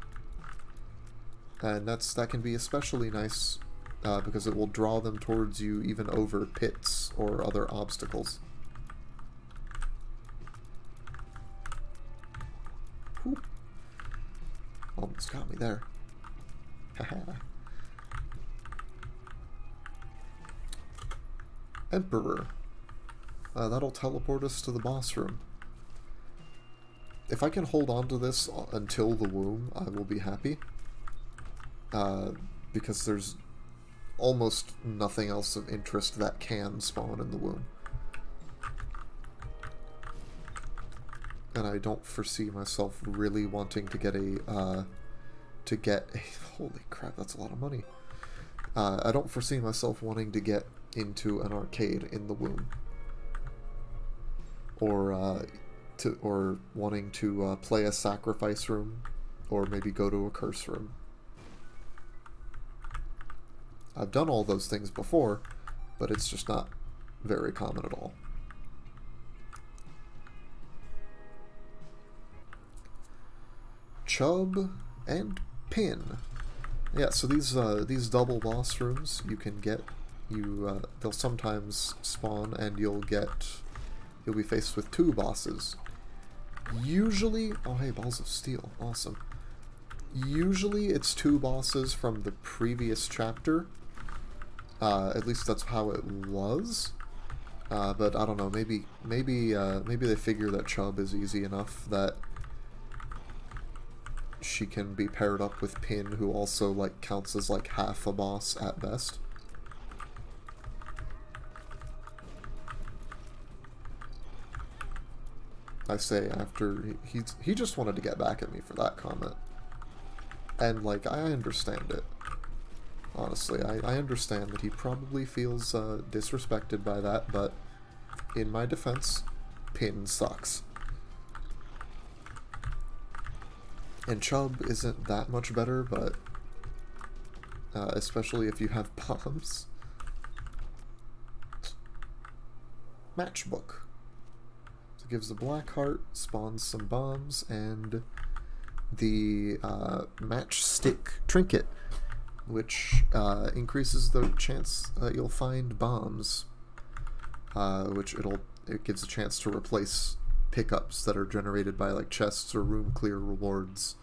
And that can be especially nice because it will draw them towards you even over pits or other obstacles. Whew. Almost got me there. Haha. Emperor. That'll teleport us to the boss room. If I can hold on to this until the womb, I will be happy. Because there's almost nothing else of interest that can spawn in the womb. And I don't foresee myself really wanting to get a, holy crap, that's a lot of money. I don't foresee myself wanting to get into an arcade in the womb. Or wanting to play a sacrifice room, or maybe go to a curse room. I've done all those things before, but it's just not very common at all. Chub and Pin. Yeah, so these double boss rooms you can get. They'll sometimes spawn, and you'll be faced with two bosses. Usually, oh hey, Balls of Steel, awesome. Usually it's two bosses from the previous chapter. At least that's how it was. But I don't know, maybe they figure that Chub is easy enough that she can be paired up with Pin, who also like counts as like half a boss at best. I say after he just wanted to get back at me for that comment. And like, I understand it. Honestly, I understand that he probably feels disrespected by that, but in my defense, Pin sucks. And Chub isn't that much better, but especially if you have bombs. Matchbook. So it gives a black heart, spawns some bombs, and the matchstick trinket, which increases the chance that you'll find bombs, which it gives a chance to replace pickups that are generated by like chests or room clear rewards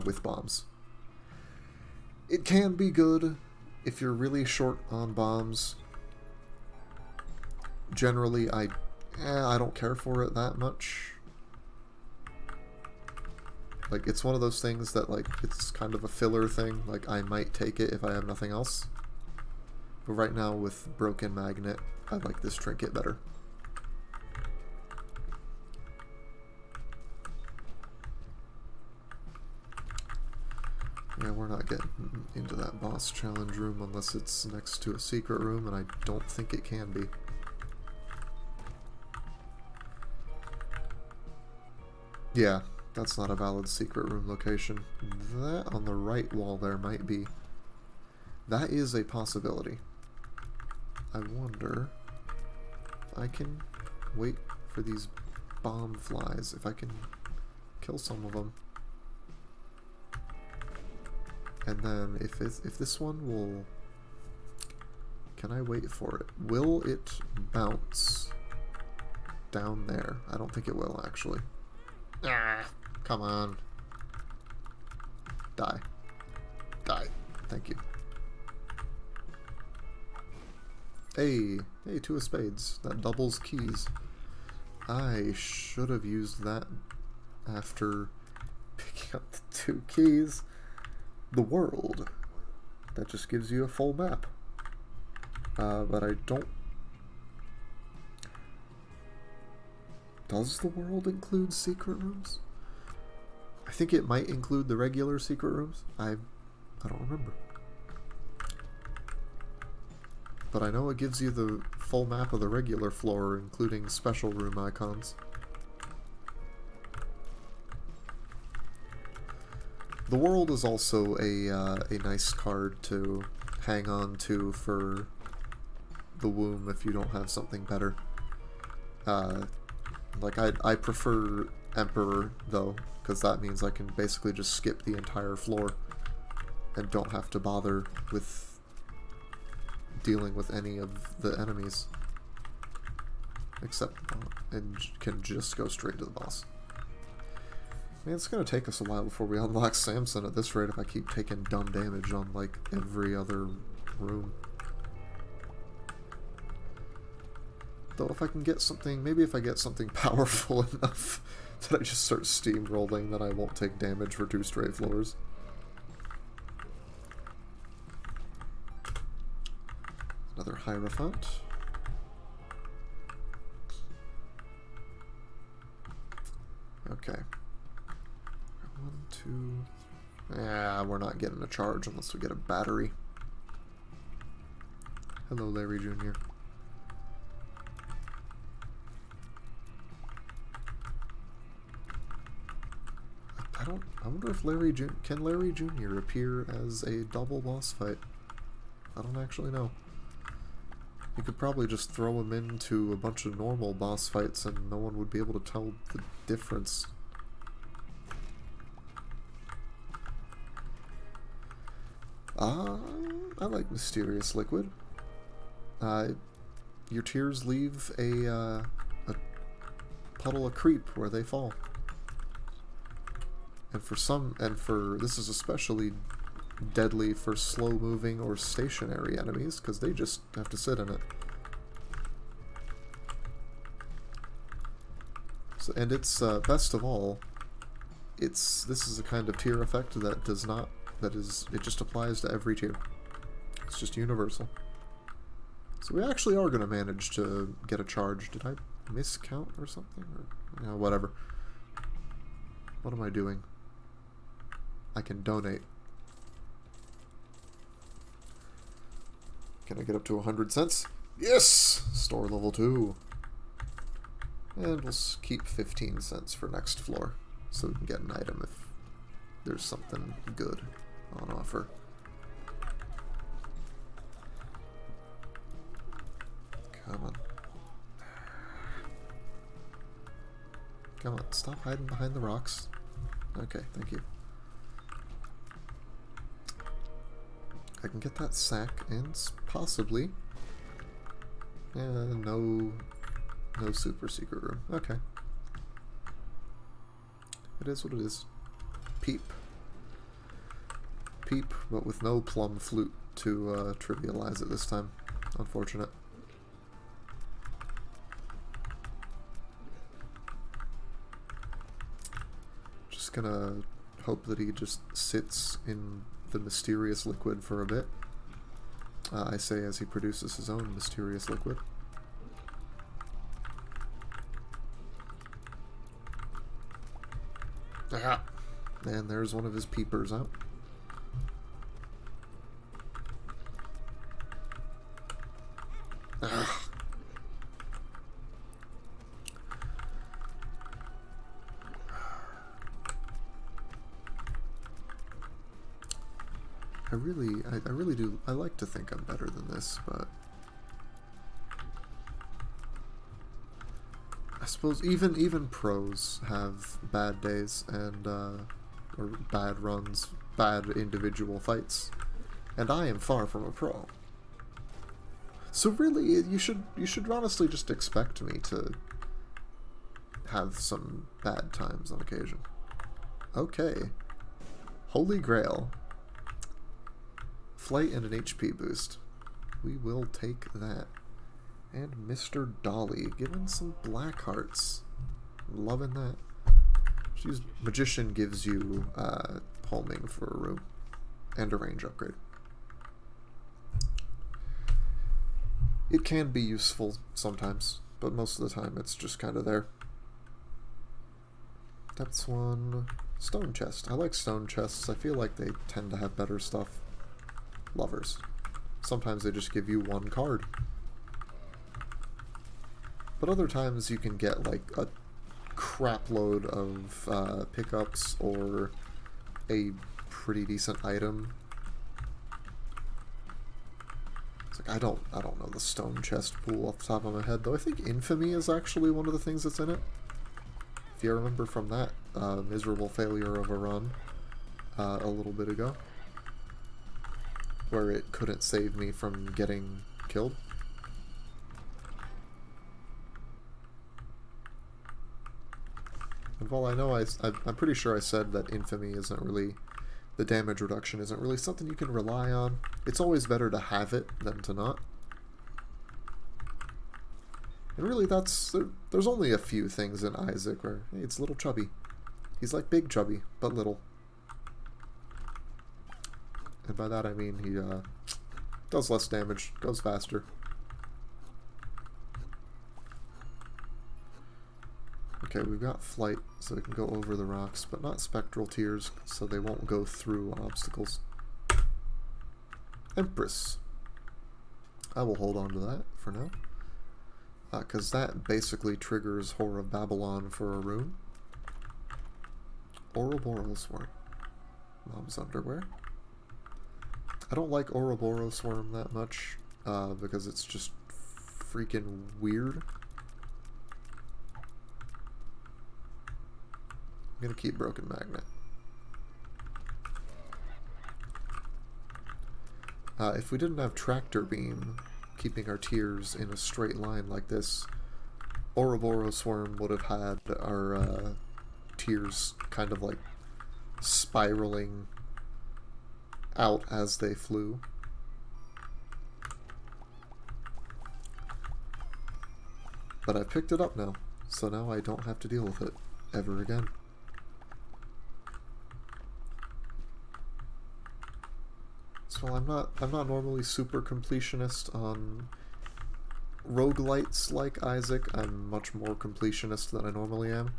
with bombs. It can be good if you're really short on bombs. Generally, I don't care for it that much. Like, it's one of those things that, like, it's kind of a filler thing. Like, I might take it if I have nothing else. But right now, with Broken Magnet, I like this trinket better. Yeah, we're not getting into that boss challenge room unless it's next to a secret room, and I don't think it can be. Yeah. That's not a valid secret room location. That on the right wall there might be. That is a possibility. I wonder if I can wait for these bomb flies, if I can kill some of them. And then if this one will... Can I wait for it? Will it bounce down there? I don't think it will, actually. Ah, come on. Die. Die. Thank you. Hey, two of spades. That doubles keys. I should have used that after picking up the two keys. The world. That just gives you a full map. But I don't... Does the world include secret rooms? I think it might include the regular secret rooms. I don't remember. But I know it gives you the full map of the regular floor, including special room icons. The world is also a nice card to hang on to for the womb if you don't have something better. Like, I prefer Emperor, though, because that means I can basically just skip the entire floor and don't have to bother with dealing with any of the enemies. Except, and can just go straight to the boss. Man, it's gonna take us a while before we unlock Samson at this rate if I keep taking dumb damage on, like, every other room. Though if I can get something, maybe if I get something powerful enough that I just start steamrolling, then I won't take damage for 2 straight floors. Another Hierophant. Okay. 1, 2... Yeah, we're not getting a charge unless we get a battery. Hello, Larry Jr. I wonder if can Larry Jr. appear as a double boss fight? I don't actually know. You could probably just throw him into a bunch of normal boss fights and no one would be able to tell the difference. I like Mysterious Liquid. Your tears leave a puddle of creep where they fall. And this is especially deadly for slow-moving or stationary enemies, because they just have to sit in it. So, and it's, best of all, this is a kind of tier effect that it just applies to every tier. It's just universal. So we actually are going to manage to get a charge. Did I miscount or something? Or, whatever. What am I doing? I can donate. Can I get up to 100 cents? Yes! Store level 2. And we'll keep 15 cents for next floor, so we can get an item if there's something good on offer. Come on. Come on, stop hiding behind the rocks. Okay, thank you. I can get that sack and possibly... no super secret room. Okay. It is what it is. Peep. Peep, but with no plum flute to trivialize it this time. Unfortunate. Just gonna hope that he just sits in the mysterious liquid for a bit. I say as he produces his own mysterious liquid. Ah! And there's one of his peepers out. Ah. I really do. I like to think I'm better than this, but I suppose even pros have bad days and or bad runs, bad individual fights, and I am far from a pro. So really, you should honestly just expect me to have some bad times on occasion. Okay, Holy Grail. Flight and an HP boost. We will take that. And Mr. Dolly, giving some black hearts. Loving that. Magician gives you homing for a room. And a range upgrade. It can be useful sometimes, but most of the time it's just kind of there. That's one. Stone chest. I like stone chests. I feel like they tend to have better stuff. Lovers. Sometimes they just give you one card. But other times you can get like a crap load of pickups or a pretty decent item. It's like I don't know the stone chest pool off the top of my head, though I think Infamy is actually one of the things that's in it. If you remember from that miserable failure of a run a little bit ago, where it couldn't save me from getting killed. And while I know I'm pretty sure I said that infamy isn't really, the damage reduction isn't really something you can rely on. It's always better to have it than to not. And really there's only a few things in Isaac where, hey, it's little chubby. He's like big chubby, but little. And by that I mean he does less damage, goes faster. Okay, we've got flight, so we can go over the rocks, but not spectral tears, so they won't go through obstacles. Empress. I will hold on to that for now. Because that basically triggers Whore of Babylon for a room. Ouroboros Worm. Mom's underwear. I don't like Ouroboros Worm that much, because it's just freaking weird. I'm gonna keep Broken Magnet. If we didn't have Tractor Beam keeping our tiers in a straight line like this, Ouroboros Worm would have had our tiers kind of like spiraling out as they flew. But I picked it up now, so now I don't have to deal with it ever again. So I'm not normally super completionist on roguelites like Isaac. I'm much more completionist than I normally am.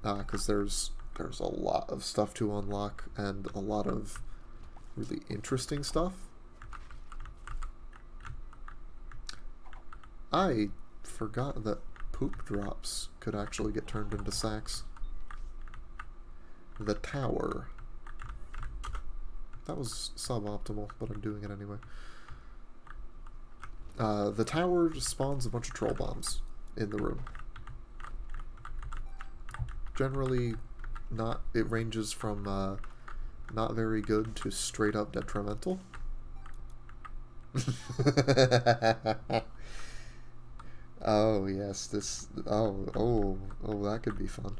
Because there's a lot of stuff to unlock and a lot of really interesting stuff. I forgot that poop drops could actually get turned into sacks. The tower. That was suboptimal, but I'm doing it anyway. The tower just spawns a bunch of troll bombs in the room. Generally, it ranges from not very good to straight up detrimental. Oh yes, oh, that could be fun.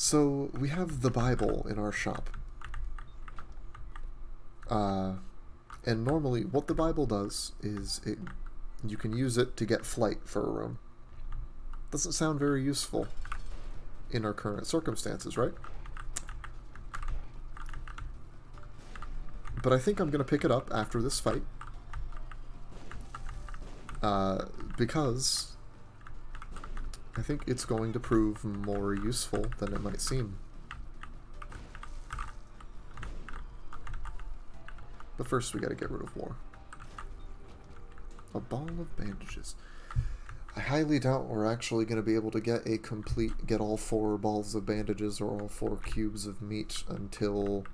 So, we have the Bible in our shop. And normally, what the Bible does is you can use it to get flight for a room. Doesn't sound very useful in our current circumstances, right? But I think I'm going to pick it up after this fight. Because I think it's going to prove more useful than it might seem. But first we gotta get rid of war. A ball of bandages. I highly doubt we're actually going to be able to get all 4 balls of bandages or all 4 cubes of meat until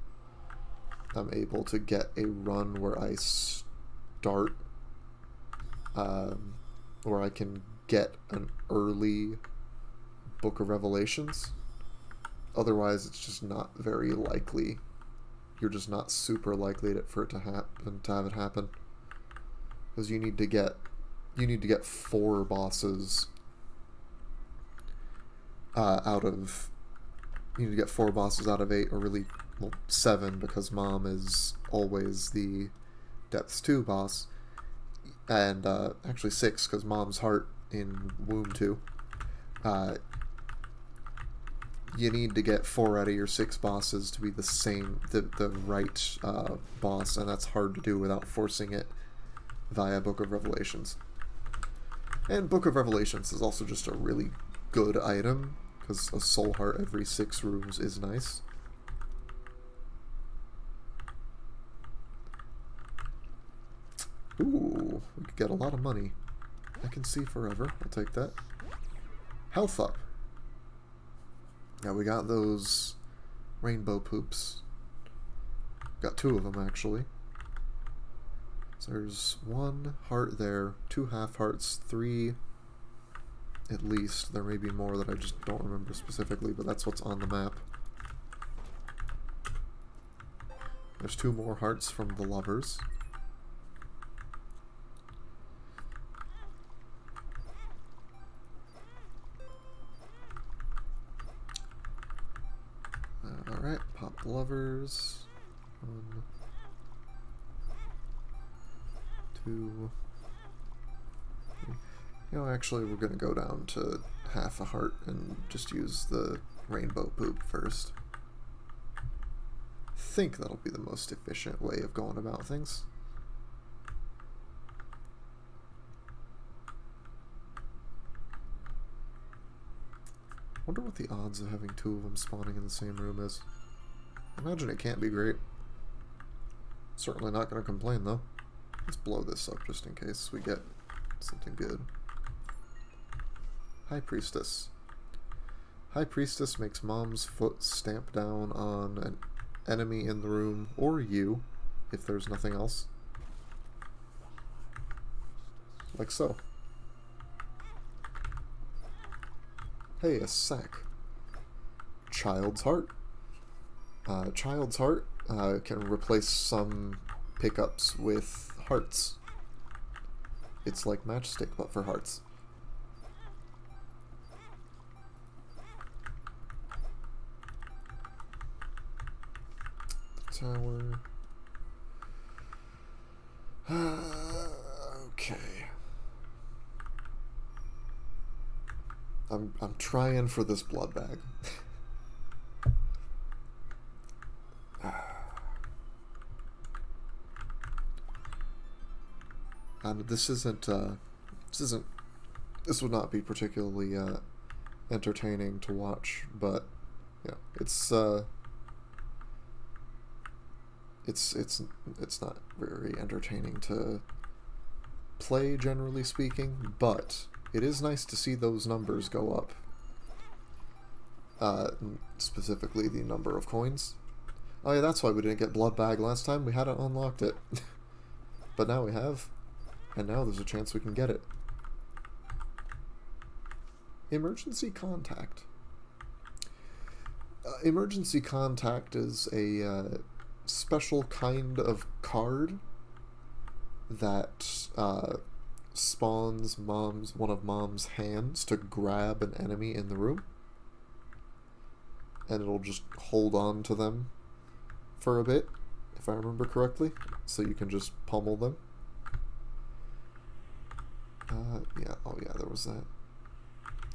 I'm able to get a run where I start, where I can get an early Book of Revelations. Otherwise, it's just not very likely. You're just not super likely for it to happen, to have it happen. Because you need to get 4 bosses out of 8, or really, well, 7, because Mom is always the Depths 2 boss, and actually 6, because Mom's heart in Womb 2. You need to get 4 out of your 6 bosses to be the right boss, and that's hard to do without forcing it via Book of Revelations. And Book of Revelations is also just a really good item, because a soul heart every 6 rooms is nice. Ooh, we could get a lot of money. I can see forever. I'll take that. Health up. Yeah, we got those rainbow poops. Got 2 of them, actually. So there's 1 heart there, 2 half hearts, 3 at least. There may be more that I just don't remember specifically, but that's what's on the map. There's 2 more hearts from the lovers. lovers. 1, 2, 3. You know, actually, we're gonna go down to half a heart and just use the rainbow poop first. I think that'll be the most efficient way of going about things. Wonder what the odds of having 2 of them spawning in the same room is. I imagine it can't be great. Certainly not going to complain, though. Let's blow this up just in case we get something good. High Priestess. High Priestess makes Mom's foot stamp down on an enemy in the room, or you, if there's nothing else. Like so. Hey, a sack. Child's Heart. Child's Heart can replace some pickups with hearts. It's like Matchstick, but for hearts. Tower. Okay. I'm trying for this blood bag. And this would not be particularly entertaining to watch, but yeah, it's not very entertaining to play, generally speaking, but it is nice to see those numbers go up. Specifically the number of coins. Oh yeah, that's why we didn't get blood bag last time. We hadn't unlocked it. But now we have. And now there's a chance we can get it. Emergency Contact. Emergency Contact is a special kind of card that spawns one of Mom's hands to grab an enemy in the room. And it'll just hold on to them for a bit, if I remember correctly. So you can just pummel them. Yeah, oh yeah, there was that.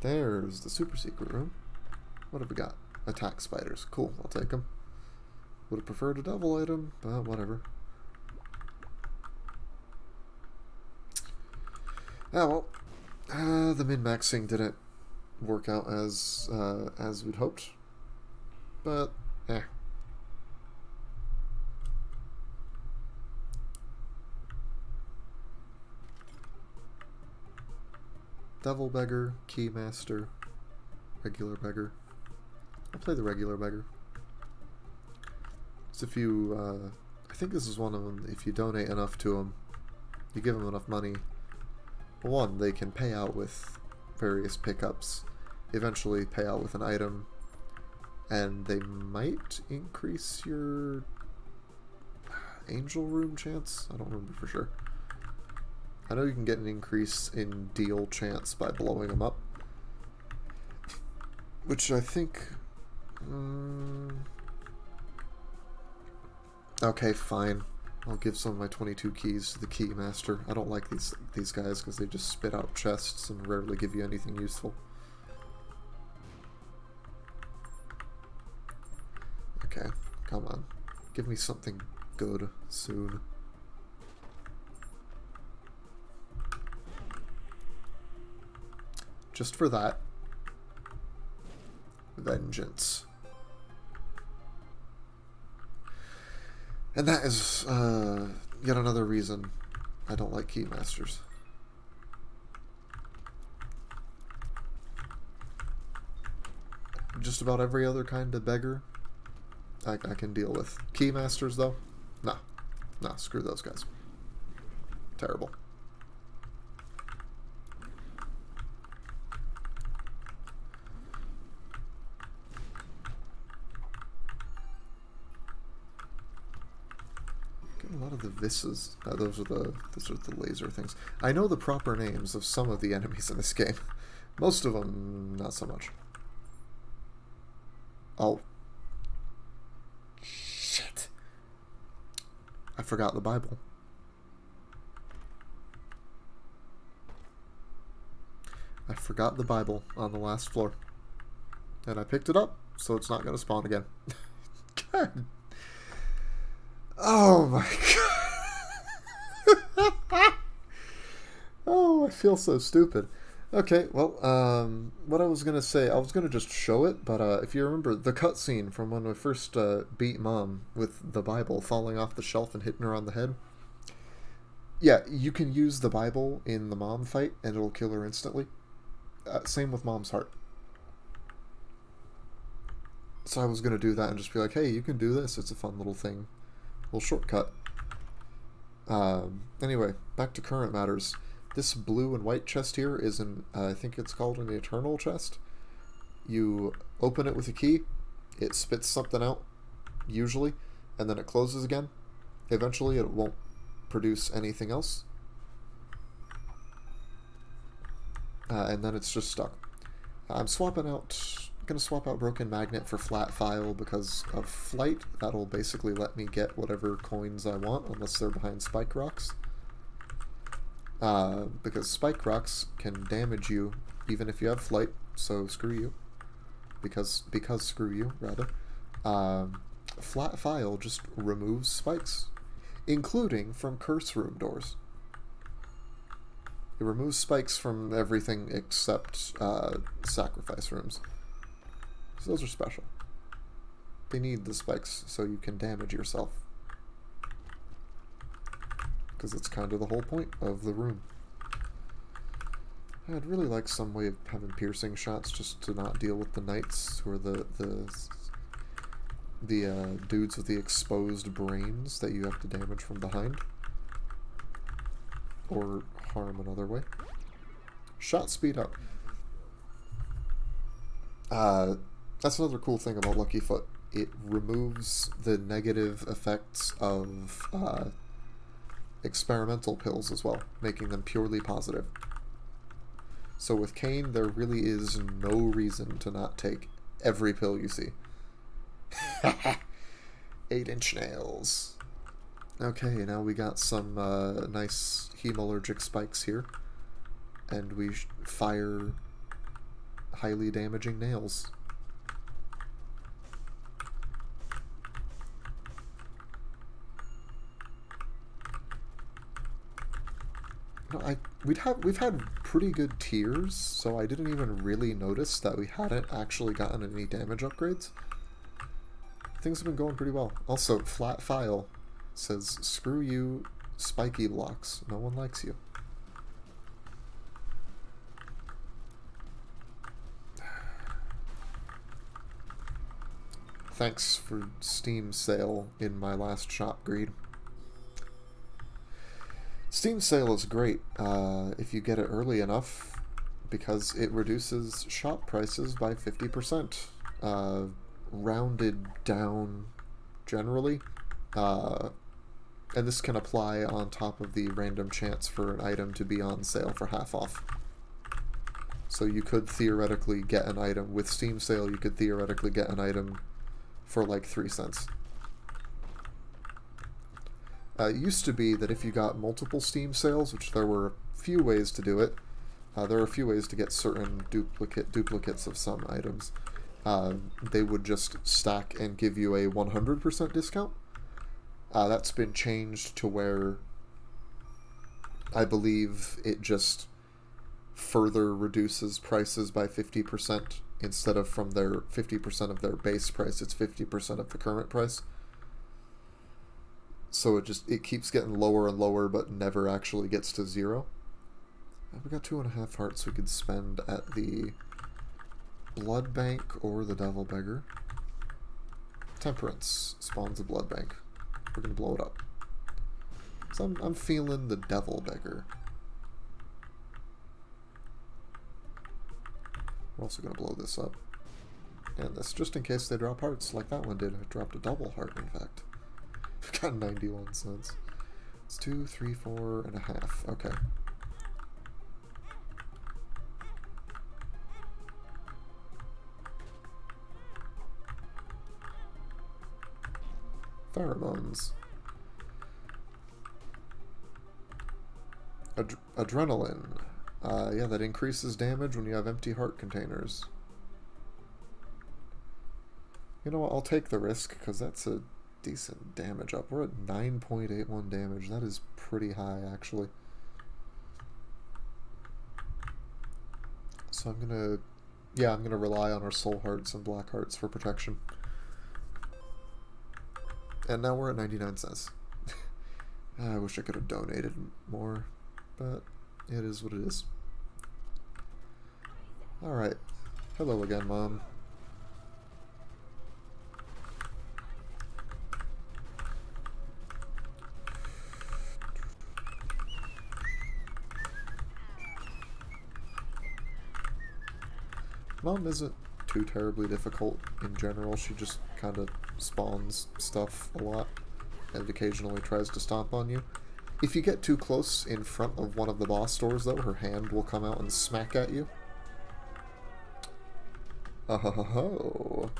There's the super secret room. What have we got? Attack spiders. Cool, I'll take them. Would have preferred a double item, but whatever. Ah, well. The min-maxing didn't work out as we'd hoped. But, eh. Devil Beggar, Keymaster, regular beggar. I'll play the regular beggar. So if you, I think this is one of them, if you donate enough to them, you give them enough money, one, they can pay out with various pickups, eventually pay out with an item, and they might increase your angel room chance? I don't remember for sure. I know you can get an increase in deal chance by blowing them up. Which I think... okay, fine. I'll give some of my 22 keys to the Keymaster. I don't like these guys because they just spit out chests and rarely give you anything useful. Okay, come on. Give me something good soon. Just for that. Vengeance. And that is yet another reason I don't like Keymasters. Just about every other kind of beggar I can deal with. Keymasters, though? Nah. Nah, screw those guys. Terrible. A lot of the visas. Those are the laser things. I know the proper names of some of the enemies in this game. Most of them, not so much. Oh. Shit. I forgot the Bible. I forgot the Bible on the last floor. And I picked it up, so it's not going to spawn again. God. Oh my god. Oh, I feel so stupid. Okay, well, what I was going to say, I was going to just show it, but if you remember the cutscene from when we first beat Mom with the Bible falling off the shelf and hitting her on the head, yeah, you can use the Bible in the Mom fight and it'll kill her instantly. Same with Mom's heart. So I was going to do that and just be like, hey, you can do this. It's a fun little thing. Little shortcut. Anyway, back to current matters. This blue and white chest here is an, I think it's called an eternal chest. You open it with a key, it spits something out, usually, and then it closes again. Eventually it won't produce anything else. And then it's just stuck. I'm gonna swap out Broken Magnet for Flat File because of Flight. That'll basically let me get whatever coins I want, unless they're behind Spike Rocks. Because Spike Rocks can damage you even if you have Flight, so screw you. Because screw you, rather. Flat File just removes spikes, including from Curse Room doors. It removes spikes from everything except Sacrifice Rooms. So those are special. They need the spikes so you can damage yourself. Because it's kind of the whole point of the room. I'd really like some way of having piercing shots just to not deal with the knights, who are the dudes with the exposed brains that you have to damage from behind. Or harm another way. Shot speed up. That's another cool thing about Lucky Foot. It removes the negative effects of experimental pills as well, making them purely positive. So with Cain, there really is no reason to not take every pill you see. 8-inch nails. Okay, now we got some nice hemalurgic spikes here. And we fire highly damaging nails. No, we've had pretty good tiers, so I didn't even really notice that we hadn't actually gotten any damage upgrades. Things have been going pretty well. Also, Flat File says, screw you, spiky blocks. No one likes you. Thanks for Steam sale in my last shop, Greed. Steam sale is great if you get it early enough, because it reduces shop prices by 50%, rounded down generally, and this can apply on top of the random chance for an item to be on sale for half off. So you could theoretically get an item, with Steam sale you could theoretically get an item for like 3 cents. It used to be that if you got multiple Steam sales, which there were a few ways to do it, there are a few ways to get certain duplicates of some items, they would just stack and give you a 100% discount. That's been changed to where I believe it just further reduces prices by 50%. Instead of from their 50% of their base price, it's 50% of the current price. So it keeps getting lower and lower, but never actually gets to 0. We got 2.5 hearts we could spend at the Blood Bank or the Devil Beggar. Temperance spawns a Blood Bank. We're gonna blow it up. So I'm feeling the Devil Beggar. We're also gonna blow this up. And this, just in case they drop hearts, like that one did. It dropped a double heart, in fact. We've got 91 cents. It's 2, 3, 4.5. Okay. Pheromones. Adrenaline. Yeah, that increases damage when you have empty heart containers. You know what, I'll take the risk, because that's a decent damage up. We're at 9.81 damage. That is pretty high, actually. So I'm gonna rely on our soul hearts and black hearts for protection. And now we're at 99 cents. I wish I could have donated more, but it is what it is. Alright. Hello again, Mom. Mom isn't too terribly difficult in general. She just kind of spawns stuff a lot and occasionally tries to stomp on you. If you get too close in front of one of the boss doors, though, her hand will come out and smack at you. Oh ho ho ho.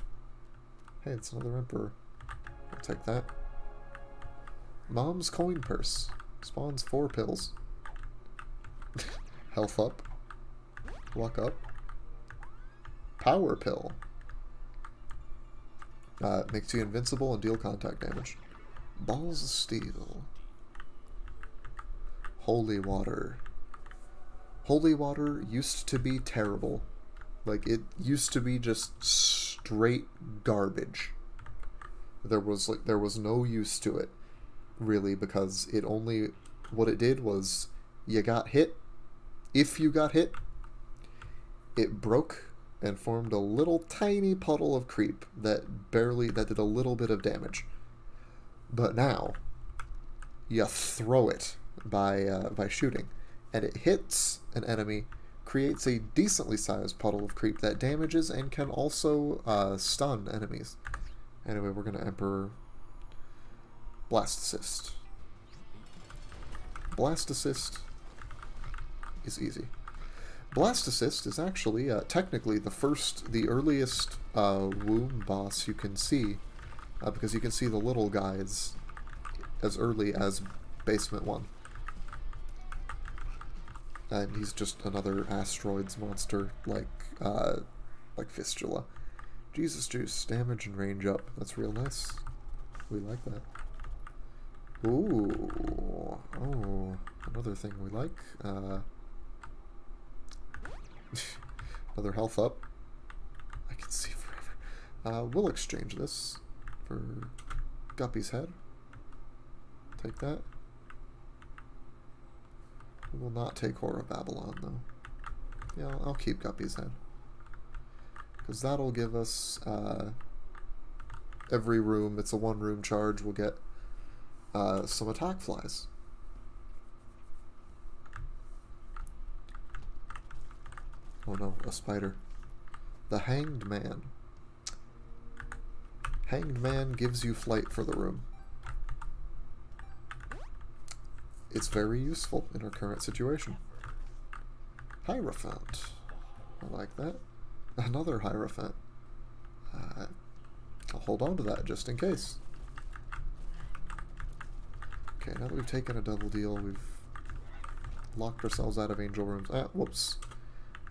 Hey, it's another Emperor. I'll take that. Mom's coin purse. Spawns 4 pills. Health up. Luck up. Power pill. Makes you invincible and deal contact damage. Balls of steel. Holy water. Holy water used to be terrible. Like, it used to be just straight garbage. There was no use to it, really, because what it did was, you got hit. If you got hit, it broke and formed a little tiny puddle of creep that did a little bit of damage. But now, you throw it by shooting, and it hits an enemy, creates a decently sized puddle of creep that damages and can also stun enemies. Anyway, we're gonna Emperor Blastocyst. Blastocyst is easy. Blastocyst is actually technically the earliest womb boss you can see, because you can see the little guys as early as Basement 1. And he's just another asteroids monster like Fistula. Jesus Juice, damage and range up. That's real nice. We like that. Ooh. Oh, another thing we like. Another health up. I can see forever. We'll exchange this for Guppy's head. Take that. We will not take Whore of Babylon, though. Yeah, I'll keep Guppy's head. Because that'll give us every room, it's a 1-room charge, we'll get some attack flies. Oh no, a spider. The Hanged Man. Hanged Man gives you flight for the room. It's very useful in our current situation. Hierophant. I like that. Another Hierophant. I'll hold on to that just in case. Okay, now that we've taken a double deal, we've locked ourselves out of angel rooms. Whoops.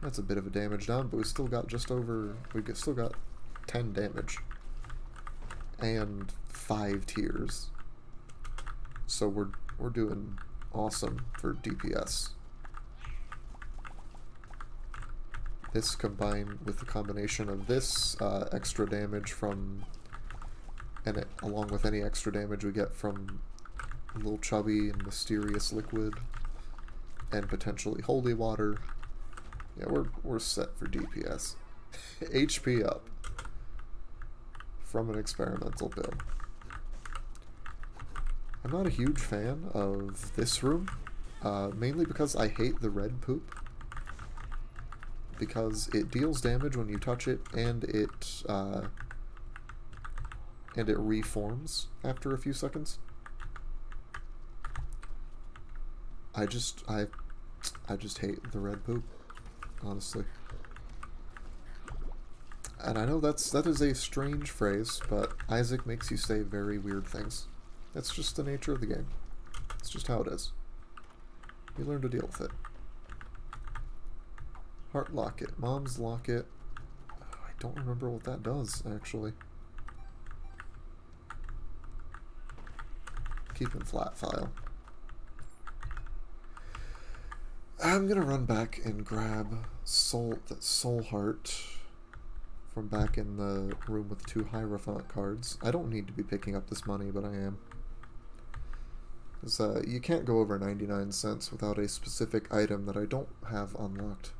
That's a bit of a damage down, but we still got still got 10 damage. And 5 tiers. So we're doing awesome for DPS. This combined with the combination of this extra damage from, and along with any extra damage we get from Little Chubby and Mysterious Liquid, and potentially Holy Water, yeah, we're set for DPS. HP up from an experimental build. I'm not a huge fan of this room, mainly because I hate the red poop. Because it deals damage when you touch it, and it reforms after a few seconds. I just hate the red poop, honestly. And I know that is a strange phrase, but Isaac makes you say very weird things. That's just the nature of the game. It's just how it is. You learn to deal with it. Heart Locket. Mom's Locket. Oh, I don't remember what that does, actually. Keep in flat file. I'm gonna run back and grab that soul heart from back in the room with 2 Hierophant cards. I don't need to be picking up this money, but I am. Because you can't go over 99 cents without a specific item that I don't have unlocked.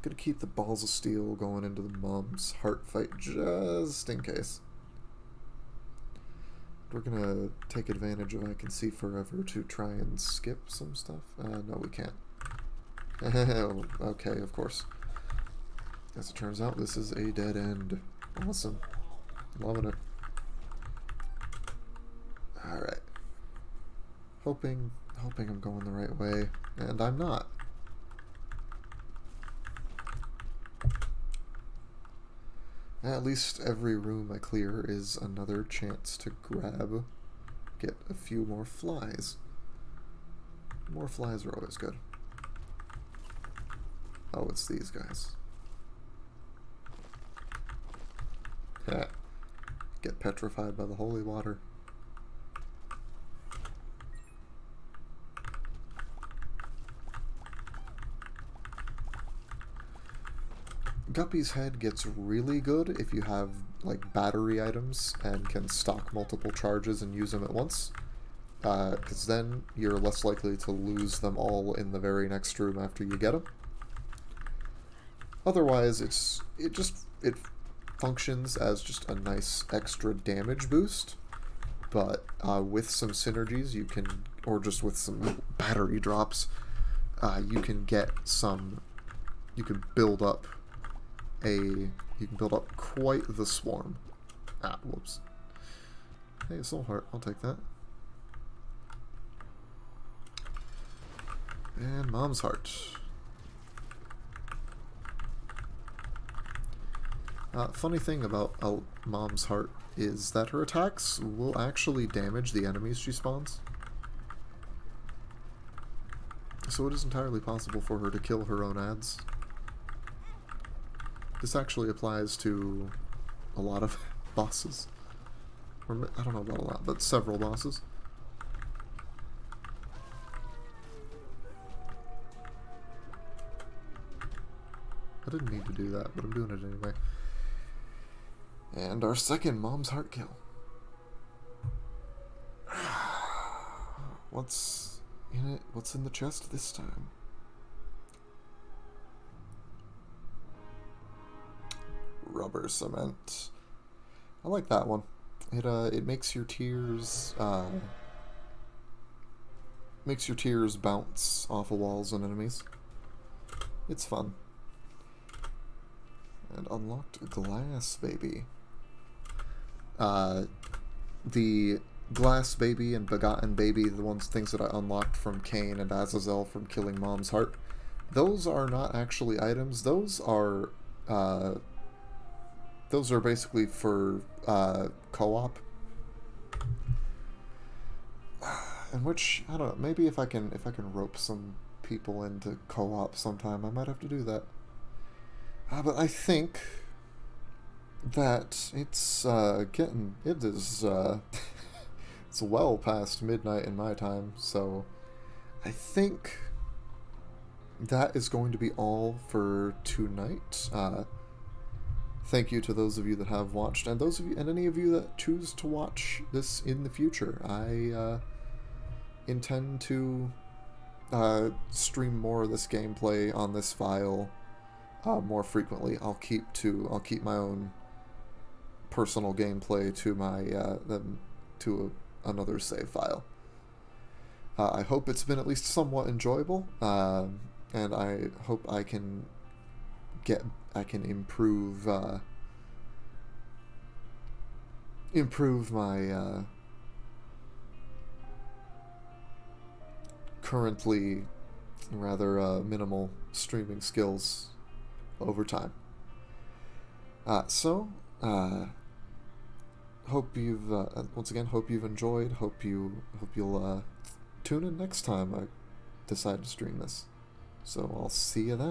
Gonna keep the Balls of Steel going into the Mom's Heart fight just in case. We're gonna take advantage of I Can See Forever to try and skip some stuff. No, we can't. Okay, of course. As it turns out, this is a dead end. Awesome. Loving it. Alright. Hoping I'm going the right way, and I'm not. At least every room I clear is another chance to get a few more flies. More flies are always good. Oh, it's these guys. Yeah. Get petrified by the holy water. Guppy's head gets really good if you have like battery items and can stock multiple charges and use them at once, because then you're less likely to lose them all in the very next room after you get them. Otherwise, it functions as just a nice extra damage boost, but with some synergies you can, or just with some battery drops, you can build up quite the swarm. Ah, whoops. Hey, Soul Heart, I'll take that. And Mom's Heart. Funny thing about Mom's Heart is that her attacks will actually damage the enemies she spawns. So it is entirely possible for her to kill her own ads. This actually applies to a lot of bosses. Or, I don't know about a lot, but several bosses. I didn't need to do that, but I'm doing it anyway. And our second Mom's Heart kill. What's in it? What's in the chest this time? Rubber cement. I like that one. It makes your tears bounce off of walls and enemies. It's fun. And unlocked Glass Baby. The Glass Baby and Begotten Baby, the things that I unlocked from Cain and Azazel from killing Mom's Heart, those are not actually items. Those are basically for co-op. In which, I don't know, maybe if I can rope some people into co-op sometime, I might have to do that. But I think that it's it's well past midnight in my time, so I think that is going to be all for tonight. Thank you to those of you that have watched, and any of you that choose to watch this in the future. I intend to stream more of this gameplay on this file more frequently. I'll keep my own personal gameplay to my another save file. I hope it's been at least somewhat enjoyable, and I hope I can improve my currently rather minimal streaming skills over time. Hope you've once again hope you've enjoyed. Hope you'll tune in next time I decide to stream this. So I'll see you then.